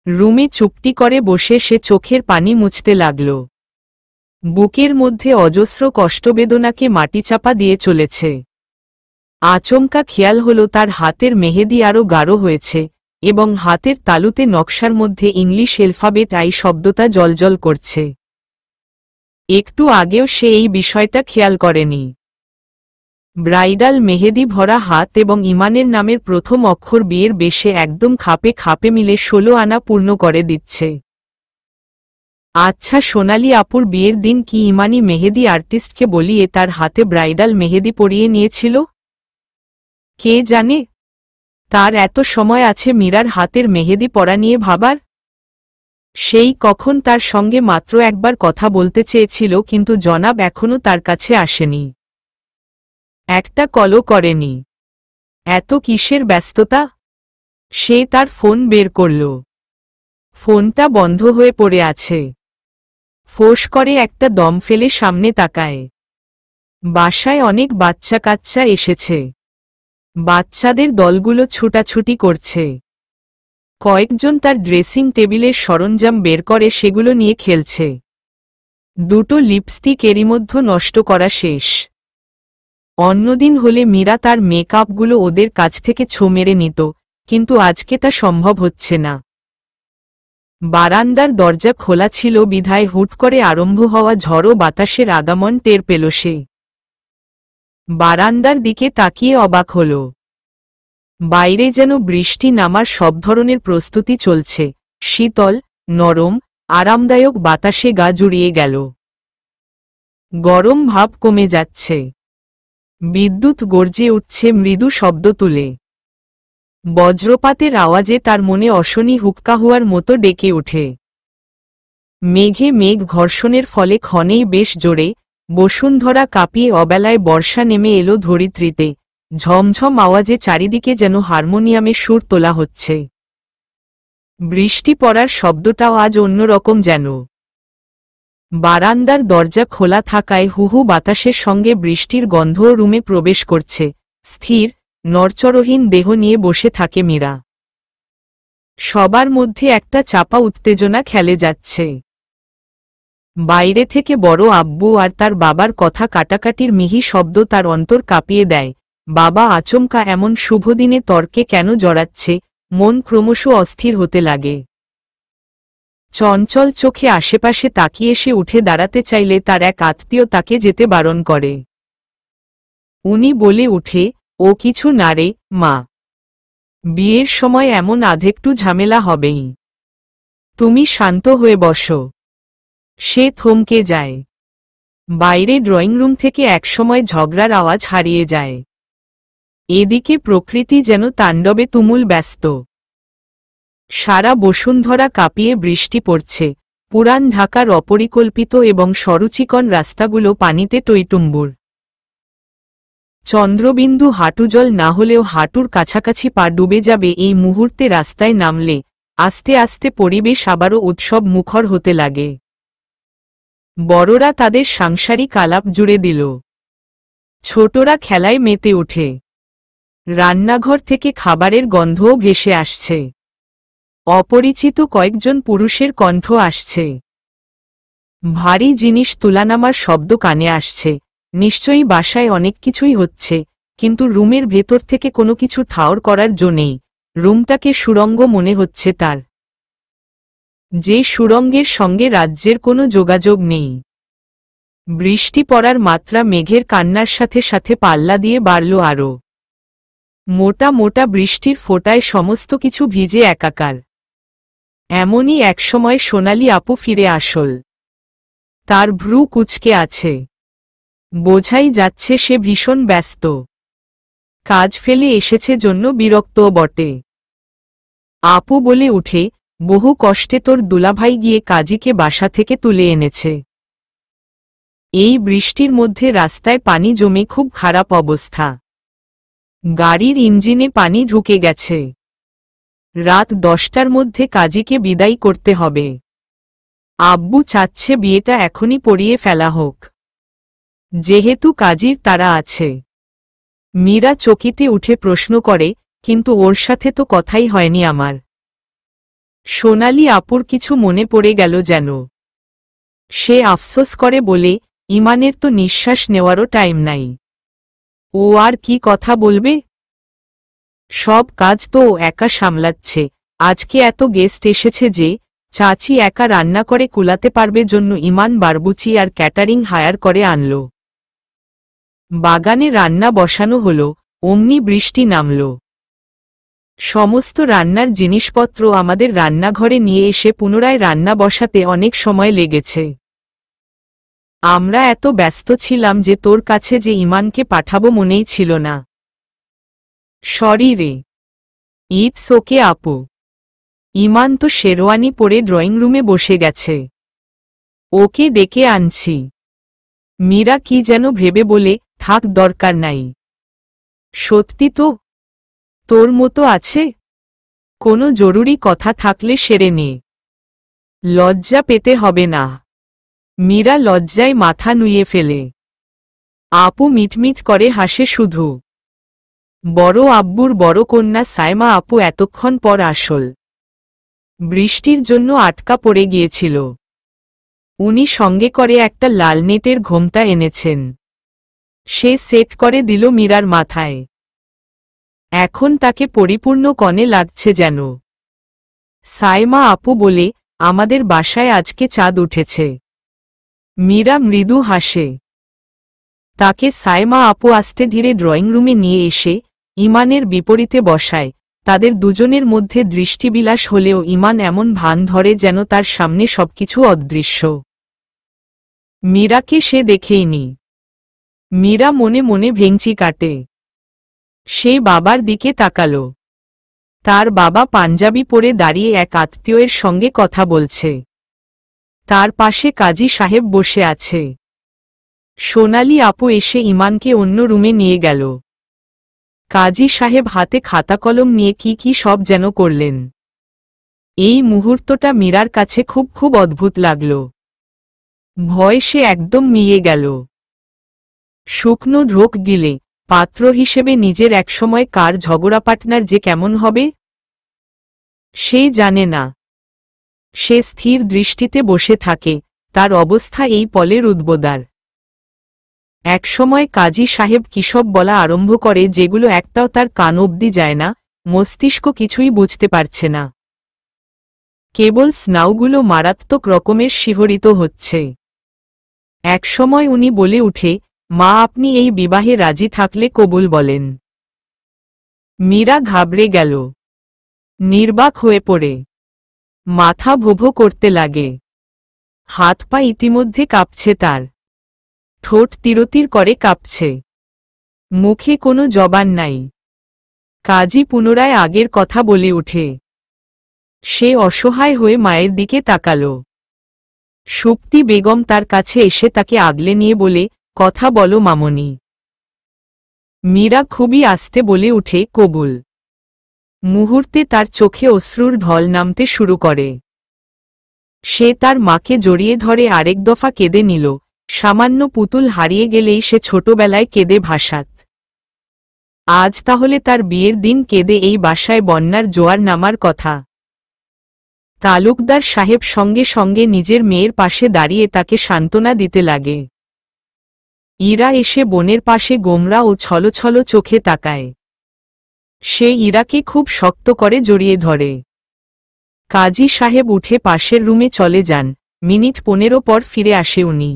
রুমে চুপটি করে বসে সে চোখের পানি মুছতে লাগল। বুকের মধ্যে অজস্র কষ্টবেদনাকে মাটিচাপা দিয়ে চলেছে। আচমকা খেয়াল হল তার হাতের মেহেদি আরও গাঢ় হয়েছে এবং হাতের তালুতে নকশার মধ্যে ইংলিশ অ্যালফাবেট আই শব্দটা জ্বলজ্বল করছে। একটু আগেও সে এই বিষয়টা খেয়াল করেনি। ব্রাইডাল মেহেদি ভরা হাত এবং ইমানের নামের প্রথম অক্ষর বিয়ের বেশে একদম খাপে খাপে মিলে 16 আনা পূর্ণ করে দিচ্ছে। আচ্ছা, সোনালি আপুর বিয়ের দিন কি ইমানি মেহেদি আর্টিস্টকে বলিয়ে তার হাতে ব্রাইডাল মেহেদি পরিয়ে নিয়েছিল? কে জানে। তার এত সময় আছে মীরার হাতের মেহেদি পরা নিয়ে ভাবার? সেই কখন তার সঙ্গে মাত্র একবার কথা বলতে চেয়েছিল, কিন্তু জনাব এখনও তার কাছে আসেনি। একটা কলও করেনি। এত কিসের ব্যস্ততা? সে তার ফোন বের করল। ফোনটা বন্ধ হয়ে পড়ে আছে। ফোঁস করে একটা দম ফেলে সামনে তাকায়। বাসায় অনেক বাচ্চা কাচ্চা এসেছে। বাচ্চাদের দলগুলো ছুটাছুটি করছে। কয়েকজন তার ড্রেসিং টেবিলের সরঞ্জাম বের করে সেগুলো নিয়ে খেলছে। দুটো লিপস্টিক এরই মধ্যে নষ্ট করা শেষ। অন্যদিন হলে মীরা তার মেকআপগুলো ওদের কাছ থেকে ছো মেরে নিত, কিন্তু আজকে তা সম্ভব হচ্ছে না। বারান্দার দরজা খোলা ছিল বিধায় হুট করে আরম্ভ হওয়া ঝড়ো বাতাসের আগমন টের পেল সে। বারান্দার দিকে তাকিয়ে অবাক হল। বাইরে যেন বৃষ্টি নামার সব ধরনের প্রস্তুতি চলছে। শীতল, নরম, আরামদায়ক বাতাসে গা জুড়িয়ে গেল। গরম ভাব কমে যাচ্ছে। বিদ্যুৎ গর্জে উঠছে মৃদু শব্দ তুলে। বজ্রপাতের আওয়াজে তার মনে অশনি হুক্কা হওয়ার মতো ডেকে ওঠে। মেঘে মেঘ ঘর্ষণের ফলে ক্ষণেই বেশ জোরে বসুন্ধরা কাঁপিয়ে অবেলায় বর্ষা নেমে এলো ধরিত্রীতে। ঝমঝম আওয়াজে চারিদিকে যেন হারমোনিয়ামে সুর তোলা হচ্ছে। বৃষ্টি পড়ার শব্দটাও আজ অন্যরকম যেন। বারান্দার দরজা খোলা থাকায় হুহু বাতাসের সঙ্গে বৃষ্টির গন্ধও রুমে প্রবেশ করছে। স্থির, নড়চড়হীন দেহ নিয়ে বসে থাকে মীরা। সবার মধ্যে একটা চাপা উত্তেজনা খেলে যাচ্ছে। বাইরে থেকে বড় আব্বু আর তার বাবার কথা কাটাকাটির মিহি শব্দ তার অন্তর কাঁপিয়ে দেয়। বাবা আচমকা এমন শুভদিনে তর্কে কেন জড়াচ্ছে, মন ক্রমশ অস্থির হতে লাগে। চঞ্চল চোখে আশেপাশে তাকিয়ে সে উঠে দাঁড়াতে চাইলে তার এক আত্মীয় তাকে যেতে বারণ করে। উনি বলে উঠে, ও কিছু না রে মা, বিয়ের সময় এমন আধেকটু ঝামেলা হবেই, তুমি শান্ত হয়ে বসো। সে থমকে যায়। বাইরে ড্রয়িং রুম থেকে একসময় ঝগড়ার আওয়াজ হারিয়ে যায়। এদিকে প্রকৃতি যেন তাণ্ডবে তুমুল ব্যস্ত। সারা বসুন্ধরা কাঁপিয়ে বৃষ্টি পড়ছে। পুরান ঢাকার অপরিকল্পিত এবং সরুচিকন রাস্তাগুলো পানিতে টইটুম্বুর। চন্দ্রবিন্দু হাঁটুজল না হলেও হাঁটুর কাছাকাছি পা ডুবে যাবে এই মুহূর্তে রাস্তায় নামলে। আস্তে আস্তে পরিবেশ আবারও উৎসব মুখর হতে লাগে। বড়রা তাদের সাংসারিক আলাপ জুড়ে দিল। ছোটরা খেলায় মেতে ওঠে। রান্নাঘর থেকে খাবারের গন্ধও ভেসে আসছে। অপরিচিত কয়েকজন পুরুষের কণ্ঠ আসছে। ভারী জিনিস তুলানামার শব্দ কানে আসছে। নিশ্চয়ই বাসায় অনেক কিছুই হচ্ছে, কিন্তু রুমের ভেতর থেকে কোনো কিছু ঠাওর করার জো নেই। রুমটাকে সুড়ঙ্গ মনে হচ্ছে তার, যে সুড়ঙ্গের সঙ্গে রাজ্যের কোনো যোগাযোগ নেই। বৃষ্টি পড়ার মাত্রা মেঘের কান্নার সাথে সাথে পাল্লা দিয়ে বাড়ল আরও। মোটা মোটা বৃষ্টির ফোঁটায় সমস্ত কিছু ভিজে একাকার। এমনই একসময় সোনালি আপু ফিরে আসল। তার ভ্রু কুঁচকে আছে। বোঝাই যাচ্ছে সে ভীষণ ব্যস্ত। কাজ ফেলে এসেছে জন্য বিরক্তও বটে। আপু বলে উঠে, বহু কষ্টে তোর দুলাভাই গিয়ে কাজীকে বাসা থেকে তুলে এনেছে। এই বৃষ্টির মধ্যে রাস্তায় পানি জমে খুব খারাপ অবস্থা। গাড়ির ইঞ্জিনে পানি ঢুকে গেছে। রাত 10টার মধ্যে কাজীকে বিদায় করতে হবে। আব্বু চাচ্ছে বিয়েটা এখনই পড়িয়ে ফেলা হোক, যেহেতু কাজীর তারা আছে। মীরা চকিতে উঠে প্রশ্ন করে, কিন্তু ওর সাথে তো কথাই হয়নি আমার। সোনালি আপুর কিছু মনে পড়ে গেল যেন। সে আফসোস করে বলে, ইমানের তো নিঃশ্বাস নেওয়ারও টাইম নাই। ও আর কি কথা বলবে? সব কাজ তো ও একা সামলাচ্ছে। আজকে এত গেস্ট এসেছে যে চাচি একা রান্না করে কুলাতে পারবে জন্য ইমান বারবুচি আর ক্যাটারিং হায়ার করে আনল। বাগানে রান্না বসানো হলো, অমনি বৃষ্টি নামল। সমস্ত রান্নার জিনিসপত্র আমাদের রান্নাঘরে নিয়ে এসে পুনরায় রান্না বসাতে অনেক সময় লেগেছে। আমরা এত ব্যস্ত ছিলাম যে তোর কাছে যে ইমানকে পাঠাবো মনেই ছিল না। সরি রে। ইটস ওকে আপু। ইমান তো শেরওয়ানি পরে ড্রয়িং রুমে বসে গেছে। ওকে ডেকে আনছি। মীরা কি যেন ভেবে বলে, থাক দরকার নাই। সত্যি তো? তোর মতো আছে? কোনো জরুরি কথা থাকলে সেরে নে। লজ্জা পেতে হবে না। মীরা লজ্জায় মাথা নুয়ে ফেলে। আপু মিটমিট করে হাসে শুধু। বড় আব্বুর বড় কন্যা সাইমা আপু এতক্ষণ পর আসল। বৃষ্টির জন্য আটকা পড়ে গিয়েছিল। উনি সঙ্গে করে একটা লাল নেটের ঘোমটা এনেছেন। সে সেট করে দিল মীরার মাথায়। এখন তাকে পরিপূর্ণ কনে লাগছে যেন। সাইমা আপু বলে, আমাদের বাসায় আজকে চাঁদ উঠেছে। মীরা মৃদু হাসে। তাকে সাইমা আপু আস্তে ধীরে ড্রয়িং রুমে নিয়ে এসে ইমানের বিপরীতে বসায়। তাদের দুজনের মধ্যে দৃষ্টিবিলাস হলেও ইমান এমন ভান ধরে যেন তার সামনে সবকিছু অদৃশ্য। মীরাকে সে দেখেইনি। মীরা মনে মনে ভেঙচি কাটে। সে বাবার দিকে তাকাল। তার বাবা পাঞ্জাবি পরে দাঁড়িয়ে এক আত্মীয়ের সঙ্গে কথা বলছে। তার পাশে কাজী সাহেব বসে আছে। সোনালি আপু এসে ইমানকে অন্য রুমে নিয়ে গেল। কাজী সাহেব হাতে খাতা কলম নিয়ে কি কি সব যেন করলেন। এই মুহূর্তটা মীরার কাছে খুব খুব অদ্ভুত লাগল। ভয় সে একদম মিয়ে গেল। শুকনো ঢোক গিলে পাত্র হিসেবে নিজের একসময় কার ঝগড়া পার্টনার যে কেমন হবে সে জানে না। সে স্থির দৃষ্টিতে বসে থাকে, তার অবস্থা এই পলের উদ্বোদার। একসময় কাজী সাহেব কিসব বলা আরম্ভ করে যেগুলো একটাও তার কান অবধি যায় না, মস্তিষ্ক কিছুই বুঝতে পারছে না। কেবল স্নাউগুলো মারাত্মক রকমের শিহরিত হচ্ছে। একসময় উনি বলে উঠে, মা আপনি এই বিবাহে রাজি থাকলে কবুল বলেন। মীরা ঘাবড়ে গেল। নির্বাক হয়ে পড়ে মাথা ভোভো করতে লাগে। হাত পা ইতিমধ্যে কাঁপছে তার। ঠোঁট তিরতির করে কাঁপছে। মুখে কোনো জবান নাই। কাজী পুনরায় আগের কথা বলে উঠে। সে অসহায় হয়ে মায়ের দিকে তাকাল। সুপ্তি বেগম তার কাছে এসে তাকে আগলে নিয়ে বলে, কথা বলো মামনি। মীরা খুবই আস্তে বলে উঠে, কবুল। মুহূর্তে তার চোখে অশ্রুর ঢল নামতে শুরু করে। সে তার মাকে জড়িয়ে ধরে আরেক দফা কেঁদে নিল। সামান্য পুতুল হারিয়ে গেলেই সে ছোটবেলায় কেঁদে ভাসাত। আজ তাহলে তার বিয়ের দিন কেঁদে এই বাসায় বন্যার জোয়ার নামার কথা। তালুকদার সাহেব সঙ্গে সঙ্গে নিজের মেয়ের পাশে দাঁড়িয়ে তাকে সান্ত্বনা দিতে লাগে। ইরা এসে বোনের পাশে গোমরা ও ছলছল চোখে তাকায়। সে ইরাকে খুব শক্ত করে জড়িয়ে ধরে। কাজী সাহেব উঠে পাশের রুমে চলে যান। মিনিট 15 পর ফিরে আসে উনি।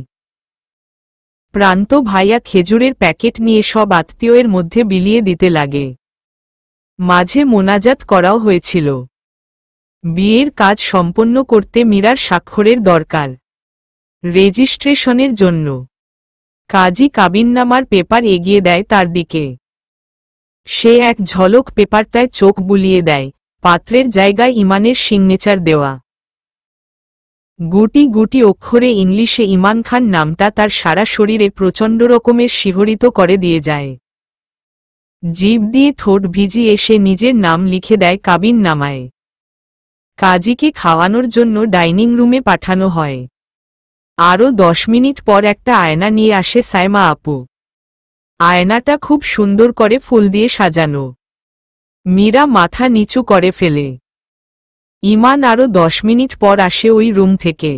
প্রান্ত ভাইয়া খেজুরের প্যাকেট নিয়ে সব আত্মীয়ের মধ্যে বিলিয়ে দিতে লাগে। মাঝে মোনাজাত করাও হয়েছিল। বিয়ের কাজ সম্পন্ন করতে মীরার স্বাক্ষরের দরকার, রেজিস্ট্রেশনের জন্য। কাজী কাবিননামার পেপার এগিয়ে দেয় তার দিকে। সে এক ঝলক পেপারটায় চোখ বুলিয়ে দেয়। পাত্রের জায়গায় ইমানের সিগনেচার দেওয়া। গুটি গুটি অক্ষরে ইংলিশে ইমান খান নামটা তার সারা শরীরে প্রচণ্ড রকমের শিহরিত করে দিয়ে যায়। জিভ দিয়ে ঠোঁট ভিজিয়ে সে নিজের নাম লিখে দেয় কাবিননামায়। কাজীকে খাওয়ানোর জন্য ডাইনিং রুমে পাঠানো হয়। আরও 10 মিনিট পর একটা আয়না নিয়ে আসে সাইমা আপু। আয়নাটা খুব সুন্দর করে ফুল দিয়ে সাজানো। মীরা মাথা নিচু করে ফেলে। ইমান আরও 10 মিনিট পর আসে ওই রুম থেকে।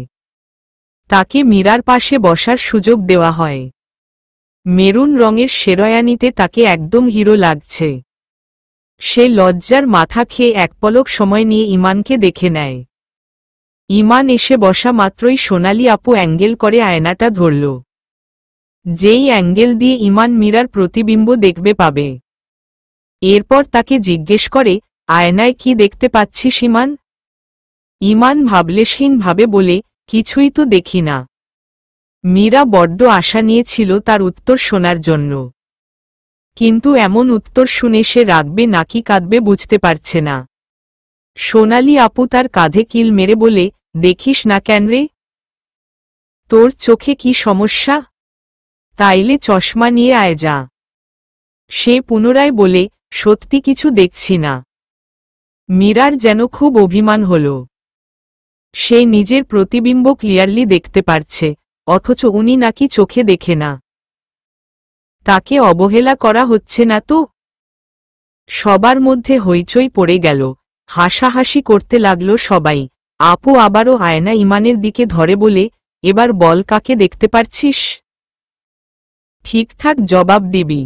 তাকে মীরার পাশে বসার সুযোগ দেওয়া হয়। মেরুন রঙের শেরওয়ানিতে তাকে একদম হিরো লাগছে। সে লজ্জার মাথা খেয়ে এক পলক সময় নিয়ে ইমানকে দেখে নেয়। ইমান এসে বসা মাত্রই সোনালি আপু অ্যাঙ্গেল করে আয়নাটা ধরল। যেই অ্যাঙ্গেল দিয়ে ইমান মীরার প্রতিবিম্ব দেখবে পাবে। এরপর তাকে জিজ্ঞেস করে, আয়নায় কি দেখতে পাচ্ছিস ইমান? ইমান ভাবলেশহীনভাবে বলে, কিছুই তো দেখি না। মীরা বড্ড আশা নিয়েছিল তার উত্তর শোনার জন্য, কিন্তু এমন উত্তর শুনে সে রাগবে নাকি কাঁদবে বুঝতে পারছে না। সোনালি আপু তার কাঁধে কিল মেরে বলে, দেখিস না কেন রে? তোর চোখে কি সমস্যা? তাইলে চশমা নিয়ে আয় যা। সে পুনরায় বলে, সত্যি কিছু দেখছি না। মীরার যেন খুব অভিমান হল। সে নিজের প্রতিবিম্ব ক্লিয়ারলি দেখতে পারছে, অথচ উনি নাকি চোখে দেখে না। তাকে অবহেলা করা হচ্ছে না তো? সবার মধ্যে হইচই পড়ে গেল, হাসাহাসি করতে লাগল সবাই। আপু আবারও আয়না ইমানের দিকে ধরে বলে, এবার বল কাকে দেখতে পারছিস? ঠিকঠাক জবাব দিবি।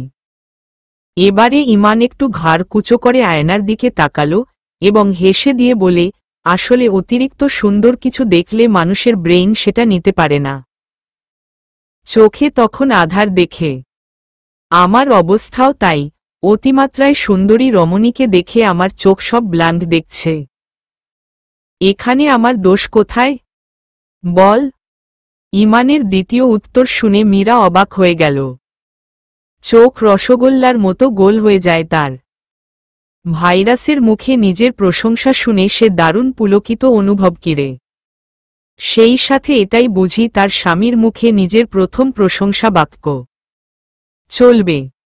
এবারে ইমান একটু ঘাড় কুঁচো করে আয়নার দিকে তাকালো এবং হেসে দিয়ে বলে, আসলে অতিরিক্ত সুন্দর কিছু দেখলে মানুষের ব্রেইন সেটা নিতে পারে না। চোখে তখন আধার দেখে। আমার অবস্থাও তাই, অতিমাত্রায় সুন্দরী রমণীকে দেখে আমার চোখ সব ব্লান্ড দেখছে। এখানে আমার দোষ কোথায়? বল। ইমানের দ্বিতীয় উত্তর শুনে মীরা অবাক হয়ে গেল। চোখ রসগোল্লার মতো গোল হয়ে যায় তার। ভাইরাসের মুখে নিজের প্রশংসা শুনে সে দারুণ পুলকিত অনুভব করে। সেই সাথে এটাই বুঝি তার স্বামীর মুখে নিজের প্রথম প্রশংসা বাক্য। চলবে।